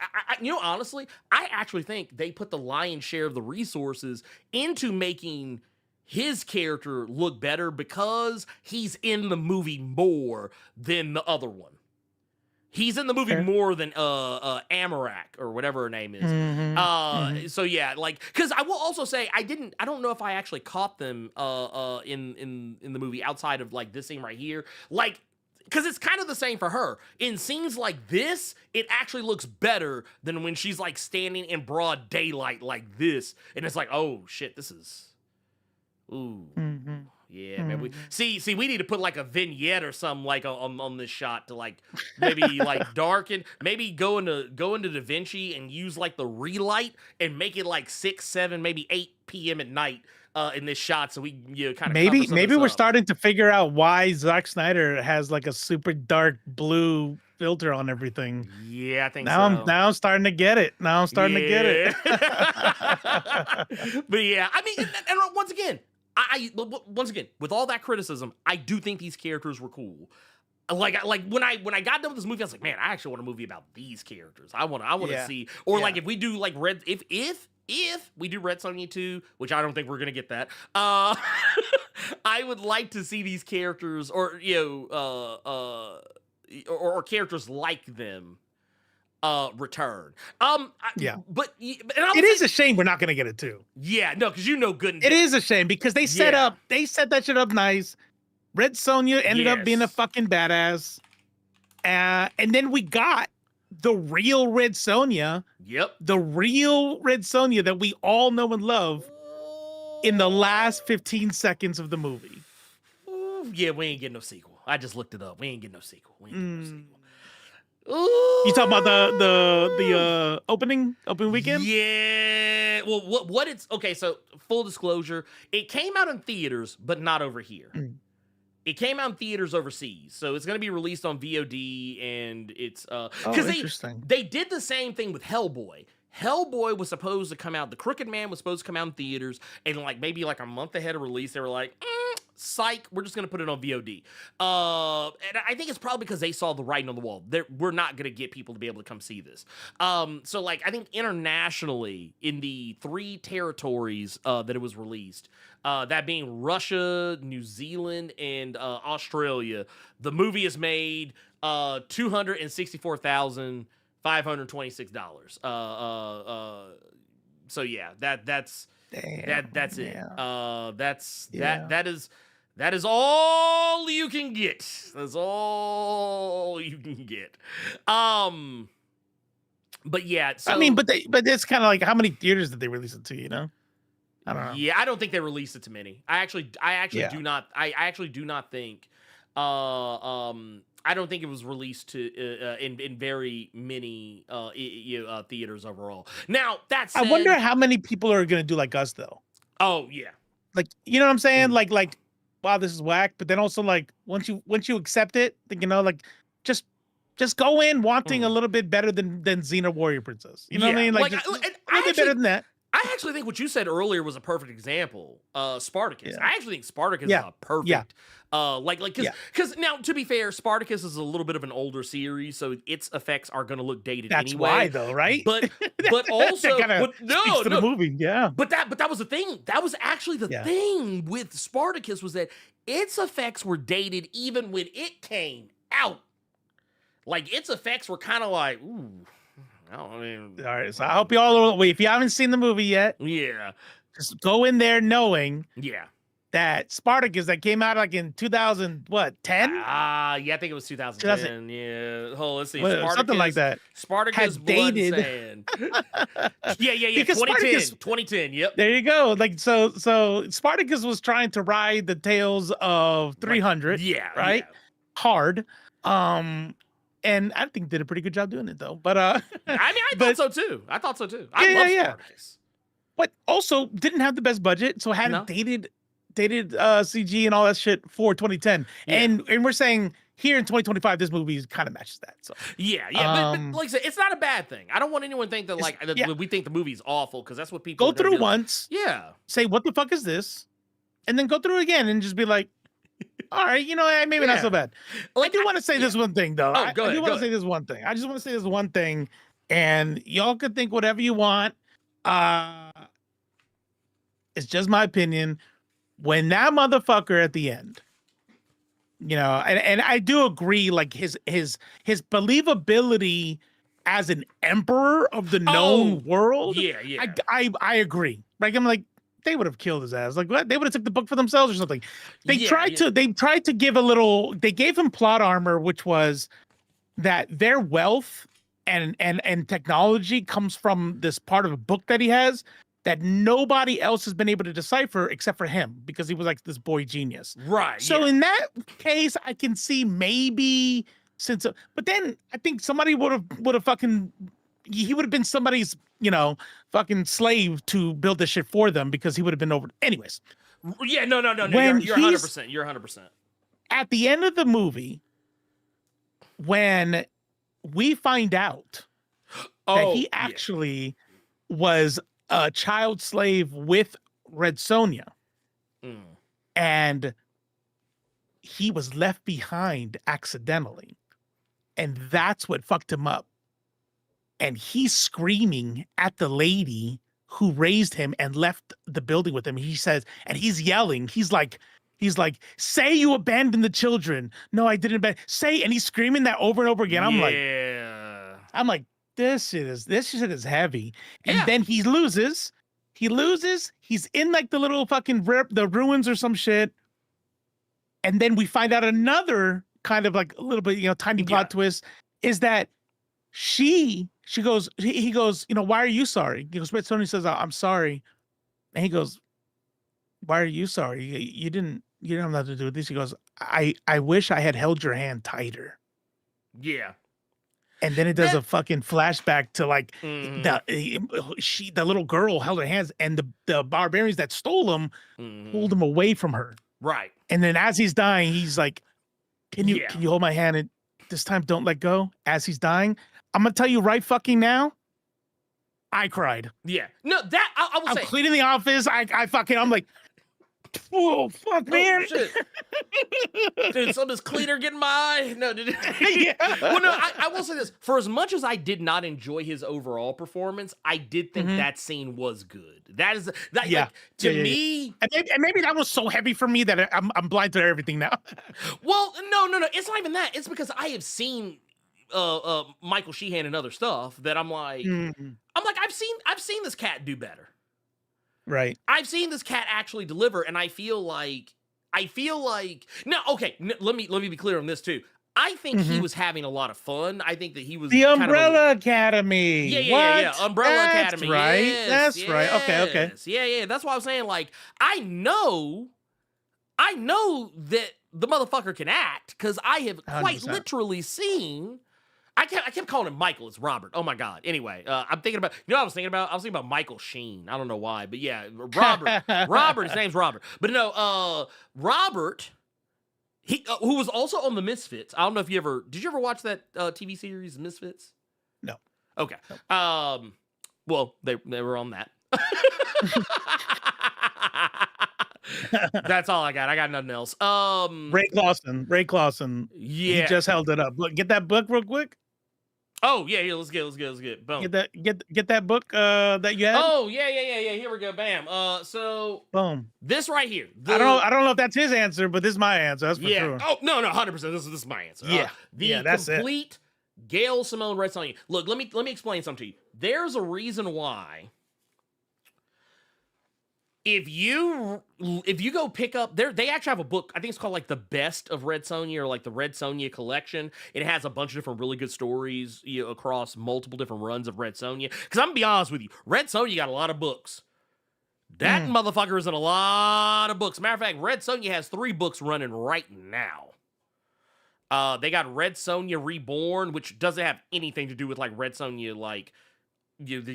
Honestly, I actually think they put the lion's share of the resources into making his character look better because he's in the movie more than the other one. He's in the movie more than Amarak or whatever her name is. So yeah, like, because I will also say I don't know if I actually caught them in the movie outside of like this scene right here. Like, because it's kind of the same for her. In scenes like this, it actually looks better than when she's like standing in broad daylight like this, and it's like, oh shit, this is, ooh. Yeah, man. We we need to put like a vignette or something like on this shot to like maybe like darken, maybe go into DaVinci and use like the relight and make it like 6, 7, maybe 8 p.m. at night in this shot, so we kind of maybe we're starting to figure out why Zack Snyder has like a super dark blue filter on everything. Yeah, I think now I'm starting to get it. To get it. But yeah, I mean, and once again, once again, with all that criticism, I do think these characters were cool. Like when I got done with this movie, I was like, man, I actually want a movie about these characters. I want to see, or like if we do like if we do Red Sonja 2, which I don't think we're gonna get that, I would like to see these characters, or or characters like them, return. Yeah. But and It is a shame we're not gonna get it too. Yeah, no, because you know good. It is a shame because they set that shit up nice. Red Sonja ended up being a fucking badass. And then we got the real Red Sonja. Yep. The real Red Sonja that we all know and love in the last 15 seconds of the movie. Ooh, yeah, we ain't getting no sequel. I just looked it up. We ain't getting no sequel. Ooh. You talking about the opening weekend? Yeah. Well, what it's okay. So full disclosure, it came out in theaters, but not over here. It came out in theaters overseas, so it's going to be released on VOD, and it's because they did the same thing with Hellboy. Hellboy was supposed to come out. The Crooked Man was supposed to come out in theaters, and maybe a month ahead of release, they were like, psych, we're just going to put it on VOD. And I think it's probably because they saw the writing on the wall. We're not going to get people to be able to come see this. So I think internationally, in the 3 territories that it was released, that being Russia, New Zealand, and Australia, the movie has made $264,526. So yeah, that's Damn, that's it. yeah. That is all you can get. That's all you can get. But yeah, so, I mean, but it's kind of like, how many theaters did they release it to? You know, I don't know. Yeah, I don't think they released it to many. I actually do not. I actually do not think. I don't think it was released to in very many theaters overall. Now that said, I wonder how many people are gonna do like us though. Oh yeah, you know what I'm saying? Like, wow, this is whack. But then also once you accept it, just go in wanting a little bit better than Xena Warrior Princess. You know what I mean? Just a little bit better than that. I actually think what you said earlier was a perfect example. Spartacus. Yeah. I actually think Spartacus is a perfect. Yeah. Because now, to be fair, Spartacus is a little bit of an older series, so its effects are going to look dated That's anyway. why, though, right? But also, no, the movie, yeah. But that was the thing. That was actually the thing with Spartacus, was that its effects were dated even when it came out. Its effects were kind of like, ooh. I mean, all right, so I hope you all, if you haven't seen the movie yet, just go in there knowing that Spartacus that came out in 2010? I think it was 2010. Yeah. Oh, let's see. Spartacus, something like that. Spartacus Blood and Sand. Yeah. 2010. Yep. There you go. So Spartacus was trying to ride the tails of 300. Right? Yeah. Hard. And I think did a pretty good job doing it though. But I thought so too. I love Spartacus. But also didn't have the best budget, so hadn't dated CG and all that shit for 2010. Yeah. And we're saying here in 2025, this movie kind of matches that. So but like I said, it's not a bad thing. I don't want anyone to think that we think the movie's awful, because that's what people go through once. Yeah. Say, what the fuck is this? And then go through it again and just be like, all right, maybe not so bad. I do want to say this one thing, though. I do want to say this one thing. I just want to say this one thing, and y'all can think whatever you want. It's just my opinion. When that motherfucker at the end, and I do agree, his believability as an emperor of the known world. Yeah. I agree. I'm like, they would have killed his ass. What? They would have took the book for themselves or something. They tried to give they gave him plot armor, which was that their wealth and technology comes from this part of a book that he has that nobody else has been able to decipher except for him, because he was this boy genius. Right. So in that case, I can see maybe but then I think somebody would have fucking, he would have been somebody's, fucking slave to build this shit for them, because he would have been over. Anyways. Yeah, no. You're 100%. You're 100%. At the end of the movie, when we find out that he actually was a child slave with Red Sonja, and he was left behind accidentally, and that's what fucked him up. And he's screaming at the lady who raised him and left the building with him. He says, and he's yelling. He's like, say you abandoned the children. No, I didn't abandon. Say, and he's screaming that over and over again. I'm like, this shit is heavy. And Yeah. then he loses. He's in like the little fucking the ruins or some shit. And then we find out another kind of like a little bit, tiny plot twist is that he goes, why are you sorry? He goes, Red Sonja says, I'm sorry. And he goes, why are you sorry? You didn't have nothing to do with this. He goes, I wish I had held your hand tighter. Yeah. And then it does a fucking flashback to like Mhm. the little girl held her hands, and the barbarians that stole them pulled him away from her. Right. And then as he's dying, he's like, Can you hold my hand and this time don't let go? As he's dying, I'm gonna tell you right fucking now, I cried. Yeah. No, that I will I'm say. cleaning the office. I'm like, whoa, fuck, man. Shit. Dude, something's cleaner getting my eye. No, dude. Yeah. Well, no, I will say this. For as much as I did not enjoy his overall performance, I did think that scene was good. To me. And maybe that was so heavy for me that I'm blind to everything now. Well, no. It's not even that. It's because I have seen Michael Sheehan and other stuff that I'm like, I've seen this cat do better. Right. I've seen this cat actually deliver, and I feel like no, okay, let me be clear on this too. I think he was having a lot of fun. I think that he was the Umbrella Academy. Yeah. Umbrella Academy. Right. Yes, That's right. Okay. Yeah. That's why I was saying, like, I know that the motherfucker can act because I have quite 100%. literally seen. I kept calling him Michael. It's Robert. Oh my God. Anyway, I'm thinking about, I was thinking about Michael Sheen. I don't know why, but yeah, Robert, his name's Robert. But no, Robert, he who was also on the Misfits. I don't know if did you ever watch that TV series Misfits? No. Okay. Well, they were on that. That's all I got. I got nothing else. Ray Clausen. Yeah. He just held it up. Look, get that book real quick. Oh yeah, let's get. Boom. Get that book that you have. Oh yeah. Here we go. Bam. So boom. This right here. I don't know if that's his answer, but this is my answer. That's for sure. Oh no, 100%. This is my answer. That's complete Gail Simone Red Sonja. Look, let me explain something to you. There's a reason why. If you go pick up they actually have a book. I think it's called like the Best of Red Sonja, or like the Red Sonja collection. It has a bunch of different really good stories across multiple different runs of Red Sonja. Because I'm gonna be honest with you, Red Sonja got a lot of books. That motherfucker is in a lot of books. Matter of fact, Red Sonja has 3 books running right now. They got Red Sonja Reborn, which doesn't have anything to do with like Red Sonja, like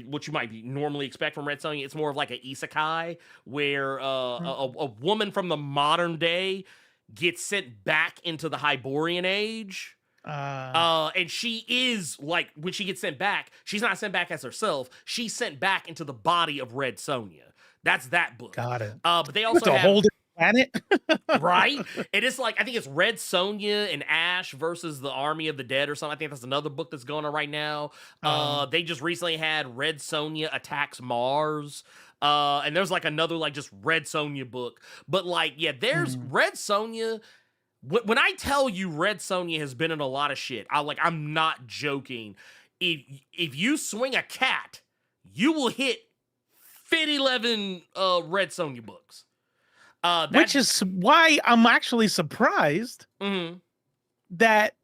what you might normally expect from Red Sonja. It's more of like an isekai where a woman from the modern day gets sent back into the Hyborian age. And she is like, when she gets sent back, she's not sent back as herself. She's sent back into the body of Red Sonja. That's that book. Got it. But they also have a whole different planet. right? And it's like, I think it's Red Sonja and Ash versus the Army of the Dead or something. I think that's another book that's going on right now. They just recently had Red Sonja Attacks Mars. And there's like another like just Red Sonja book. But like, yeah, there's Red Sonja. When I tell you Red Sonja has been in a lot of shit, I'm not joking. If you swing a cat, you will hit 11 Red Sonja books. Which is why I'm actually surprised that.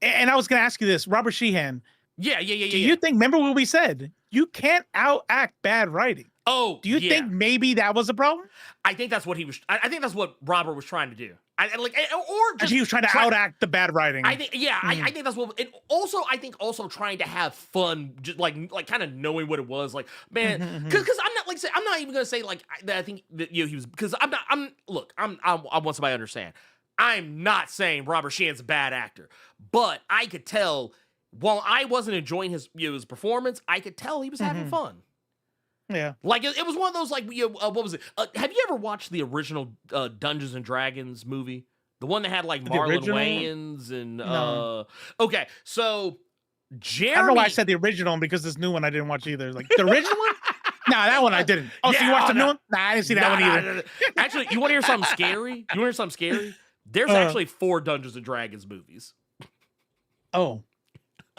And I was going to ask you this, Robert Sheehan. Yeah. Do you think? Remember what we said? You can't outact bad writing. Oh, do you think maybe that was a problem? I think that's what he was. I think that's what Robert was trying to do. He was trying to outact the bad writing. I think, I think that's what. And also, I think also trying to have fun, just like kind of knowing what it was, like, man, because I'm not like I'm not even gonna say like that. I think that he was, because I want somebody to understand. I'm not saying Robert Sheehan's a bad actor, but I could tell while I wasn't enjoying his his performance, I could tell he was having fun. Yeah, like it was one of those like what was it? Have you ever watched the original Dungeons and Dragons movie? The one that had like Marlon Wayans and No. Okay, so Jeremy. I don't know why I said the original, because this new one I didn't watch either. Like the original one? Nah, that one I didn't. Oh, so you watched the new one? Nah, I didn't see that one either. No. Actually, you want to hear something scary? There's actually 4 Dungeons and Dragons movies. Oh.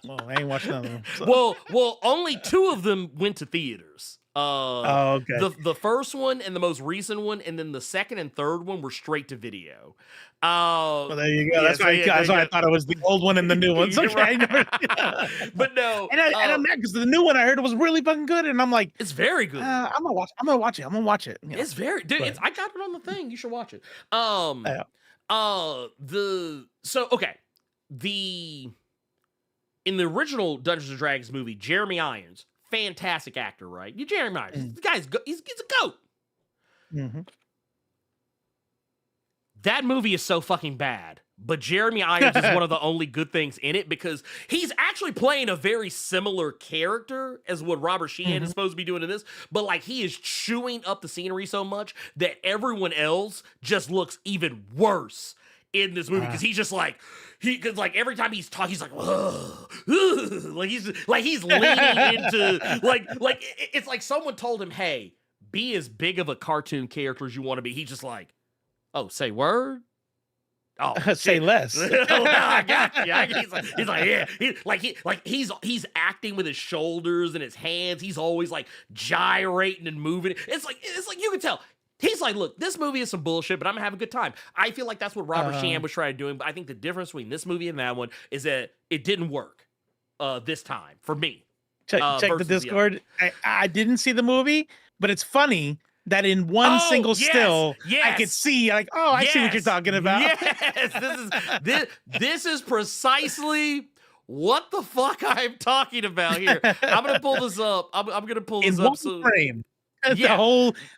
Well, I ain't watched none of them. So. Well, only 2 of them went to theaters. Oh, okay. The first one and the most recent one, and then the second and third one were straight to video. Well, there you go. Yeah, That's why I thought it was the old one and the new one. You're Okay. right. But no, and I'm mad because the new one I heard was really fucking good, and I'm like, it's very good. I'm gonna watch it. You know? It's very, dude. But- I got it on the thing. You should watch it. Yeah. In the original Dungeons and Dragons movie, Jeremy Irons, fantastic actor, right? You Jeremy Irons, the guy's he's a goat. Mm-hmm. That movie is so fucking bad, but Jeremy Irons is one of the only good things in it because he's actually playing a very similar character as what Robert Sheehan is supposed to be doing in this, but like he is chewing up the scenery so much that everyone else just looks even worse in this movie because he's just like because like every time he's talking, he's like, ugh, like he's leaning into like it's like someone told him, hey, be as big of a cartoon character as you want to be. He's just like, oh, say word. Oh, say less. I got you. He's like, yeah. He's acting with his shoulders and his hands. He's always like gyrating and moving. It's like you can tell. He's like, look, this movie is some bullshit, but I'm gonna have a good time. I feel like that's what Robert Sheehan was trying to do. But I think the difference between this movie and that one is that it didn't work this time for me. Check the Discord. I didn't see the movie, but it's funny that in one single still, I could see like, I see what you're talking about. Yes, this is precisely what the fuck I'm talking about here. I'm gonna pull this up. I'm gonna pull this in up. One frame. The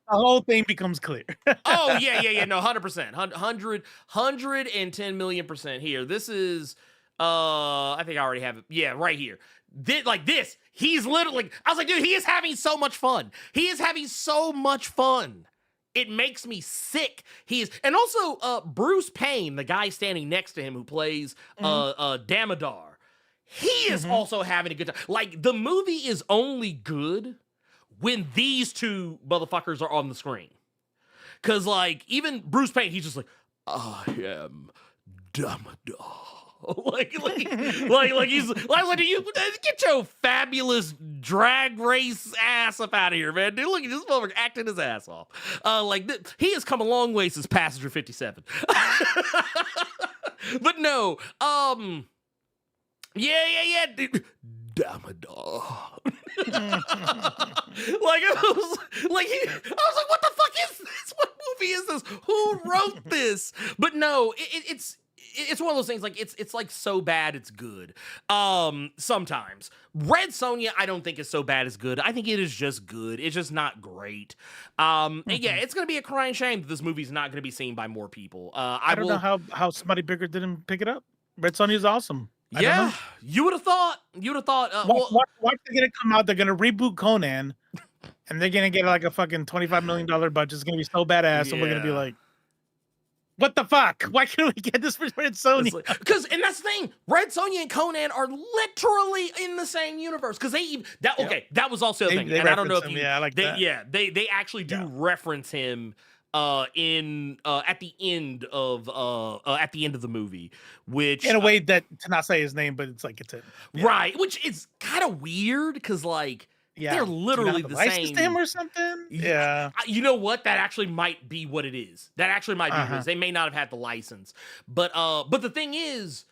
whole thing becomes clear. Oh yeah, no, 100%, 110 million% here. This is, I think I already have it. Yeah, right here. This, he's literally. I was like, dude, he is having so much fun. He is having so much fun. It makes me sick. And also Bruce Payne, the guy standing next to him who plays Damodar. He is also having a good time. Like the movie is only good when these 2 motherfuckers are on the screen. Cause like even Bruce Payne, he's just like, I am Damodar. like he's like, you get your fabulous drag race ass up out of here, man. Dude, look at this motherfucker acting his ass off. He has come a long way since Passenger 57. But no, yeah, dude. Damodar. I was like, what the fuck is this? What movie is this? Who wrote this? But no, it's one of those things like it's like so bad it's good. Sometimes Red Sonja I don't think is so bad as good. I think it is just good. It's just not great. And yeah, it's gonna be a crying shame that this movie's not gonna be seen by more people. I don't know how somebody bigger didn't pick it up. Red Sonja is awesome. Yeah, you would have thought. Watch they're gonna come out. They're gonna reboot Conan, and they're gonna get like a fucking $25 million budget. It's gonna be so badass, and we're gonna be like, "What the fuck? Why can't we get this for Red Sonja?" And that's the thing. Red Sonja and Conan are literally in the same universe because that was also a thing. And I don't know if they actually do reference him at the end of the movie, which in a way that to not say his name, but it's like it's it, right, which is kind of weird because like they're literally the same. Him or something. Yeah, you know what? That actually might be what it is. That actually might be what it is. They may not have had the license, but the thing is.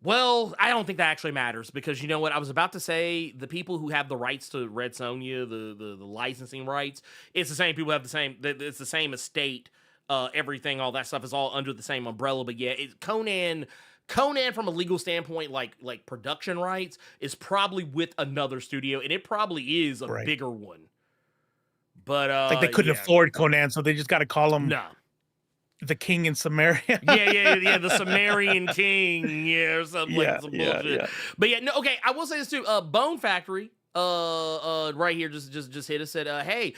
Well, I don't think that actually matters because you know what? I was about to say the people who have the rights to Red Sonja, the licensing rights, it's the same people who have it's the same estate, everything, all that stuff is all under the same umbrella. But yeah, Conan from a legal standpoint, like production rights, is probably with another studio, and it probably is a bigger one. But like they couldn't afford Conan, so they just got to call him. No. The king in Samaria. yeah, the Sumerian king, or something like some bullshit. Yeah. But yeah, no, okay, I will say this too. Bone Factory, right here, just hit us. Said, hey,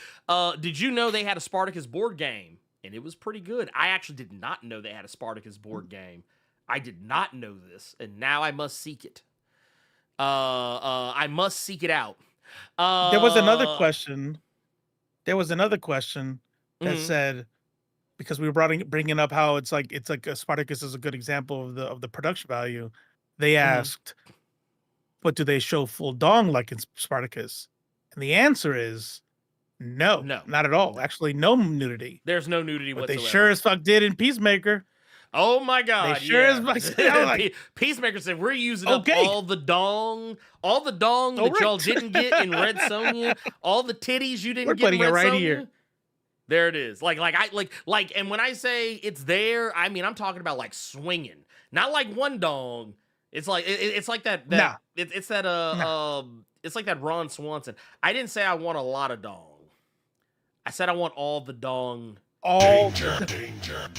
did you know they had a Spartacus board game? And it was pretty good. I actually did not know they had a Spartacus board game. I did not know this, and now I must seek it. I must seek it out. There was another question. That said. Because we were bringing up how it's like Spartacus is a good example of the production value. They asked, but do they show full dong like in Spartacus? And the answer is no, not at all. Actually, no nudity. There's no nudity but whatsoever. They sure as fuck did in Peacemaker. Oh my God! They sure as fuck did. Like, Peacemaker said we're using up all the dong that y'all didn't get in Red Sonja, all the titties you didn't get in Red Sonja. Here. There it is. Like, and when I say it's there, I mean I'm talking about like swinging, not like one dong. It's like it's like that. It's that it's like that Ron Swanson. I didn't say I want a lot of dong. I said I want all the dong. Danger.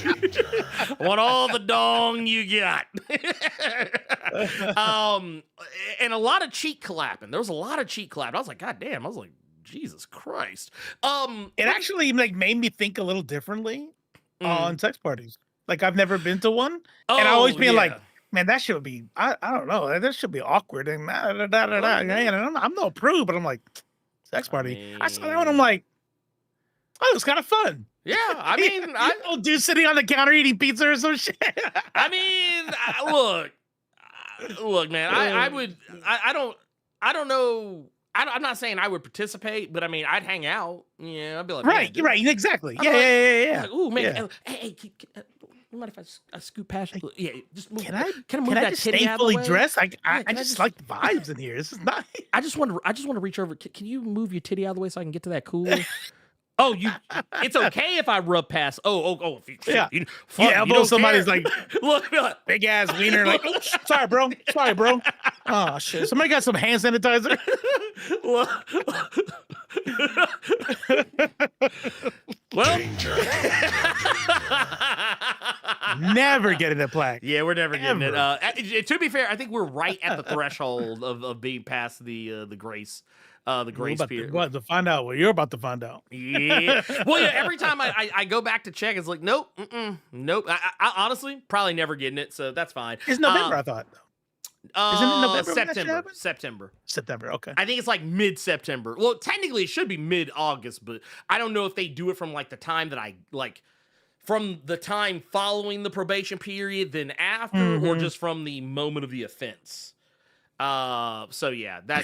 I want all the dong you got. And a lot of cheek clapping. There was a lot of cheek clapping. I was like, God damn. I was like, Jesus Christ. It actually like made me think a little differently on sex parties. Like I've never been to one, and I always been like, man, that should be. I don't know. That should be awkward and I'm no prude, but I'm like, sex party. I saw that one. I'm like, oh, it was kind of fun. Yeah, I mean, I dude sitting on the counter eating pizza or some shit. I mean, look, man. I don't know. I'm not saying I would participate, but I mean, I'd hang out. Yeah, I'd be like, right, exactly. Yeah. Like, ooh, man. Yeah. Hey, you mind if I scoot past you? Yeah, just move. Can I move that just titty stay out of the fully way? dressed? I I just like the vibes in here. This is nice. I just want to reach over. Can you move your titty out of the way so I can get to that cooler? Oh, it's okay if I rub past. Oh, elbow somebody's care. Like, look, big ass wiener. Like, oh, sorry, bro. Oh shit, somebody got some hand sanitizer. Well, never getting a plaque. Yeah, we're never getting it. To be fair, I think we're right at the threshold of being past the grace. The grace period. To find out what you're about to find out. Yeah. Well, yeah. Every time I go back to check, it's like nope. I honestly probably never getting it, so that's fine. It's November, I thought. Isn't it November? September. Okay. I think it's like mid-September. Well, technically it should be mid-August, but I don't know if they do it from like the time that from the time following the probation period, then after, or just from the moment of the offense. So yeah, yeah.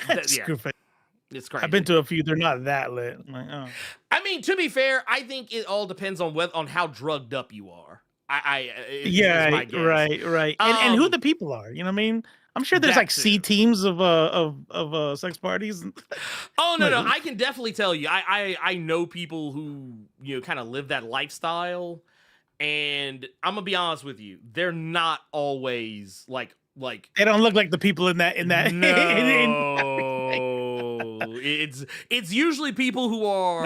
It's crazy. I've been to a few. They're not that lit. I'm like, oh. I mean, to be fair, I think it all depends on how drugged up you are. Right. And who the people are. You know what I mean? I'm sure there's like C teams of sex parties. Oh no, I can definitely tell you. I know people who kind of live that lifestyle, and I'm gonna be honest with you. They're not always like they don't look like the people in that. No. It's usually people who are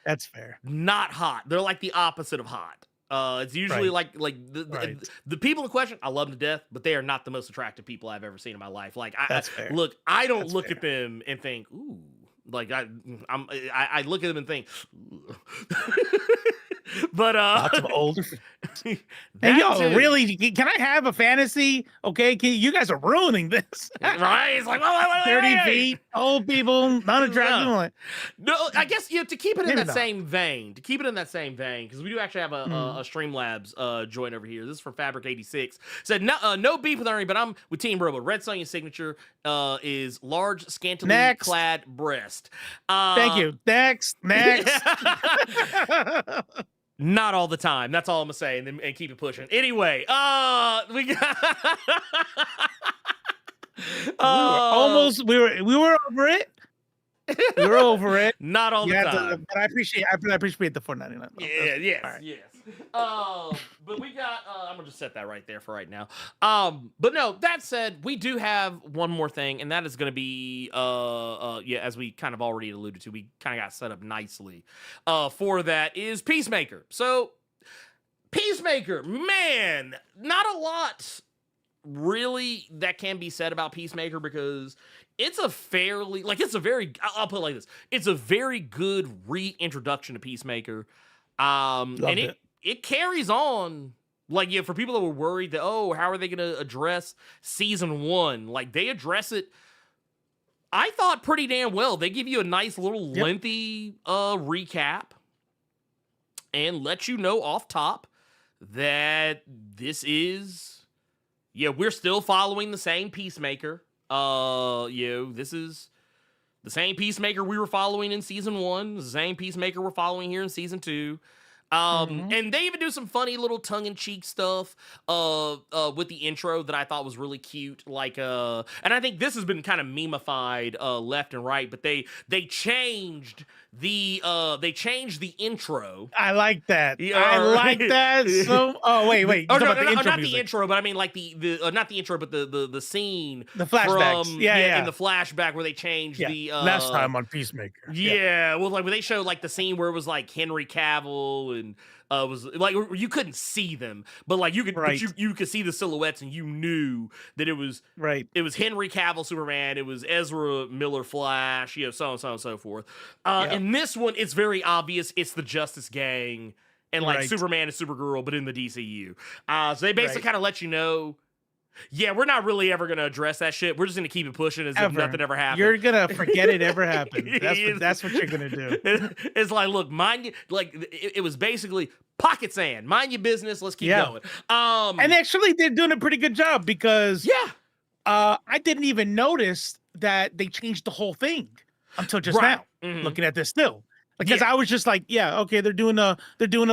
That's fair. Not hot. They're like the opposite of hot. It's usually like the people in question. I love them to death, but they are not the most attractive people I've ever seen in my life. Like I don't look at them and think, ooh. Like I look at them and think, but lots of older. And y'all really? Can I have a fantasy? Okay, you guys are ruining this. Right? It's like 30 feet, old people, not attractive. No, I guess to keep it in that same vein. Because we do actually have a Streamlabs joint over here. This is from Fabric86. Said no beef with Ernie, but I'm with Team Robo. Red Sonja's signature is large, scantily clad breast. Thank you. Next. Not all the time. That's all I'm gonna say, and keep it pushing. Anyway, we got. We were over it. We were over it. Not all the time. But I appreciate the $4.99. Yes. But we got. I'm gonna just set that right there for right now. But no. That said, we do have one more thing, and that is gonna be as we kind of already alluded to, we kind of got set up nicely. For that is Peacemaker. So Peacemaker, man, not a lot really that can be said about Peacemaker because it's a very, I'll put it like this. It's a very good reintroduction to Peacemaker. And it carries on. Like, for people that were worried that, how are they going to address season 1? Like, they address it, I thought, pretty damn well. They give you a nice little lengthy recap and let you know off top that this is, we're still following the same Peacemaker. This is the same Peacemaker we were following in season 1, the same Peacemaker we're following here in season 2. And they even do some funny little tongue-in-cheek stuff with the intro that I thought was really cute. Like, and I think this has been kind of memeified left and right, but they changed the intro. I like that. I like that. So, wait. Oh, no, not the intro, but I mean like the not the intro, but the scene, the flashbacks. From, yeah, in the flashback where they changed the last time on Peacemaker. Yeah, well, like when they showed like the scene where it was like Henry Cavill and was like you couldn't see them, but like you could, but you could see the silhouettes and you knew that it was It was Henry Cavill Superman, it was Ezra Miller Flash, so and so forth. In this one, it's very obvious it's the Justice Gang and like Superman and Supergirl, but in the DCU. So they basically kind of let you know. Yeah, we're not really ever going to address that shit. We're just going to keep it pushing as if nothing ever happened. You're going to forget it ever happened. That's what you're going to do. It's like, look, mind you, like, it was basically pocket sand. Mind your business. Let's keep going. And actually, they're doing a pretty good job because I didn't even notice that they changed the whole thing until just now, looking at this still. Because I was just like, okay, they're doing a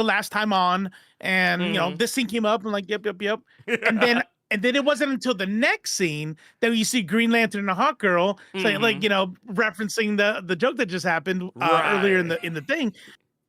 last time on, and you know, this scene came up, and like, yep. And then it wasn't until the next scene that you see Green Lantern and a Hawk Girl, like, you know, referencing the joke that just happened earlier in the thing.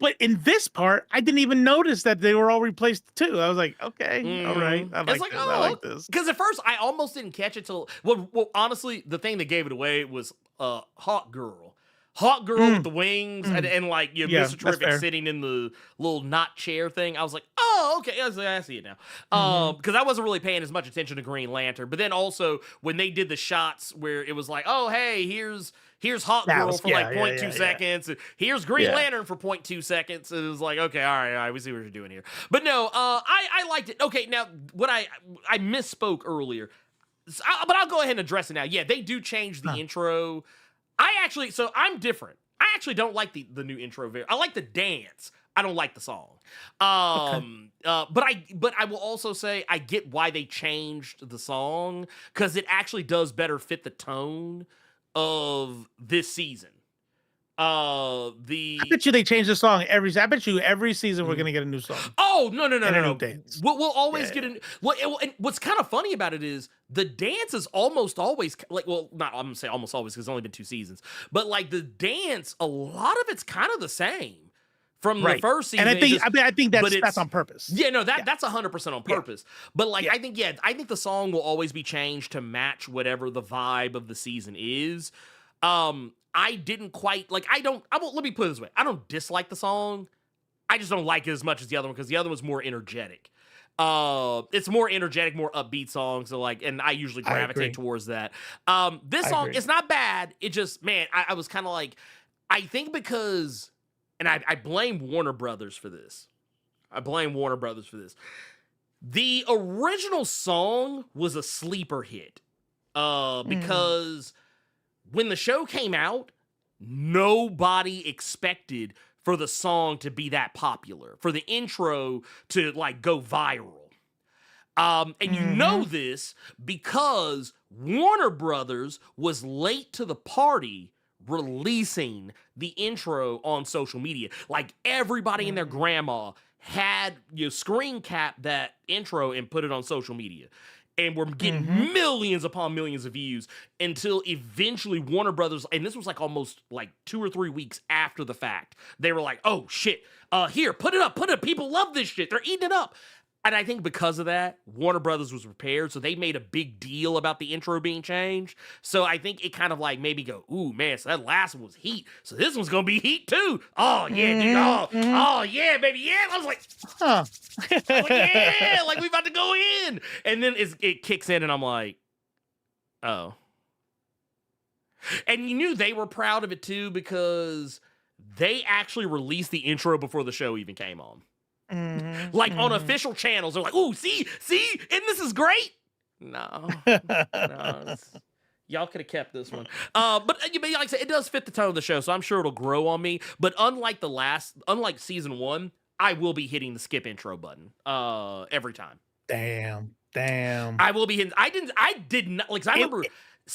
But in this part, I didn't even notice that they were all replaced too. I was like, okay, all right, I like this. Because at first, I almost didn't catch it till well, honestly, the thing that gave it away was Hawk Girl. Hawk Girl with the wings and like Mr. Terrific sitting in the little knot chair thing. I was like, oh, okay, I see it now. Because I wasn't really paying as much attention to Green Lantern. But then also when they did the shots where it was like, oh, hey, here's Hawk Girl for like 0.2 seconds. And here's Green Lantern for 0.2 seconds. And it was like, okay, all right, we see what you're doing here. But no, I liked it. Okay, now what I misspoke earlier, but I'll go ahead and address it now. Yeah, they do change the intro. So I'm different. I actually don't like the new intro. I like the dance. I don't like the song. But I will also say I get why they changed the song because it actually does better fit the tone of this season. I bet you they change the song every. I bet you every season we're gonna get a new song. Oh no! Dance. We'll always get a. And what's kind of funny about it is the dance is almost always like. Well, not I'm gonna say almost always because it's only been 2 seasons. But like the dance, a lot of it's kind of the same from the first season. And I think that's on purpose. Yeah, no, that's 100% on purpose. But like I think the song will always be changed to match whatever the vibe of the season is. I didn't quite like. Let me put it this way. I don't dislike the song. I just don't like it as much as the other one because the other one's more energetic. It's more energetic, more upbeat song. So like, and I usually gravitate towards that. This song is not bad. It just, man, I was kind of like, I think because, and I blame Warner Brothers for this. The original song was a sleeper hit. Because when the show came out, nobody expected for the song to be that popular, for the intro to like go viral. And you know this because Warner Brothers was late to the party releasing the intro on social media. Like everybody and their grandma had screen cap that intro and put it on social media. And we're getting millions upon millions of views until eventually Warner Brothers, and this was like almost like 2 or 3 weeks after the fact, they were like, oh shit, here, put it up. People love this shit. They're eating it up. And I think because of that, Warner Brothers was prepared, so they made a big deal about the intro being changed. So I think it kind of like maybe go, ooh, man, so that last one was heat, so this one's gonna be heat too. Oh, yeah, dude, oh, yeah, baby, yeah. I was like, yeah, like we about to go in. And then it kicks in, and I'm like, oh. And you knew they were proud of it too because they actually released the intro before the show even came on. Like on official channels, they're like, "Ooh, see, and this is great." No, y'all could have kept this one. But like I said, it does fit the tone of the show, so I'm sure it'll grow on me. But unlike season 1, I will be hitting the skip intro button every time. Damn. I will be hitting. I did not like. I remember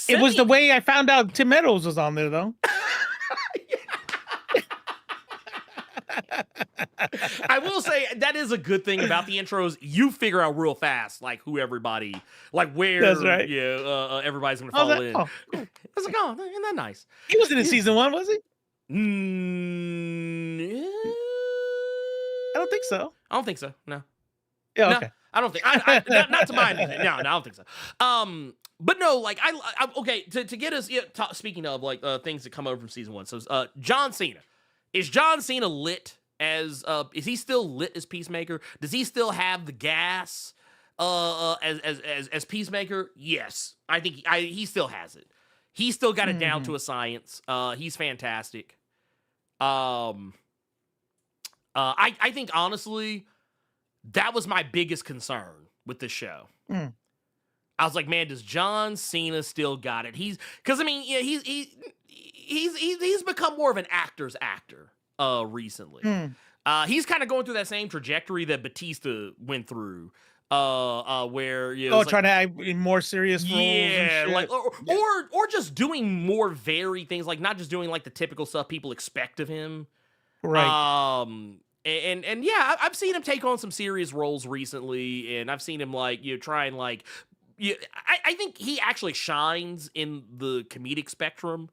It was the way I found out Tim Meadows was on there, though. I will say that is a good thing about the intros. You figure out real fast, like who everybody, like where, That's right. everybody's gonna fall in. Oh, cool. I was like, oh, isn't that nice? He wasn't in season 1, was he? Yeah. I don't think so. I don't think so. No. Yeah, No, okay. I don't think. Not to my understanding. No, I don't think so. But no, like I okay. To get us speaking of like things that come over from season 1. So John Cena. Is John Cena lit as is he still lit as Peacemaker? Does he still have the gas as Peacemaker? Yes. I think he still has it. He still got it down to a science. He's fantastic. I think honestly that was my biggest concern with the show. I was like, man, does John Cena still got it? He's become more of an actor's actor recently. He's kind of going through that same trajectory that Batista went through. Where trying to act in more serious roles. Yeah, and shit. like or just doing more varied things, like not just doing like the typical stuff people expect of him. Right. And yeah, I've seen him take on some serious roles recently, and I've seen him like try and like I think he actually shines in the comedic spectrum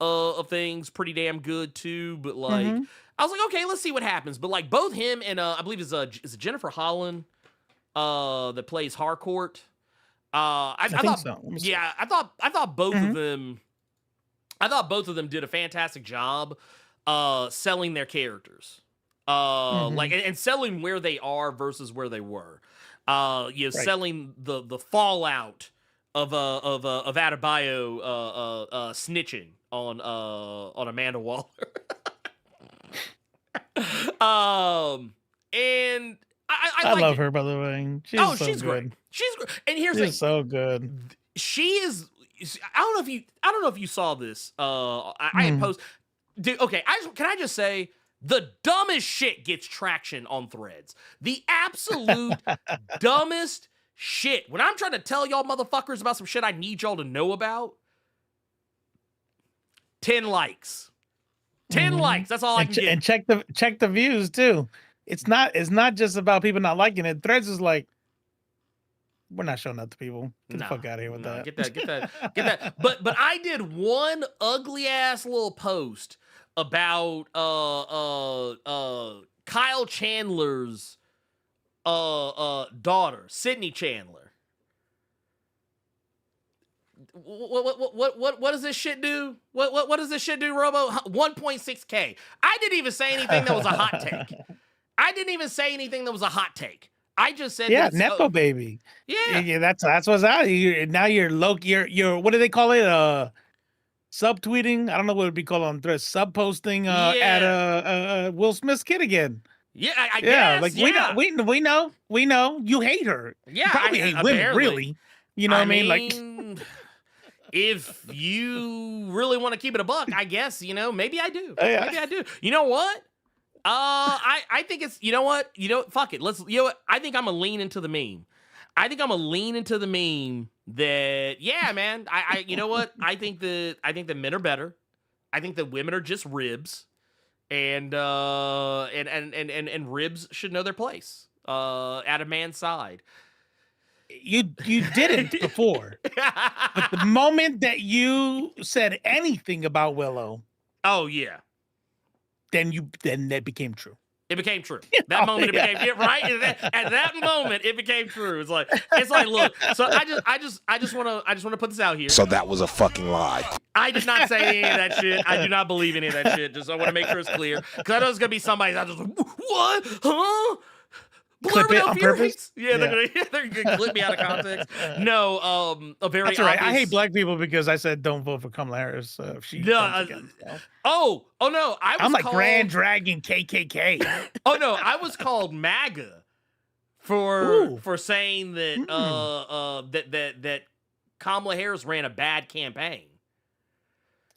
of things pretty damn good too. But like I was like, okay, let's see what happens. But like both him and I believe is it Jennifer Holland that plays Harcourt. I think thought so. yeah, I thought both of them did a fantastic job selling their characters. Like and selling where they are versus where they were. Right. Selling the fallout of Adebayo snitching on Amanda Waller. And I love her, by the way. She's great. She's great. And here's the thing. So good. She is. I don't know if you saw this. I had post. Dude, okay. Can I just say the dumbest shit gets traction on Threads. The absolute dumbest shit. When I'm trying to tell y'all motherfuckers about some shit I need y'all to know about, 10 likes. 10 likes. That's all I can get. And check the views too. It's not just about people not liking it. Threads is like, we're not showing that to people. Get the fuck out of here with that. Get that. But I did one ugly ass little post about Kyle Chandler's daughter, Sydney Chandler. What does this shit do? What does this shit do, Robo? 1.6K. I didn't even say anything that was a hot take. I just said, Nepo baby. Yeah, that's what's out. Now you're low. You're what do they call it? Subtweeting. I don't know what it'd be called on Threads. Subposting at Will Smith's kid again. Yeah, I guess. Like we know you hate her. Yeah, you probably hate women, really. You know what I mean? Like, if you really want to keep it a buck, I guess maybe I do. Maybe I do. You know what? I think it's fuck it. I think I'm gonna lean into the meme. That man. You know what? I think the men are better. I think the women are just ribs, and ribs should know their place at a man's side. You didn't before, but the moment that you said anything about Willow, oh yeah, then that became true. It became true. That moment it became right. At that moment it became true. It's like look. So I just want to put this out here. So that was a fucking lie. I did not say any of that shit. I do not believe any of that shit. Just I want to make sure it's clear because I know there's gonna be somebody that's just like, what? Huh? Clip it on purpose? Yeah, they're gonna clip me out of context. No, a very That's right. obvious... I hate black people because I said don't vote for Kamala Harris. If she oh no, I'm like Grand Dragon KKK. Oh no, I was called MAGA for saying that that Kamala Harris ran a bad campaign.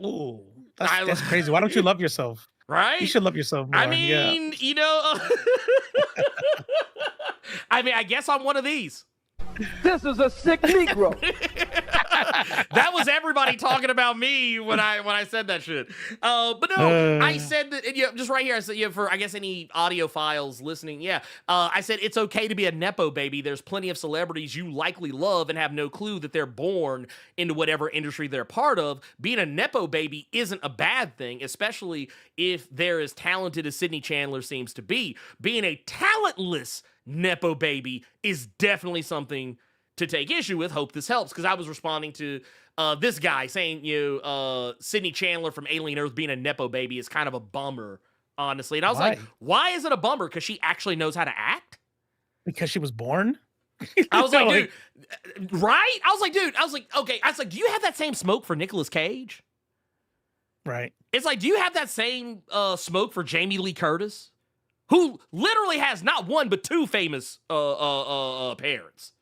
Ooh, that's crazy. Why don't you love yourself? Right? You should love yourself more. I mean, I mean, I guess I'm one of these. This is a sick Negro. That was everybody talking about me when I said that shit. But no, I said that, and, just right here, I said, for, I guess, any audiophiles listening, I said it's okay to be a Nepo baby. There's plenty of celebrities you likely love and have no clue that they're born into whatever industry they're part of. Being a Nepo baby isn't a bad thing, especially if they're as talented as Sydney Chandler seems to be. Being a talentless Nepo baby is definitely something to take issue with. Hope this helps, because I was responding to this guy saying, Sydney Chandler from Alien Earth being a Nepo baby is kind of a bummer, honestly. And I was like, why is it a bummer? Because she actually knows how to act? Because she was born? I was like, dude, right? I was like, okay. I was like, do you have that same smoke for Nicolas Cage? Right. It's like, do you have that same smoke for Jamie Lee Curtis, who literally has not one but two famous parents?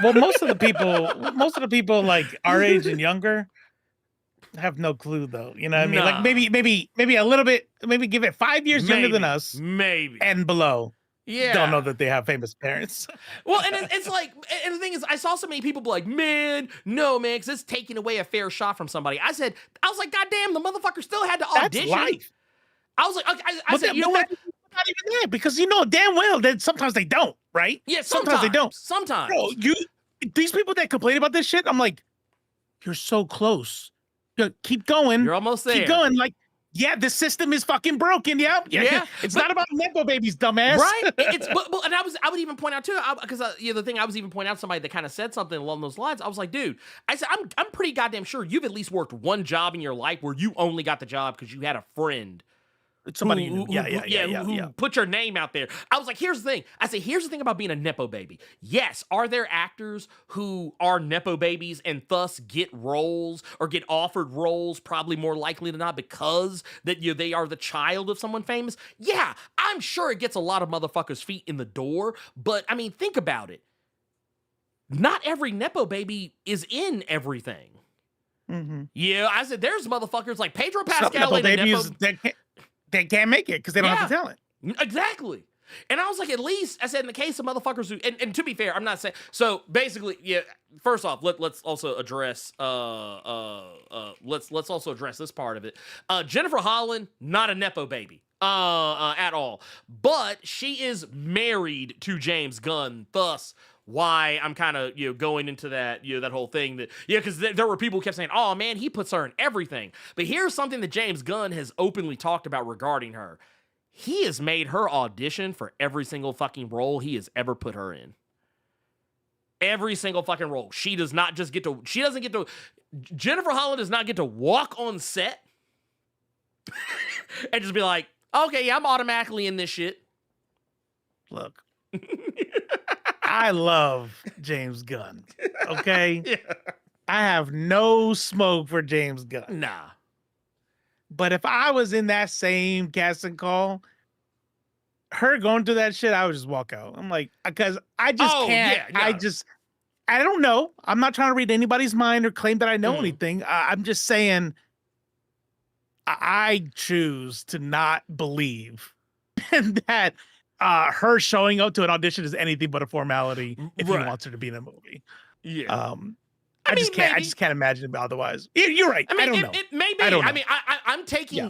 Well, most of the people like our age and younger have no clue, though. You know what I mean? Like maybe a little bit, maybe give it 5 years younger than us, maybe, and below. Yeah, don't know that they have famous parents. Well, and it's like, and the thing is, I saw so many people be like, no, man, because it's taking away a fair shot from somebody. I was like, goddamn, the motherfucker still had to audition. That's life. I was like, I said, you know what? Not even that, because you know damn well that sometimes they don't, right? Yeah, sometimes they don't. Sometimes. Bro, these people that complain about this shit, I'm like, you're so close. Keep going. You're almost there. Keep going. Like, yeah, the system is fucking broken. Yeah. It's not about Nepo babies, dumbass. Right? And I would even point out too, because the thing I was even pointing out somebody that kind of said something along those lines. I was like, dude, I said, I'm pretty goddamn sure you've at least worked one job in your life where you only got the job because you had a friend. Somebody who put your name out there. I was like, here's the thing. I said, here's the thing about being a Nepo baby. Yes, are there actors who are Nepo babies and thus get roles or get offered roles, probably more likely than not, because that they are the child of someone famous? Yeah, I'm sure it gets a lot of motherfuckers' feet in the door, but I mean, think about it. Not every Nepo baby is in everything. Mm-hmm. Yeah, I said, there's motherfuckers like Pedro Pascal and Nepo. They can't make it because they don't have the talent. Exactly. And I was like, at least, I said, in the case of motherfuckers who, and to be fair, I'm not saying, so basically, first off, let's also address, let's also address this part of it. Jennifer Holland, not a Nepo baby, at all. But she is married to James Gunn, thus why I'm kind of, going into that, that whole thing that, because there were people who kept saying, oh man, he puts her in everything. But here's something that James Gunn has openly talked about regarding her. He has made her audition for every single fucking role he has ever put her in. Every single fucking role. She doesn't get to, Jennifer Holland does not get to walk on set and just be like, okay, I'm automatically in this shit. Look. I love James Gunn. Okay? Yeah. I have no smoke for James Gunn. Nah. But if I was in that same casting call, her going through that shit, I would just walk out. I'm like, because I just can't. Yeah, no. I don't know. I'm not trying to read anybody's mind or claim that I know anything. I'm just saying I choose to not believe that her showing up to an audition is anything but a formality if he wants her to be in a movie. Yeah. I just can't imagine it otherwise. You're right. I don't know. It may be. I mean,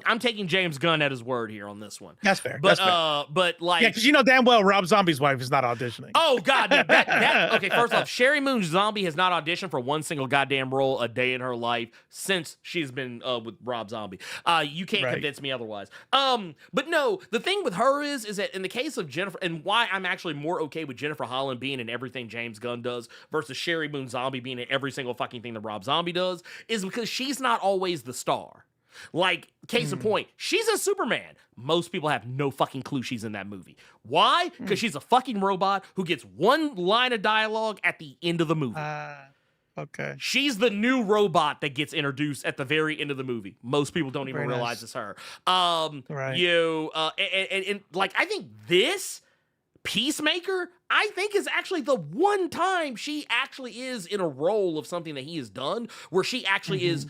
I'm taking James Gunn at his word here on this one. That's fair. But like, because damn well Rob Zombie's wife is not auditioning. Oh God, okay. First off, Sherry Moon Zombie has not auditioned for one single goddamn role a day in her life since she's been with Rob Zombie. You can't convince me otherwise. But no, the thing with her is that in the case of Jennifer, and why I'm actually more okay with Jennifer Holland being in everything James Gunn does versus Sherry Moon Zombie being in every single fucking thing that Rob Zombie does, is because she's not always the star. Like, case in point, she's a Superman. Most people have no fucking clue she's in that movie. Why? Because she's a fucking robot who gets one line of dialogue at the end of the movie. Okay. She's the new robot that gets introduced at the very end of the movie. Most people don't even realize it's her. Right. And like, I think this Peacemaker, I think, is actually the one time she actually is in a role of something that he has done where she actually is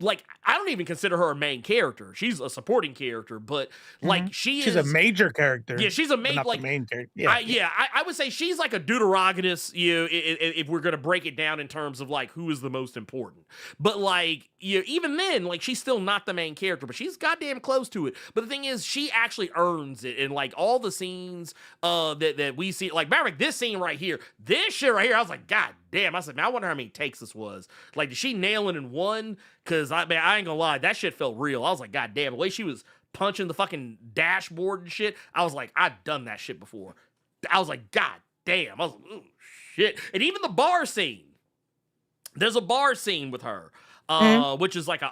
like, I don't even consider her a main character. She's a supporting character, but like she's a major character. Yeah, she's a main, not like the main character. I would say she's like a deuteragonist, if we're gonna break it down in terms of like who is the most important. But like, even then, like she's still not the main character, but she's goddamn close to it. But the thing is, she actually earns it in like all the scenes that we see. Like Maverick, this scene right here, this shit right here, I was like, God damn! I said, man, I wonder how many takes this was. Like, did she nail it in one? Because I ain't gonna lie, that shit felt real. I was like, God damn, the way she was punching the fucking dashboard and shit, I was like, I've done that shit before. I was like, God damn. I was like, oh shit. And even the bar scene. There's a bar scene with her, which is like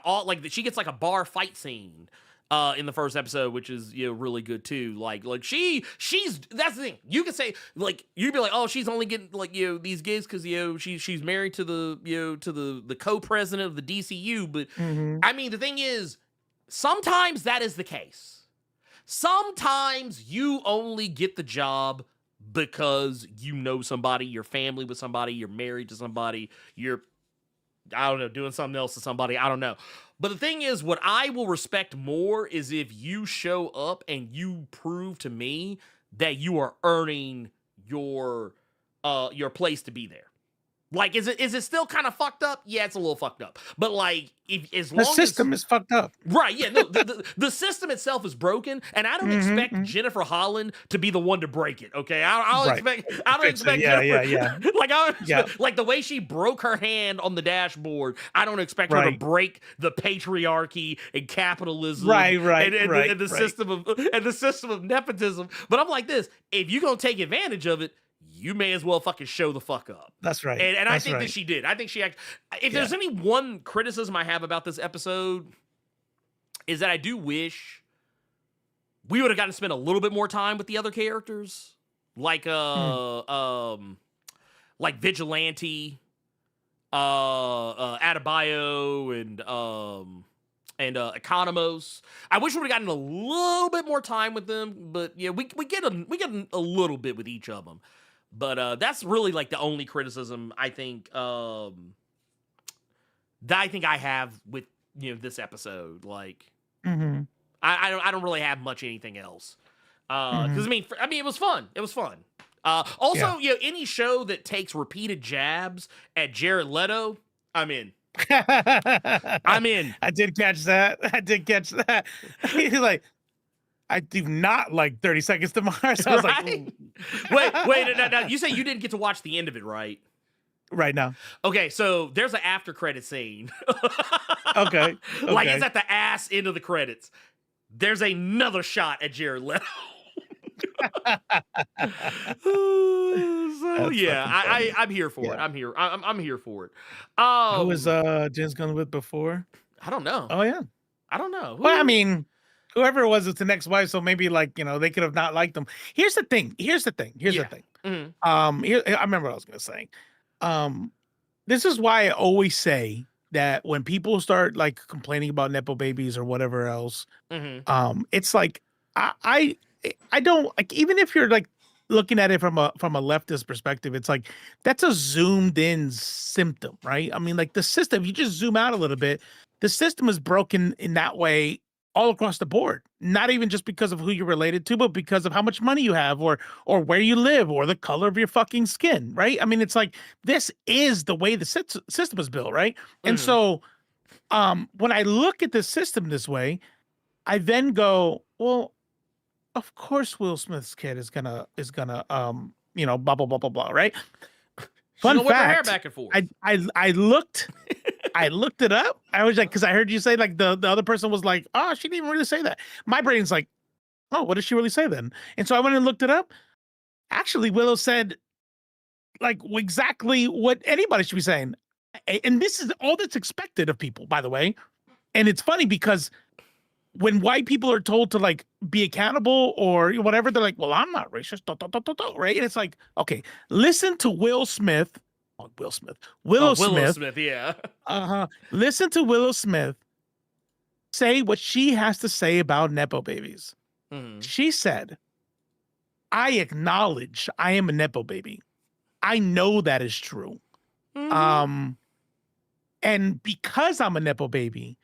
she gets like a bar fight scene in the first episode, which is really good too. Like she's that's the thing. You can say like you'd be like, oh, she's only getting like these gigs because she's married to the co-president of the DCU. But I mean, the thing is, sometimes that is the case. Sometimes you only get the job because you know somebody, you're family with somebody, you're married to somebody, you're, I don't know, doing something else to somebody, I don't know. But the thing is, what I will respect more is if you show up and you prove to me that you are earning your place to be there. Like, is it still kind of fucked up? Yeah, it's a little fucked up. But like, as long as the system is fucked up, right? Yeah, no, the system itself is broken, and I don't expect Jennifer Holland to be the one to break it. Okay, I don't expect. Jennifer, like the way she broke her hand on the dashboard, I don't expect her to break the patriarchy and capitalism, and the system of nepotism. But I'm like this: if you're gonna take advantage of it, you may as well fucking show the fuck up. That's right. And I think that she did. I think she actually, if there's any one criticism I have about this episode, is that I do wish we would have gotten to spend a little bit more time with the other characters. Like Vigilante, Adebayo, and Economos. I wish we would have gotten a little bit more time with them, but yeah, we get a little bit with each of them. But that's really like the only criticism I think that I have with this episode. Like I don't really have much anything else because I mean it was fun. It was fun. Also, any show that takes repeated jabs at Jared Leto, I'm in. I'm in. I did catch that. He's like, I do not like 30 Seconds to Mars. I was like, wait, no. You say you didn't get to watch the end of it, right? Right now. Okay, so there's an after credit scene. Okay. Like it's at the ass end of the credits. There's another shot at Jared Leto. So yeah, I'm here for it. I'm here for it. Who was James Gunn with before? I don't know. Oh yeah, I don't know. Well, I mean, whoever it was the next wife, so maybe like they could have not liked them. Here's the thing. Mm-hmm. I remember what I was gonna say. This is why I always say that when people start like complaining about nepo babies or whatever else, it's like I don't like, even if you're like looking at it from a leftist perspective, it's like that's a zoomed in symptom, right? I mean, like the system, you just zoom out a little bit, the system is broken in that way all across the board, not even just because of who you're related to, but because of how much money you have or where you live or the color of your fucking skin, right? I mean, it's like this is the way the system is built, right? And so when I look at the system this way, I then go, well, of course Will Smith's kid is gonna blah blah blah blah blah, right? Fun fact, her hair back and forth. I looked it up. I was like, because I heard you say like the other person was like, oh, she didn't even really say that. My brain's like, oh, what did she really say then? And so I went and looked it up. Actually, Willow said like exactly what anybody should be saying, and this is all that's expected of people, by the way. And it's funny because when white people are told to like be accountable or whatever, they're like, well, I'm not racist, right? And it's like, okay, listen to Willow Smith, yeah. Listen to Willow Smith say what she has to say about nepo babies. She said, I acknowledge I am a nepo baby. I know that is true. And because I'm a Nepo baby,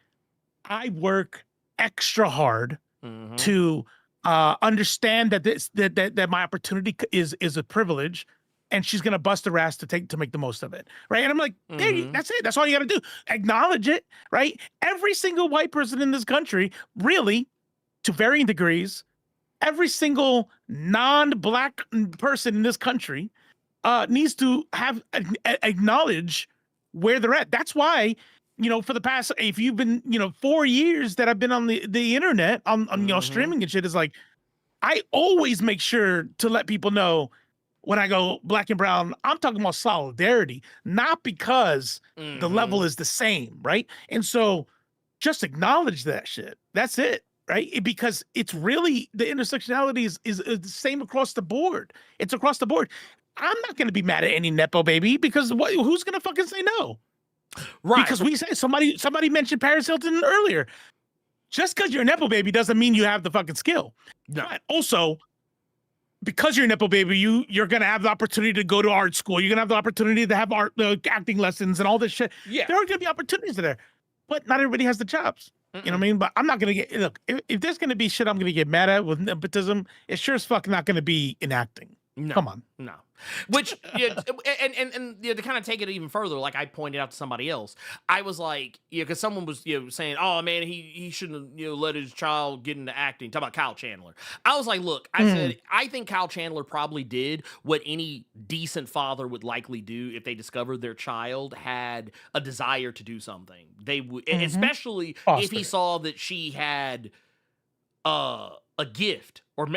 I work extra hard to understand that that my opportunity is a privilege, and she's gonna bust her ass to make the most of it, right? And I'm like, that's it. That's all you got to do. Acknowledge it, right? Every single white person in this country, really, to varying degrees, every single non-black person in this country needs to have acknowledge where they're at. That's why, for the past, if you've been, 4 years that I've been on the internet, on streaming and shit, is like, I always make sure to let people know when I go black and brown, I'm talking about solidarity, not because the level is the same, right? And so just acknowledge that shit. That's it, right? Because it's really, the intersectionality is the same across the board. It's across the board. I'm not going to be mad at any Nepo baby because who's going to fucking say no? Right. Because we say, somebody mentioned Paris Hilton earlier. Just because you're a Nepo baby doesn't mean you have the fucking skill. No. But also, because you're a Nepo baby, you're going to have the opportunity to go to art school. You're going to have the opportunity to have acting lessons and all this shit. Yeah. There are going to be opportunities there, but not everybody has the jobs. You know what I mean? But I'm not going to get, look, if there's going to be shit I'm going to get mad at with nepotism, it's sure as fuck not going to be in acting. No. Come on. No. Which, and to kind of take it even further, like I pointed out to somebody else, I was like, because someone was, saying, oh man, he shouldn't have, let his child get into acting. Talk about Kyle Chandler. I was like, look, I said, I think Kyle Chandler probably did what any decent father would likely do if they discovered their child had a desire to do something. They would, especially if he saw that she had a gift, or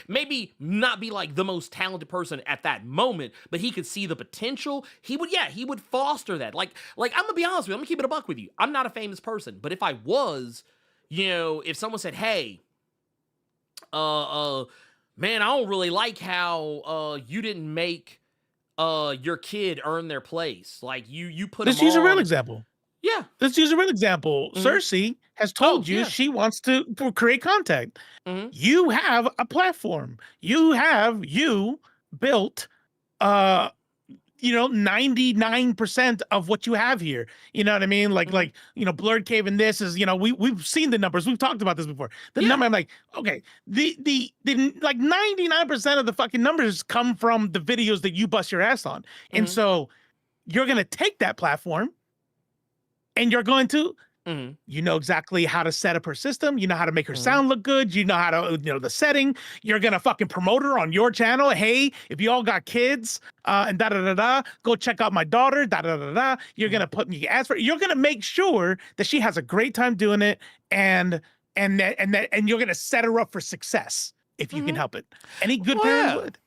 maybe not be like the most talented person at that moment, but he could see the potential. He would foster that. Like I'm gonna be honest with you. I'm gonna keep it a buck with you. I'm not a famous person, but if I was, if someone said, "Hey, man, I don't really like how you didn't make your kid earn their place. Like you put." Let's use a real example. Yeah. Let's use a real example. Cersei has told you she wants to create content. You have a platform. You built 99% of what you have here. You know what I mean? Like Blerd Cave, and this is, we've seen the numbers. We've talked about this before. The number, I'm like, okay, the like 99% of the fucking numbers come from the videos that you bust your ass on. And so you're gonna take that platform, and you're going to, you know exactly how to set up her system. You know how to make her sound look good. You know how to, the setting. You're going to fucking promote her on your channel. Hey, if you all got kids and da-da-da-da, go check out my daughter, da-da-da-da. You're going to put me ask for, you're going to make sure that she has a great time doing it. And you're going to set her up for success if you can help it. Any good parent would.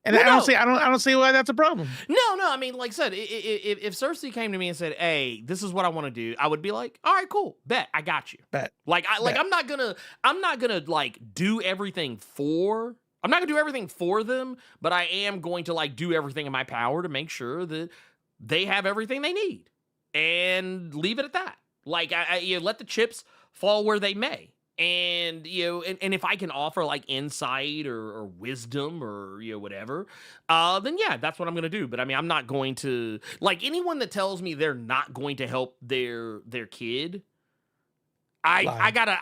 And I don't see why that's a problem. No. I mean, like I said, if Cersei came to me and said, "Hey, this is what I want to do," I would be like, "All right, cool, bet, I got you." Bet. I'm not gonna like do everything for. I'm not gonna do everything for them, but I am going to like do everything in my power to make sure that they have everything they need, and leave it at that. Like I let the chips fall where they may. And, and if I can offer like insight or wisdom or, whatever, then yeah, that's what I'm going to do. But I mean, I'm not going to, like, anyone that tells me they're not going to help their kid. I gotta,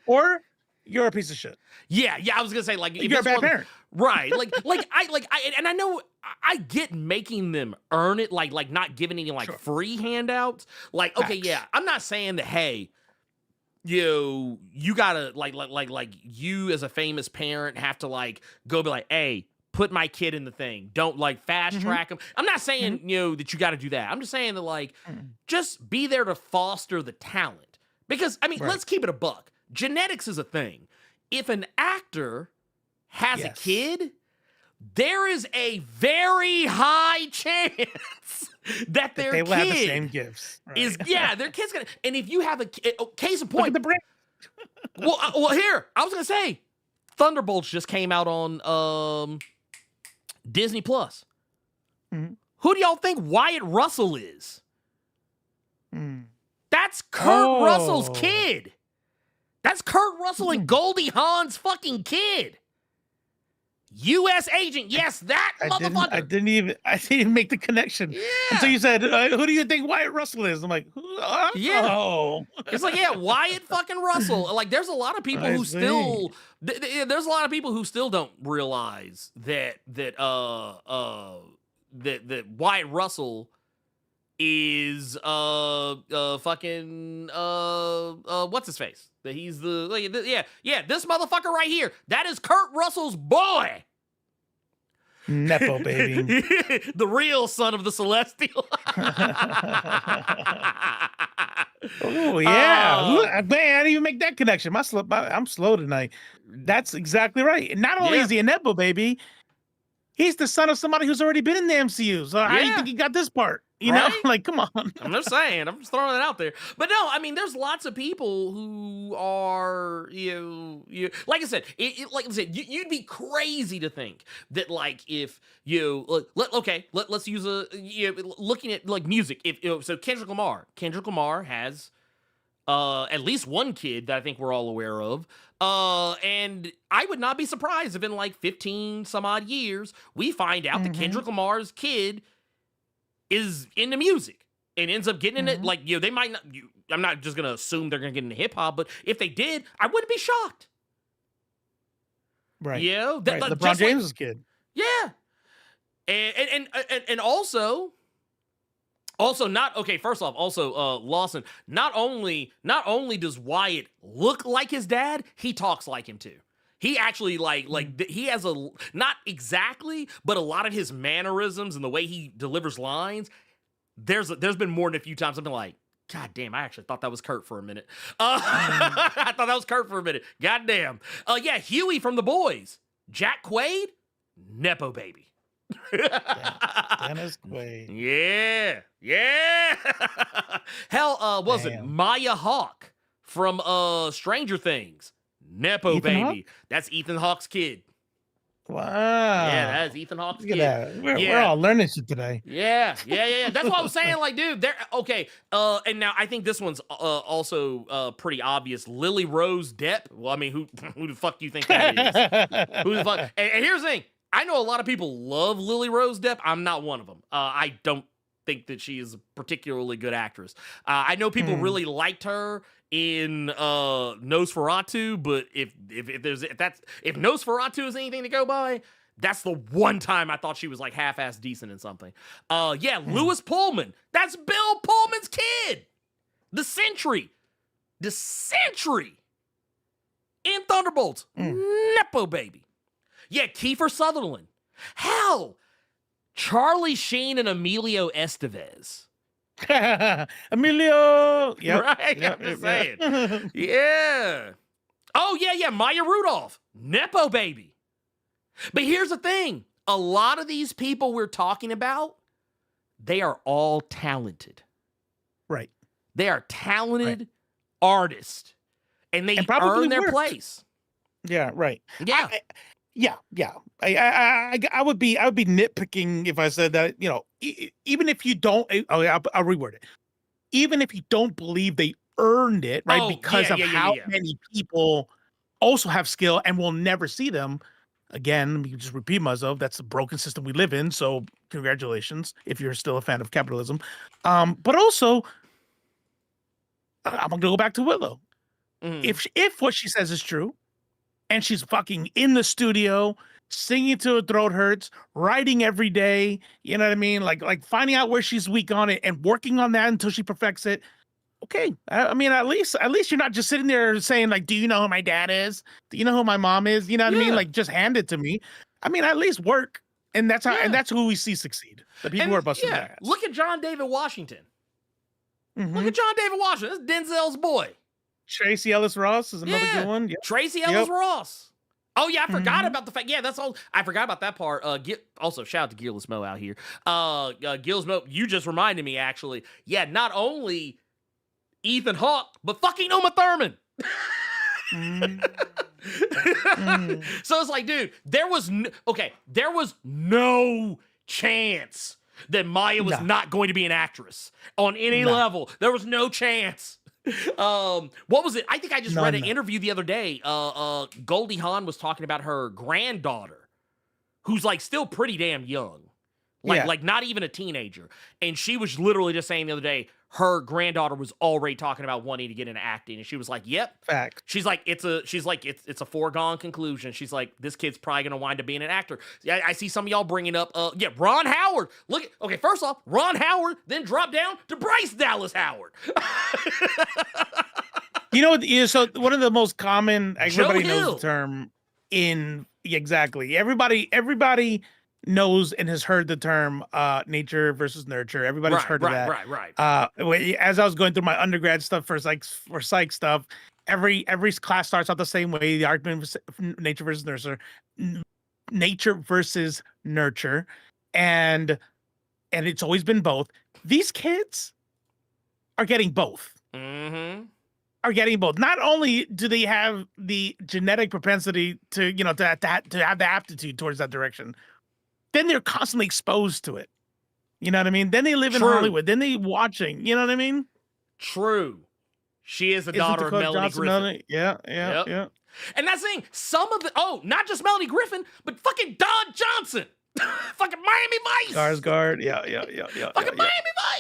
or you're a piece of shit. Yeah. I was going to say, like, you're a bad parent. Right. And I know I get making them earn it, like not giving any like free handouts. Like, okay, yeah, I'm not saying that, hey, you gotta like you as a famous parent have to like go be like, hey, put my kid in the thing. Don't like fast track him. I'm not saying, that you got to do that. I'm just saying that like, just be there to foster the talent. Because I mean, let's keep it a buck. Genetics is a thing. If an actor has a kid, there is a very high chance that their they kid will have the same gifts. Is their kid's gonna. And if you have a case in point, look at the brain. well, here I was gonna say, Thunderbolts just came out on Disney Plus. Who do y'all think Wyatt Russell is? That's Kurt Russell's kid. That's Kurt Russell and Goldie Hawn's fucking kid. U.S. agent. Yes, that motherfucker. I didn't even make the connection until you said, "Who do you think Wyatt Russell is?" I'm like, Yeah. "Oh, It's like, yeah, Wyatt fucking Russell. Like, there's a lot of people who still, there's a lot of people who still don't realize that Wyatt Russell is fucking what's his face? That he's this motherfucker right here. That is Kurt Russell's boy. Nepo baby." The real son of the Celestial. Oh yeah, Look, man, I didn't even make that connection. I'm slow tonight. That's exactly right. And not only is he a Nepo baby, he's the son of somebody who's already been in the MCU. So how do you think he got this part? You know, like, come on. I'm just saying. I'm just throwing it out there. But no, I mean, there's lots of people who are, like I said, you'd be crazy to think that, like, if let's use looking at like music. So Kendrick Lamar has at least one kid that I think we're all aware of. And I would not be surprised if in like 15 some odd years we find out that Kendrick Lamar's kid is into music and ends up getting in it. Like, they might not, I'm not just going to assume they're going to get into hip hop, but if they did, I wouldn't be shocked. Right. Yeah. Right. LeBron James' kid. Yeah. And also not, okay, first off, also, Lawson, not only does Wyatt look like his dad, he talks like him too. He actually he has not exactly, but a lot of his mannerisms and the way he delivers lines. There's been more than a few times I've been like, God damn, I actually thought that was Kurt for a minute. I thought that was Kurt for a minute. God damn. Yeah, Huey from The Boys. Jack Quaid, Nepo baby. Dennis Quaid. Yeah. Hell, was it Maya Hawke from Stranger Things? Nepo Ethan baby. Hawke? That's Ethan Hawke's kid. Wow. Yeah, that is Ethan Hawke's Look kid. at that. We're all learning shit today. Yeah. That's what I was saying. Like, dude, they're okay. And now I think this one's also pretty obvious. Lily Rose Depp. Well, I mean, who the fuck do you think that is? Who the fuck? And here's the thing. I know a lot of people love Lily Rose Depp. I'm not one of them. I don't think that she is a particularly good actress. I know people really liked her in Nosferatu, but if Nosferatu is anything to go by, that's the one time I thought she was like half-assed decent in something. Lewis Pullman. That's Bill Pullman's kid. The Sentry in Thunderbolts. Nepo baby. Yeah, Kiefer Sutherland. Hell, Charlie Sheen and Emilio Estevez. Emilio. Yep. Right? I'm just saying. Yeah. Oh, yeah. Maya Rudolph. Nepo baby. But here's the thing. A lot of these people we're talking about, they are all talented. Right. They are talented artists. And they earn their place. Yeah, right. Yeah. I would be nitpicking if I said that, even if you don't, I'll reword it. Even if you don't believe they earned it, right? Because of how many people also have skill and will never see them. Again, let me just repeat myself. That's the broken system we live in. So congratulations if you're still a fan of capitalism. But also, I'm going to go back to Willow. If what she says is true, and she's fucking in the studio, singing till her throat hurts, writing every day. You know what I mean? Like finding out where she's weak on it and working on that until she perfects it. Okay. I mean, at least you're not just sitting there saying like, do you know who my dad is? Do you know who my mom is? You know what I mean? Like, just hand it to me. I mean, at least work. And that's how, and that's who we see succeed. The people who are busting their ass. Look at John David Washington. Look at John David Washington. That's Denzel's boy. Tracy Ellis Ross is another good one. Yep. Tracy Ellis Ross. Oh yeah, I forgot about the fact. Yeah, that's all. I forgot about that part. Also, shout out to Gearless Mo out here. Gearless Mo, you just reminded me actually. Yeah, not only Ethan Hawke, but fucking Uma Thurman. So it's like, dude, there was no chance that Maya was not going to be an actress on any level. There was no chance. What was it? I think I just read an interview the other day. Goldie Hawn was talking about her granddaughter who's like still pretty damn young. Like not even a teenager. And she was literally just saying the other day, her granddaughter was already talking about wanting to get into acting. And she was like, yep. Fact. She's like, it's a foregone conclusion. She's like, this kid's probably going to wind up being an actor. Yeah, I see some of y'all bringing up, Ron Howard. Okay, first off, Ron Howard, then drop down to Bryce Dallas Howard. So one of the most common, everybody Joe knows Hill. the term exactly. Everybody knows and has heard the term nature versus nurture. Everybody's heard of that. Right. As I was going through my undergrad stuff for psych stuff, every class starts out the same way. The argument was nature versus nurture, and it's always been both. These kids are getting both. Mm-hmm. Are getting both. Not only do they have the genetic propensity to have the aptitude towards that direction, then they're constantly exposed to it. You know what I mean? Then they live in Hollywood. Then they watching. You know what I mean? True. She is the daughter of Melanie Griffin. Yeah. And that's the thing. Some of the not just Melanie Griffin, but fucking Don Johnson, fucking Miami Vice. Skarsgård. Yeah. Fucking Miami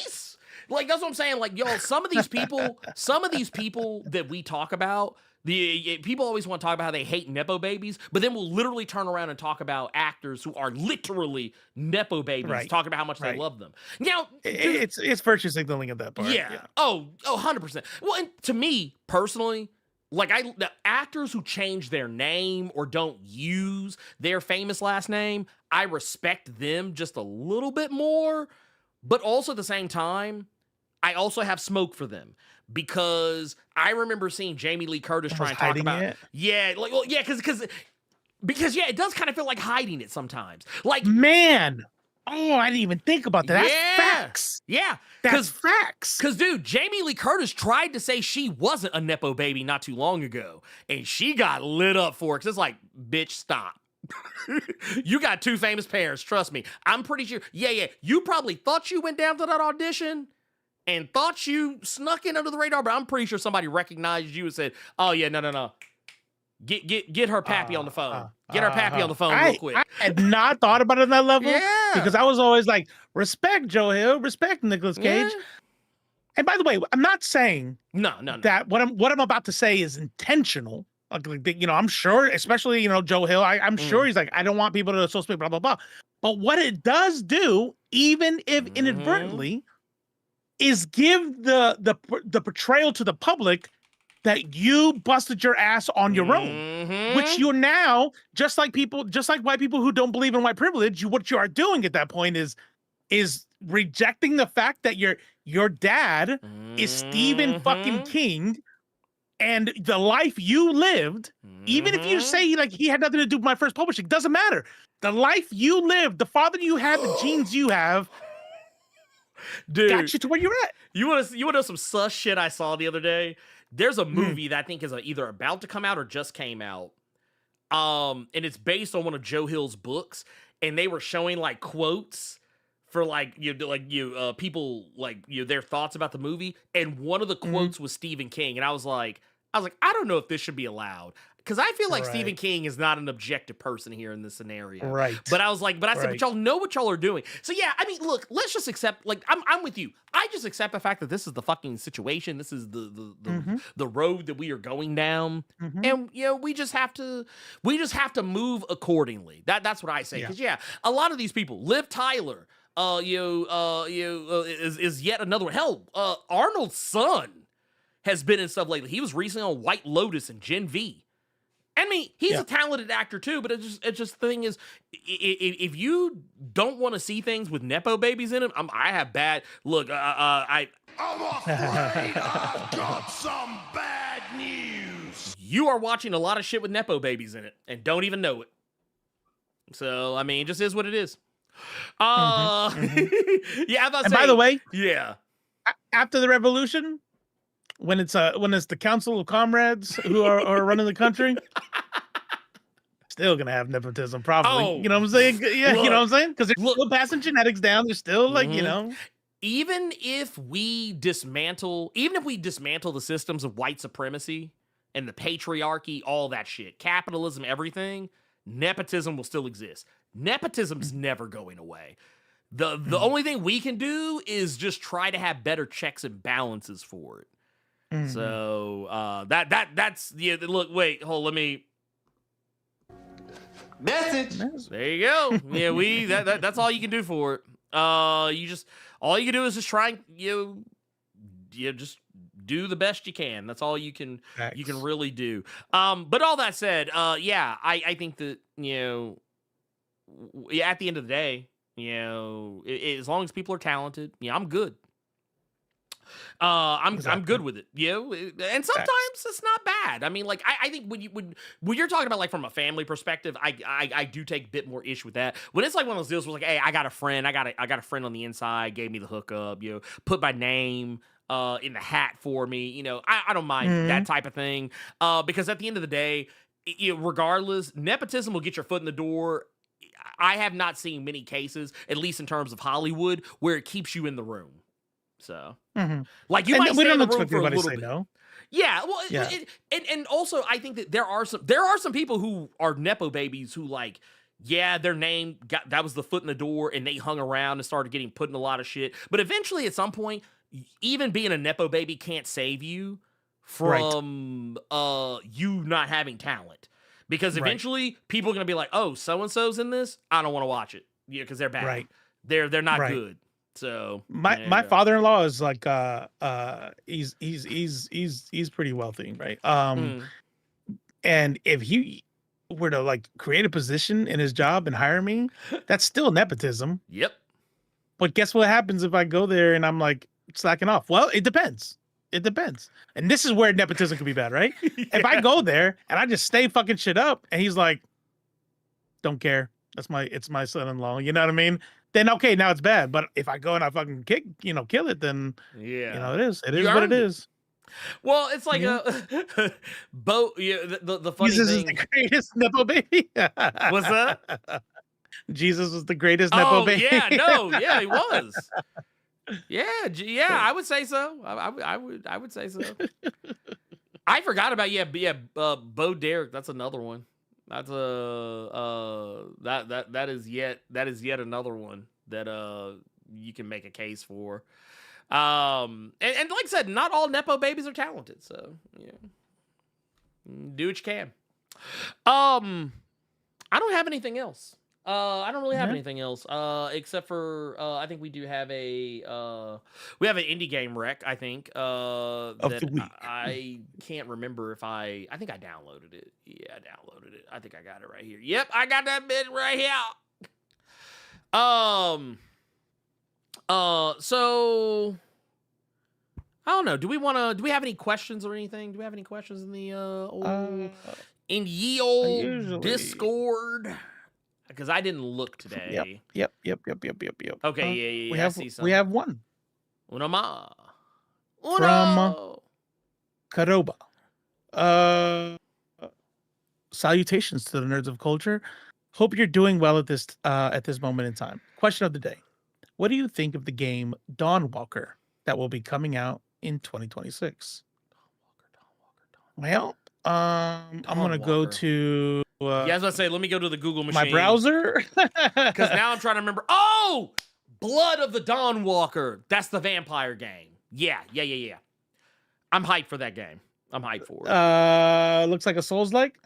Vice. Like that's what I'm saying. Like y'all, some of these people that we talk about. People always want to talk about how they hate Nepo babies, but then we'll literally turn around and talk about actors who are literally Nepo babies, talking about how much they love them. Now, it's virtue signaling at that part. Yeah. Oh, 100%. Well, and to me, personally, like the actors who change their name or don't use their famous last name, I respect them just a little bit more, but also at the same time, I also have smoke for them. Because I remember seeing Jamie Lee Curtis try and talk about it. Yeah, because it does kind of feel like hiding it sometimes. Like, man, I didn't even think about that. Yeah, that's facts. Yeah, that's facts. Because dude, Jamie Lee Curtis tried to say she wasn't a Nepo baby not too long ago, and she got lit up for it. Because it's like, bitch, stop. You got two famous parents. Trust me, I'm pretty sure. Yeah, you probably thought you went down to that audition and thought you snuck in under the radar, but I'm pretty sure somebody recognized you and said, "Oh yeah, no. Get her pappy on the phone. Get her pappy on the phone real quick." I had not thought about it on that level. Yeah. Because I was always like, respect Joe Hill, respect Nicolas Cage. Yeah. And by the way, I'm not saying no. that what I'm about to say is intentional. Like, I'm sure, especially, Joe Hill, I'm sure he's like, I don't want people to associate, blah, blah, blah. But what it does do, even if inadvertently, is give the portrayal to the public that you busted your ass on your own, which you're now, just like white people who don't believe in white privilege, what you are doing at that point is rejecting the fact that your dad is Stephen fucking King, and the life you lived, even if you say like he had nothing to do with my first publishing, doesn't matter. The life you lived, the father you had, the genes you have, dude, got you to where you're at. You want to know some sus shit I saw the other day? There's a movie that I think is either about to come out or just came out. And it's based on one of Joe Hill's books, and they were showing like quotes for people their thoughts about the movie, and one of the quotes was Stephen King, and I was like, I don't know if this should be allowed. Because I feel like Stephen King is not an objective person here in this scenario. Right. But I said, but y'all know what y'all are doing. So yeah, I mean, look, let's just accept, like, I'm with you. I just accept the fact that this is the fucking situation. This is the road that we are going down. And, we just have to move accordingly. That's what I say. Because a lot of these people, Liv Tyler, is yet another one. Hell, Arnold's son has been in stuff lately. He was recently on White Lotus and Gen V. I mean, he's a talented actor too, but it's just the thing is, if you don't want to see things with Nepo babies in them, I have bad look. I'm afraid I've got some bad news. You are watching a lot of shit with Nepo babies in it and don't even know it. So I mean, it just is what it is. Yeah. And by the way, after the revolution, when it's the Council of Comrades who are running the country, still gonna have nepotism, probably. You know what I'm saying? Yeah, look, you know what I'm saying? Because they're still passing genetics down. They're still like, Even if we dismantle the systems of white supremacy and the patriarchy, all that shit, capitalism, everything, nepotism will still exist. nepotism's never going away. The only thing we can do is just try to have better checks and balances for it. So that's look, wait, hold, let me Message. there you go. Yeah, that's all you can do for it. All you can do is just try and just do the best you can. That's all you can really do. But all that said, I think that at the end of the day, as long as people are talented, I'm good. I'm good with it, and sometimes it's not bad. I mean, like I think when you're talking about like from a family perspective, I do take a bit more issue with that. When it's like one of those deals where like, hey, I got a friend on the inside, gave me the hookup, put my name in the hat for me, I don't mind that type of thing, because at the end of the day, regardless, nepotism will get your foot in the door. I have not seen many cases, at least in terms of Hollywood, where it keeps you in the room. So, like you might stay in the room for a little bit. No. Yeah, well, and also I think that there are some people who are nepo babies who like, their name that was the foot in the door, and they hung around and started getting put in a lot of shit. But eventually, at some point, even being a nepo baby can't save you from you not having talent, because eventually people are gonna be like, oh, so and so's in this, I don't want to watch it, because they're bad. Right. They're not good. So my father-in-law is like he's pretty wealthy, right? And if he were to like create a position in his job and hire me, that's still nepotism. Yep. But guess what happens if I go there and I'm like slacking off? Well, it depends. And this is where nepotism could be bad, right? If I go there and I just stay fucking shit up and he's like, don't care. It's my son-in-law. You know what I mean? Then okay, now it's bad. But if I go and I fucking kill it, then it is what it is. Well, it's like a boat. The funny Jesus thing is the greatest nepo baby. What's that? Jesus was the greatest nepo baby. He was. Yeah, I would say so. I would say so. I forgot about Bo Derek. That's another one. That's that is yet another one that you can make a case for. And like I said, not all nepo babies are talented, so do what you can. I don't have anything else. I don't really have anything else, except for I think we do have an indie game rec. I think that I can't remember if I think I downloaded it. Yeah, I downloaded it. I think I got it right here. Yep, I got that bit right here. So I don't know. Do we have any questions or anything? Do we have any questions in the old Discord? Because I didn't look today. Yep. Okay, I see something. We have one. Uno ma. From Karoba. Salutations to the nerds of culture. Hope you're doing well at this moment in time. Question of the day. What do you think of the game Dawnwalker that will be coming out in 2026? Well, I'm gonna go to I was about to say, let me go to the Google machine. My browser. Because now I'm trying to remember. Oh! Blood of the Dawnwalker. That's the vampire game. Yeah. I'm hyped for that game. I'm hyped for it. Looks like a Souls-like?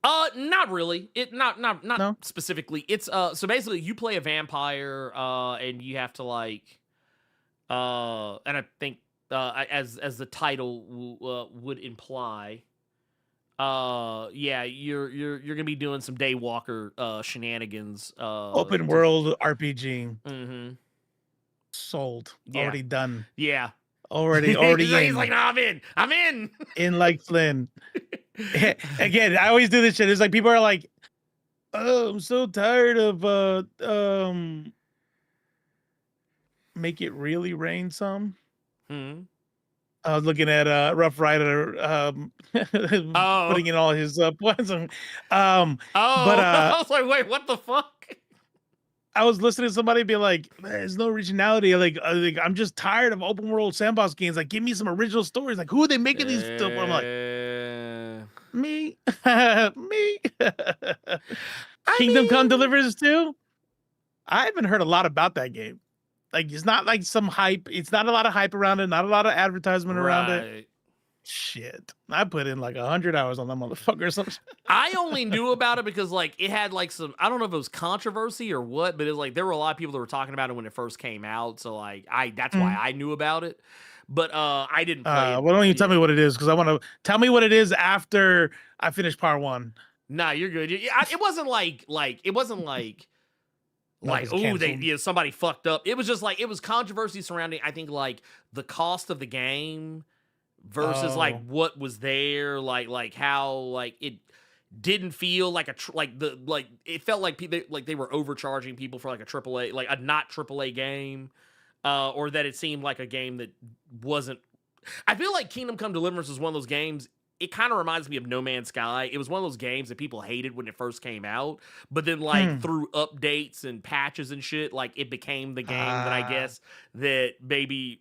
Not really. Not No? specifically. It's so basically you play a vampire, and you have to like and I think as the title would imply, you're gonna be doing some Daywalker shenanigans. Open world RPG. Mm-hmm. Sold. Yeah. Already done. Yeah. Already He's in. like, no, I'm in. In like Flynn. Again, I always do this shit. It's like people are like, oh, I'm so tired of Make It Really Rain some. I was looking at Rough Rider putting in all his points. But I was like, wait, what the fuck? I was listening to somebody be like, there's no originality. Like, I'm just tired of open world sandbox games. Like, give me some original stories. Like, who are they making these stuff? I'm like, me. Kingdom Come Deliverance 2? I haven't heard a lot about that game. Like, it's not like some hype. It's not a lot of hype around it. Not a lot of advertisement around it. Shit. I put in like 100 hours on that motherfucker or something. I only knew about it because like it had like some, I don't know if it was controversy or what, but it was like there were a lot of people that were talking about it when it first came out. So like that's why I knew about it. But I didn't play it. Why don't you tell me what it is? Because I want to tell me what it is after I finish part 1. Nah, you're good. It wasn't like it wasn't like somebody fucked up. It was just like it was controversy surrounding I think like the cost of the game versus like what was there, like how like it didn't feel like it felt like people like they were overcharging people for like a AAA like a not AAA game, or that it seemed like a game that wasn't. I feel like Kingdom Come Deliverance is one of those games. It kind of reminds me of No Man's Sky. It was one of those games that people hated when it first came out, but then like through updates and patches and shit, like it became the game that I guess that maybe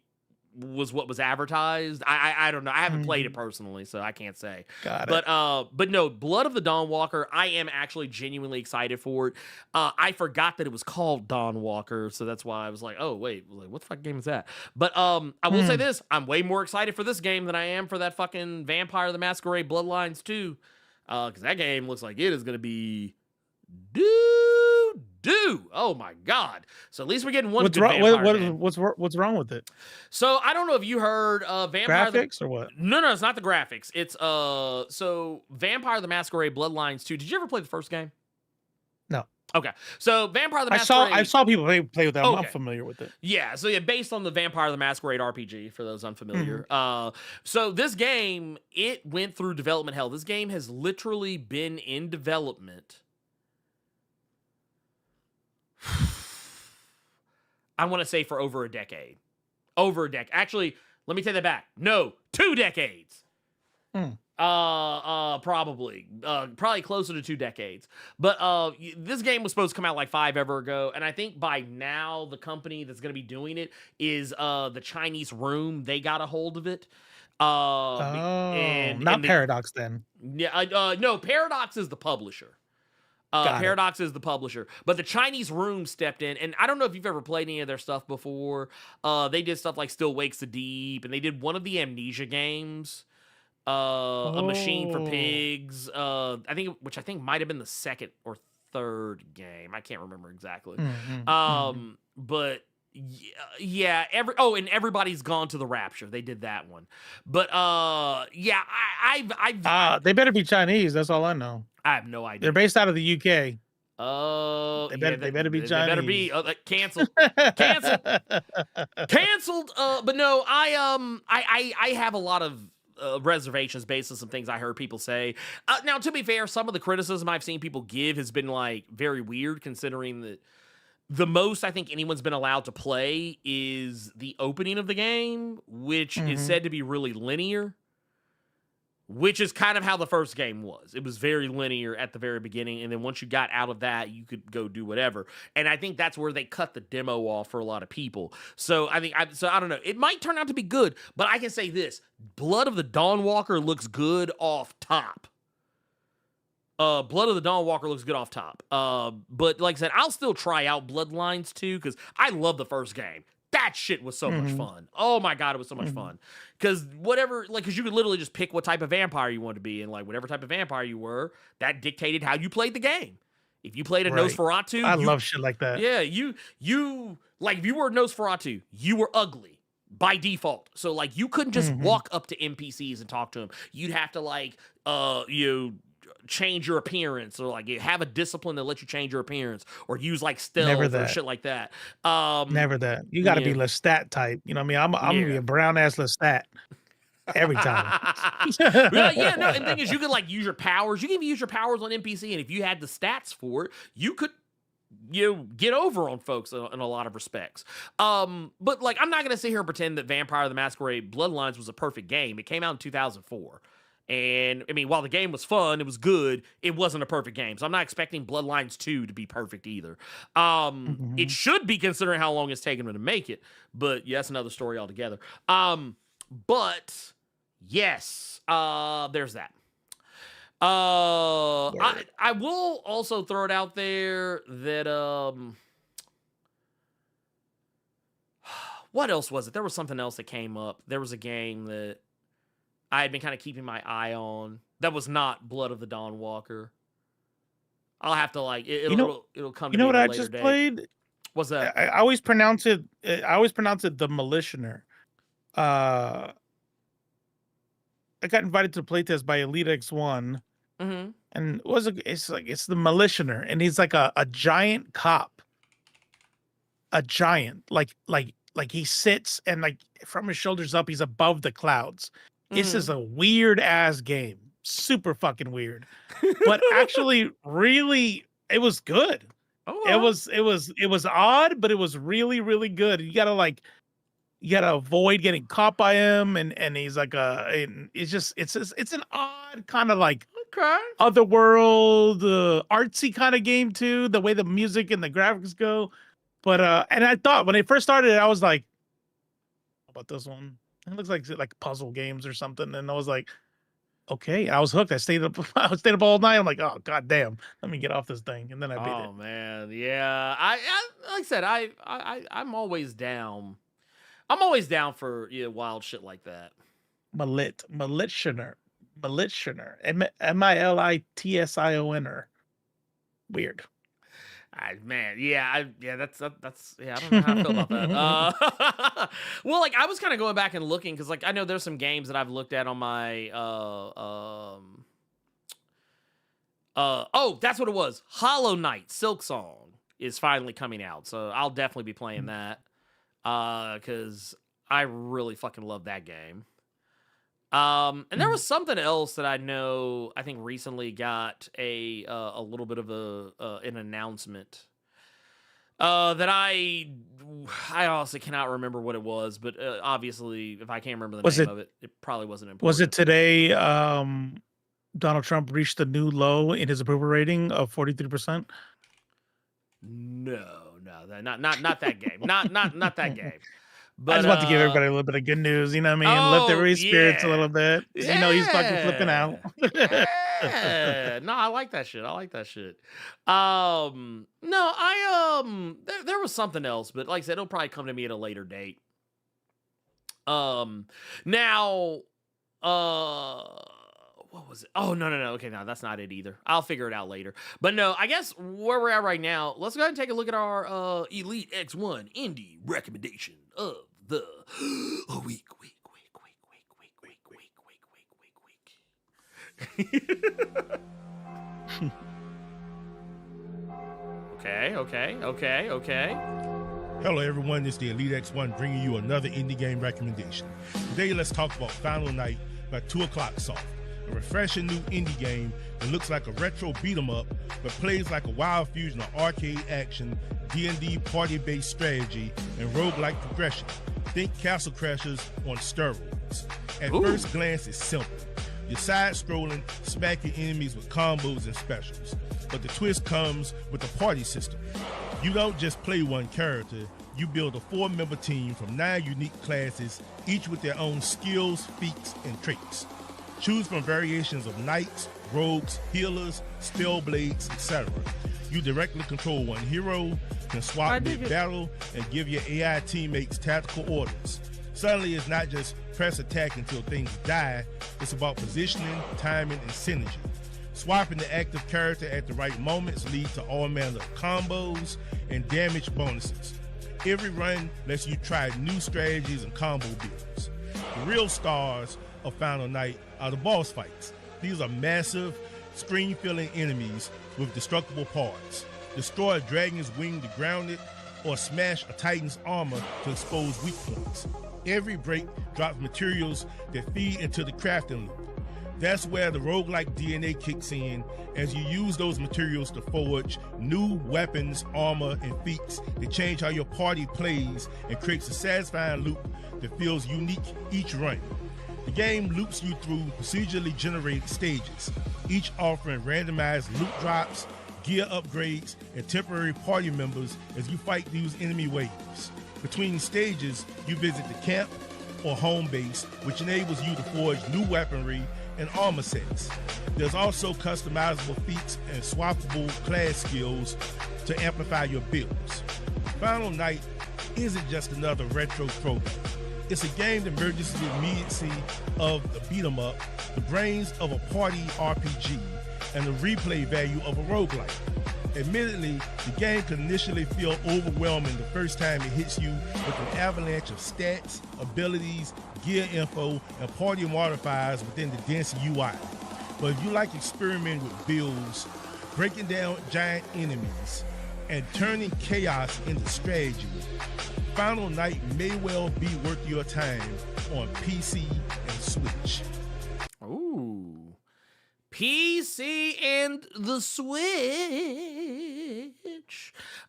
was what was advertised. I don't know. I haven't played it personally, so I can't say. Got it. But no, Blood of the Dawnwalker, I am actually genuinely excited for it. I forgot that it was called Dawnwalker, so that's why I was like, oh wait, what the fuck game is that? But I will say this, I'm way more excited for this game than I am for that fucking Vampire the Masquerade Bloodlines 2. Because that game looks like it is gonna be oh my god! So at least we're getting one. What's wrong with it? So I don't know if you heard Vampire graphics or what? No, it's not the graphics. It's so Vampire the Masquerade Bloodlines 2. Did you ever play the first game? No. Okay, so Vampire the Masquerade. I saw people play with that. Okay. I'm familiar with it. Yeah, so yeah, based on the Vampire the Masquerade RPG for those unfamiliar. So this game, it went through development hell. This game has literally been in development. I want to say for over a decade. Actually, let me take that back. No, 2 decades. Probably closer to 2 decades. But this game was supposed to come out like 5 ever ago, and I think by now the company that's going to be doing it is the Chinese Room. They got a hold of it. Not Paradox then. Yeah, no, Paradox is the publisher. Paradox is the publisher, but the Chinese Room stepped in, and I don't know if you've ever played any of their stuff before. They did stuff like Still Wakes the Deep, and they did one of the Amnesia games, A Machine for Pigs, which I think might have been the second or third game. I can't remember exactly. But yeah, and Everybody's Gone to the Rapture. They did that one, but yeah, they better be Chinese. That's all I know. I have no idea. They're based out of the UK. Oh, they better be Chinese. They better be canceled. Canceled. But no, I have a lot of reservations based on some things I heard people say. Now, to be fair, some of the criticism I've seen people give has been like very weird, considering that the most I think anyone's been allowed to play is the opening of the game, which is said to be really linear. Which is kind of how the first game was. It was very linear at the very beginning, and then once you got out of that, you could go do whatever. And I think that's where they cut the demo off for a lot of people. So I don't know. It might turn out to be good, but I can say this: Blood of the Dawnwalker looks good off top. Blood of the Dawnwalker looks good off top. But like I said, I'll still try out Bloodlines 2 because I love the first game. That shit was so much fun. Oh my god, it was so much fun. Because because you could literally just pick what type of vampire you wanted to be, and like whatever type of vampire you were, that dictated how you played the game. If you played a Nosferatu, I love shit like that. Yeah, you like if you were a Nosferatu, you were ugly by default. So like you couldn't just walk up to NPCs and talk to them. You'd have to change your appearance, or like you have a discipline that lets you change your appearance, or use like stealth or shit like that. Never that. You got to be Lestat type. You know what I mean? I'm gonna be a brown ass Lestat every time. And the thing is, you could like use your powers. You can even use your powers on NPC, and if you had the stats for it, you could get over on folks in a lot of respects. But like, I'm not gonna sit here and pretend that Vampire the Masquerade Bloodlines was a perfect game. It came out in 2004. And I mean, while the game was fun, it was good, it wasn't a perfect game. So I'm not expecting Bloodlines 2 to be perfect either. It should be, considering how long it's taken them to make it. But yeah, that's another story altogether. But yes, there's that. I will also throw it out there that what else was it? There was something else that came up. There was a game that I had been kind of keeping my eye on that was not Blood of the Dawn Walker. I'll have to like it'll come to me what at a I later just date. played? What's that? I always pronounce it. I always pronounce it the Militioner. I got invited to the playtest by Elite X1, Mm-hmm. and it's the Militioner, and he's like a giant cop. A giant, like he sits and like from his shoulders up, he's above the clouds. This is a weird ass game, super fucking weird, but actually, really, it was good. Oh, It was odd, but it was really, really good. You gotta avoid getting caught by him, and he's like it's an odd kind of like okay. otherworld, artsy kind of game too. The way the music and the graphics go, but and I thought when it first started, I was like, "How about this one? It looks like puzzle games or something." And I was like, "Okay." I was hooked. I stayed up. I stayed up all night. I'm like, "Oh god damn, let me get off this thing." And then I beat it. Oh man, yeah. I like I said, I'm always down. I'm always down for wild shit like that. Militioner, Militsioner. Weird. Man, yeah, that's yeah. I don't know how I feel about that. Well, like I was kind of going back and looking because like I know there's some games that I've looked at on my oh, that's what it was. Hollow Knight Silk Song is finally coming out, so I'll definitely be playing that because I really fucking love that game. And there was something else that I think recently got a little bit of an announcement that I honestly cannot remember what it was, but obviously if I can't remember the name of it, it probably wasn't important. Was it today Donald Trump reached a new low in his approval rating of 43%? No, not that game. Not that game. But, I just want to give everybody a little bit of good news, you know what I mean? Lift everybody's spirits a little bit. Yeah. You know, he's fucking flipping out. Yeah. No, I like that shit. No, there was something else, but like I said, it'll probably come to me at a later date. Now, what was it? Oh, no. Okay, no, that's not it either. I'll figure it out later. But no, I guess where we're at right now, let's go ahead and take a look at our Elite X1 indie recommendation of the week. Okay. Hello everyone, it's the Elite X1 bringing you another indie game recommendation. Today let's talk about Final Night by 2 O'Clock Soft, a refreshing new indie game that looks like a retro beat-em-up but plays like a wild fusion of arcade action, D&D party-based strategy, and roguelike progression. Think Castle Crashers on steroids. At first glance, it's simple. You're side-scrolling, smacking enemies with combos and specials. But the twist comes with the party system. You don't just play one character, you build a 4-member team from 9 unique classes, each with their own skills, feats, and traits. Choose from variations of knights, rogues, healers, spellblades, etc. You directly control one hero, can swap mid-battle, and give your AI teammates tactical orders. Suddenly, it's not just press attack until things die, it's about positioning, timing, and synergy. Swapping the active character at the right moments leads to all manner of combos and damage bonuses. Every run lets you try new strategies and combo builds. The real stars of Final Night are the boss fights. These are massive, screen-filling enemies with destructible parts. Destroy a dragon's wing to ground it, or smash a titan's armor to expose weak points. Every break drops materials that feed into the crafting loop. That's where the roguelike DNA kicks in as you use those materials to forge new weapons, armor, and feats that change how your party plays and creates a satisfying loop that feels unique each run. The game loops you through procedurally generated stages, each offering randomized loot drops, gear upgrades, and temporary party members as you fight these enemy waves. Between stages, you visit the camp or home base, which enables you to forge new weaponry and armor sets. There's also customizable feats and swappable class skills to amplify your builds. Final Night isn't just another retro throwback. It's a game that merges the immediacy of the beat-em-up, the brains of a party RPG, and the replay value of a roguelike. Admittedly, the game can initially feel overwhelming the first time it hits you with an avalanche of stats, abilities, gear info, and party modifiers within the dense UI. But if you like experimenting with builds, breaking down giant enemies, and turning chaos into strategy, Final Night may well be worth your time on PC and Switch. Ooh. PC and the Switch.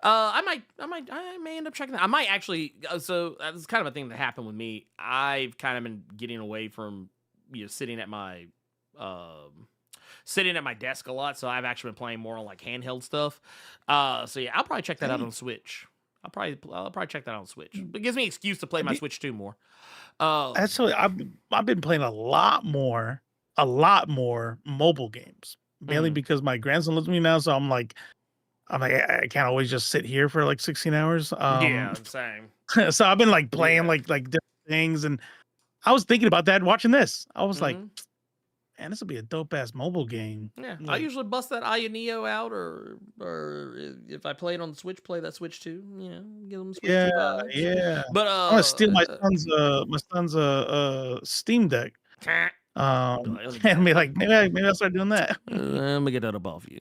I may end up checking that. I might actually. So that's kind of a thing that happened with me. I've kind of been getting away from sitting at my desk a lot. So I've actually been playing more on like handheld stuff. So yeah, I'll probably check that out on Switch. I'll probably check that out on Switch. It gives me an excuse to play my Switch 2 more. Actually, I've been playing a lot more mobile games, mainly because my grandson lives with me now. So I'm like, I can't always just sit here for like 16 hours. Yeah, same. So I've been like playing like different things, and I was thinking about that watching this. I was like, man, this would be a dope ass mobile game. Yeah, like, I usually bust that Aya Neo out, or if I play it on the Switch, play that Switch 2. Give them Switch 2 vibes. Yeah. But I'm gonna steal my son's Steam Deck. And be like, maybe I'll start doing that. Let me get that up off you.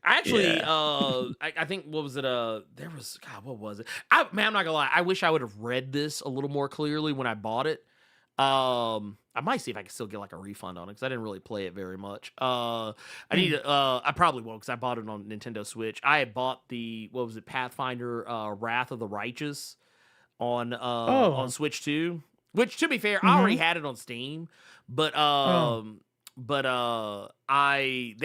Actually, I think what was it? There was what was it? I'm not gonna lie. I wish I would have read this a little more clearly when I bought it. I might see if I can still get like a refund on it because I didn't really play it very much. I need to. I probably won't because I bought it on Nintendo Switch. I had bought the Pathfinder Wrath of the Righteous on Switch 2, which to be fair, I already had it on Steam, but they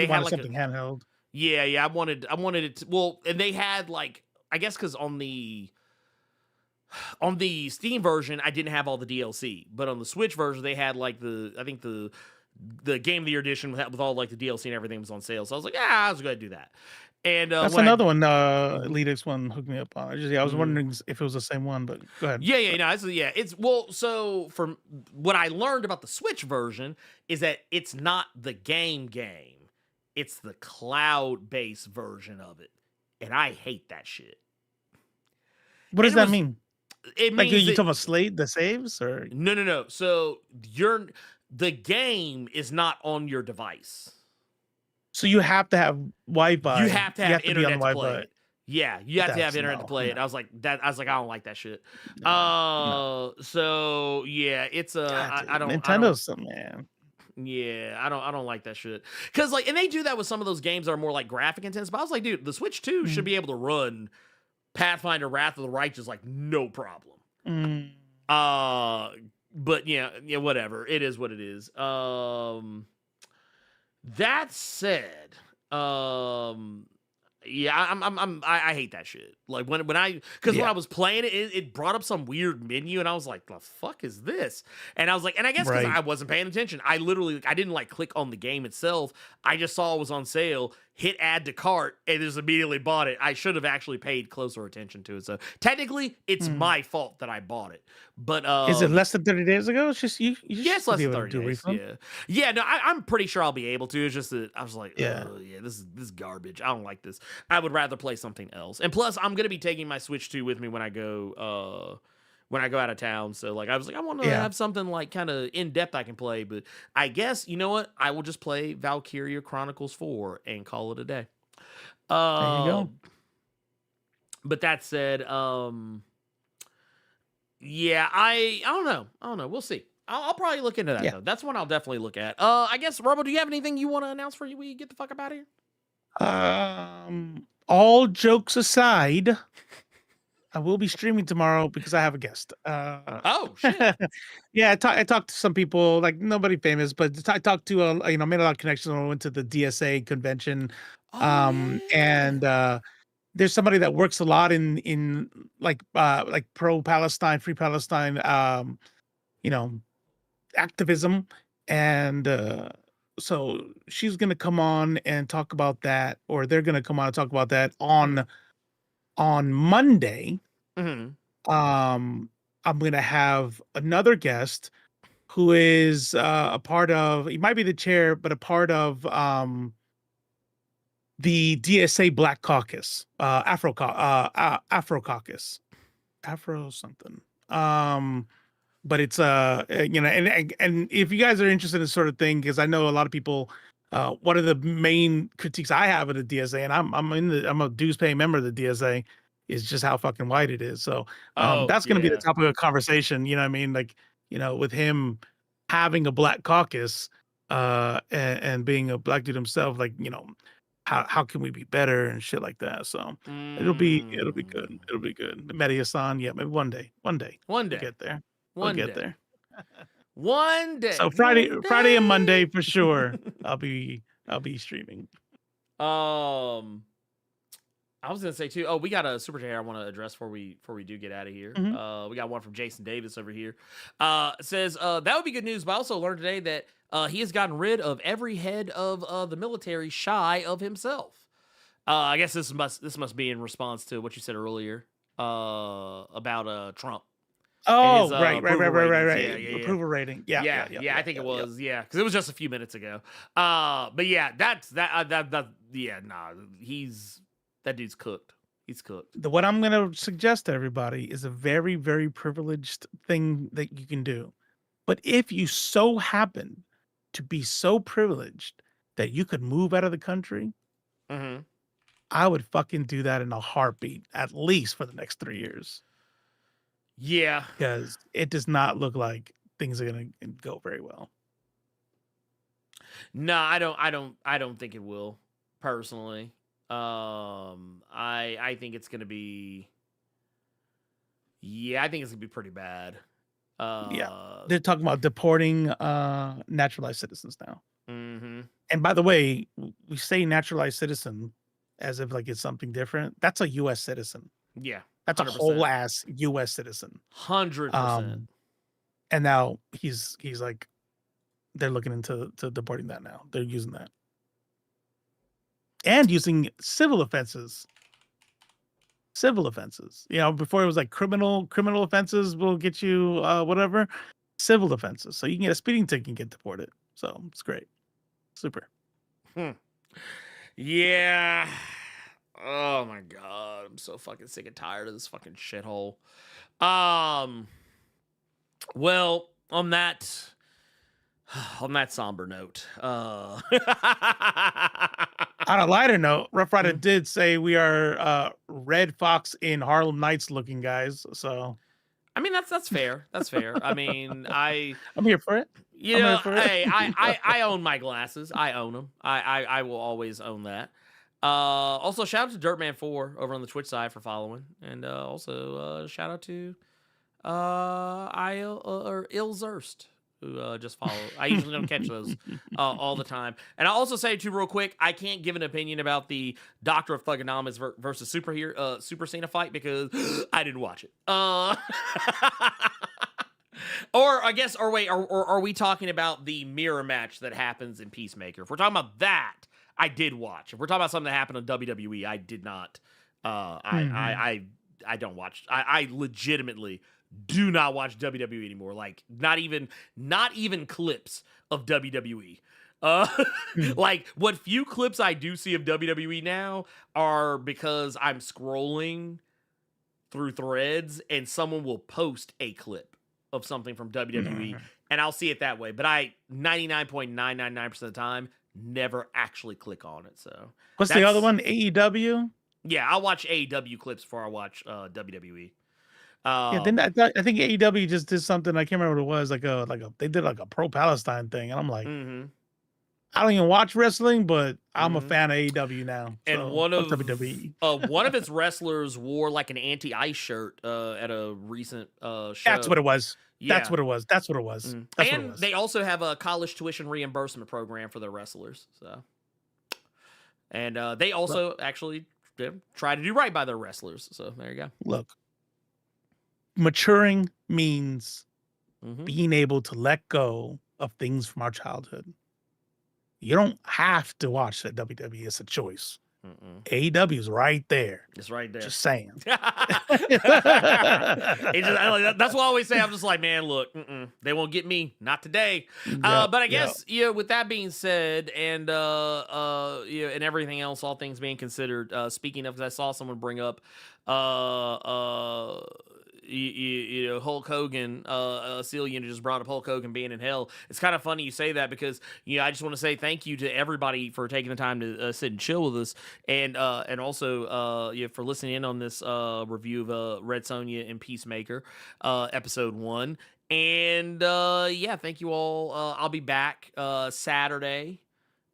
had like something handheld. Yeah, I wanted it to, and they had like, I guess because on the Steam version, I didn't have all the DLC, but on the Switch version, they had like I think the Game of the Year edition with all like the DLC and everything was on sale. So I was like, yeah, I was going to do that. And that's another one. Elite X one hooked me up on. I was wondering if it was the same one, but go ahead. So from what I learned about the Switch version is that it's not the game. It's the cloud-based version of it. And I hate that shit. What does that mean? It like means you talking about the saves or no. So the game is not on your device. So you have to have Wi-Fi. You have to have internet to play it. Yeah, you have to have internet to play it. I was like, I don't like that shit. So yeah, it's I don't. Nintendo's man. Yeah, I don't like that shit. Cause like, and they do that with some of those games that are more like graphic intense. But I was like, dude, the Switch 2 should be able to run Pathfinder Wrath of the Righteous like no problem. But yeah, whatever. It is what it is. That said, yeah, I hate that shit. Like when I was playing it, it brought up some weird menu, and I was like, "The fuck is this?" And I was like, and I guess because I wasn't paying attention, I didn't like click on the game itself. I just saw it was on sale, hit add to cart, and just immediately bought it. I should have actually paid closer attention to it. So technically, it's my fault that I bought it. But is it less than 30 days ago? It's just you yes, less than 30 days. Yeah. No, I'm pretty sure I'll be able to. It's just that I was like, oh, yeah, this is garbage. I don't like this. I would rather play something else. And plus, I'm gonna be taking my Switch 2 with me when I go out of town. So like, I was like, I want to have something like kind of in depth I can play. But I guess you know what? I will just play Valkyria Chronicles 4 and call it a day. There you go. But that said, yeah, I don't know. We'll see. I'll probably look into that though. That's one I'll definitely look at. I guess Robo, do you have anything you want to announce for we get the fuck up out of here? All jokes aside, I will be streaming tomorrow because I have a guest. Oh shit! Yeah, I talked to some people, like nobody famous, but I talked to made a lot of connections when I went to the DSA convention. And there's somebody that works a lot in like pro Palestine, free Palestine, activism, and she's gonna come on and talk about that, or they're gonna come on and talk about that on Monday. I'm gonna have another guest who is a part of. He might be the chair, but a part of the DSA Black Caucus, Afro Caucus, Afro something. But it's and if you guys are interested in this sort of thing, because I know a lot of people, one of the main critiques I have of the DSA, and I'm a dues paying member of the DSA, is just how fucking white it is. So that's going to be the topic of conversation. You know what I mean? Like, with him having a black caucus and being a black dude himself, like, how can we be better and shit like that. So it'll be good. It'll be good. Media-san, yeah, maybe one day we'll get there. We'll get there. One day. So Friday and Monday for sure. I'll be streaming. I was gonna say too. Oh, we got a super chat I want to address before we do get out of here. We got one from Jason Davis over here. It says that would be good news, but I also learned today that he has gotten rid of every head of the military shy of himself. I guess this must be in response to what you said earlier about Trump. Oh, his, right. Yeah. Approval rating. Yeah. I think it was. Yeah, because it was just a few minutes ago. But yeah, that dude's cooked. He's cooked. What I'm going to suggest to everybody is a very, very privileged thing that you can do. But if you so happen to be so privileged that you could move out of the country, I would fucking do that in a heartbeat, at least for the next 3 years. Yeah. Because it does not look like things are going to go very well. No, I don't think it will, personally. I think it's gonna be. Yeah, I think it's gonna be pretty bad. They're talking about deporting naturalized citizens now. And by the way, we say naturalized citizen as if like it's something different. That's a U.S. citizen. Yeah, that's 100%. A whole ass U.S. citizen. 100%. And now he's like, they're looking into deporting that now. They're using that. And using civil offenses. Before it was like criminal offenses will get you whatever. Civil offenses. So you can get a speeding ticket and get deported. So it's great. Super. Yeah. Oh my God. I'm so fucking sick and tired of this fucking shithole. Well, on that somber note, on a lighter note, Rough Rider did say we are Red Fox in Harlem Nights looking guys. So, I mean, that's fair. That's fair. I mean, I'm here for it. Hey, I own my glasses. I own them. I will always own that. Also, shout out to Dirtman4 over on the Twitch side for following, and also shout out to Ilzerst, who just follow. I usually don't catch those all the time. And I'll also say too, real quick, I can't give an opinion about the Doctor of Thugonomics versus Super Cena fight because I didn't watch it. Or I guess, or wait, or are we talking about the mirror match that happens in Peacemaker? If we're talking about that, I did watch. If we're talking about something that happened on WWE, I did not. I don't watch. I legitimately do not watch WWE anymore. Like not even clips of WWE. Like what few clips I do see of WWE now are because I'm scrolling through threads and someone will post a clip of something from WWE and I'll see it that way. But I 99.999% of the time never actually click on it. So what's the other one? AEW? Yeah, I'll watch AEW clips before I watch WWE. Then I think AEW just did something. I can't remember what it was. Like a they did like a pro Palestine thing, and I'm like, I don't even watch wrestling, but I'm a fan of AEW now. And so, one of WWE. One of its wrestlers wore like an anti-ice shirt at a recent show. That's what it was. Yeah. That's what it was. That's what it was. That's and what it was. They also have a college tuition reimbursement program for their wrestlers. So, and they also actually try to do right by their wrestlers. So there you go. Look, maturing means being able to let go of things from our childhood. You don't have to watch the WWE. It's a choice. AEW is right there. It's right there. Just saying. That's what I always say. I'm just like, man, look, they won't get me. Not today. But I guess, with that being said, and and everything else, all things being considered, speaking of, because I saw someone bring up Hulk Hogan, Celia just brought up Hulk Hogan being in hell. It's kind of funny you say that because, I just want to say thank you to everybody for taking the time to sit and chill with us, and also for listening in on this review of Red Sonja and Peacemaker, episode 1. And thank you all. I'll be back Saturday.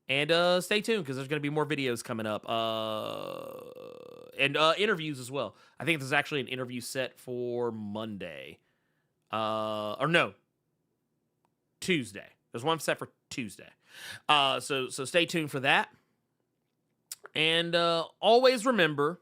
And stay tuned because there's going to be more videos coming up. And interviews as well. I think there's actually an interview set for Monday. Or no, Tuesday. There's one set for Tuesday. So stay tuned for that. And always remember,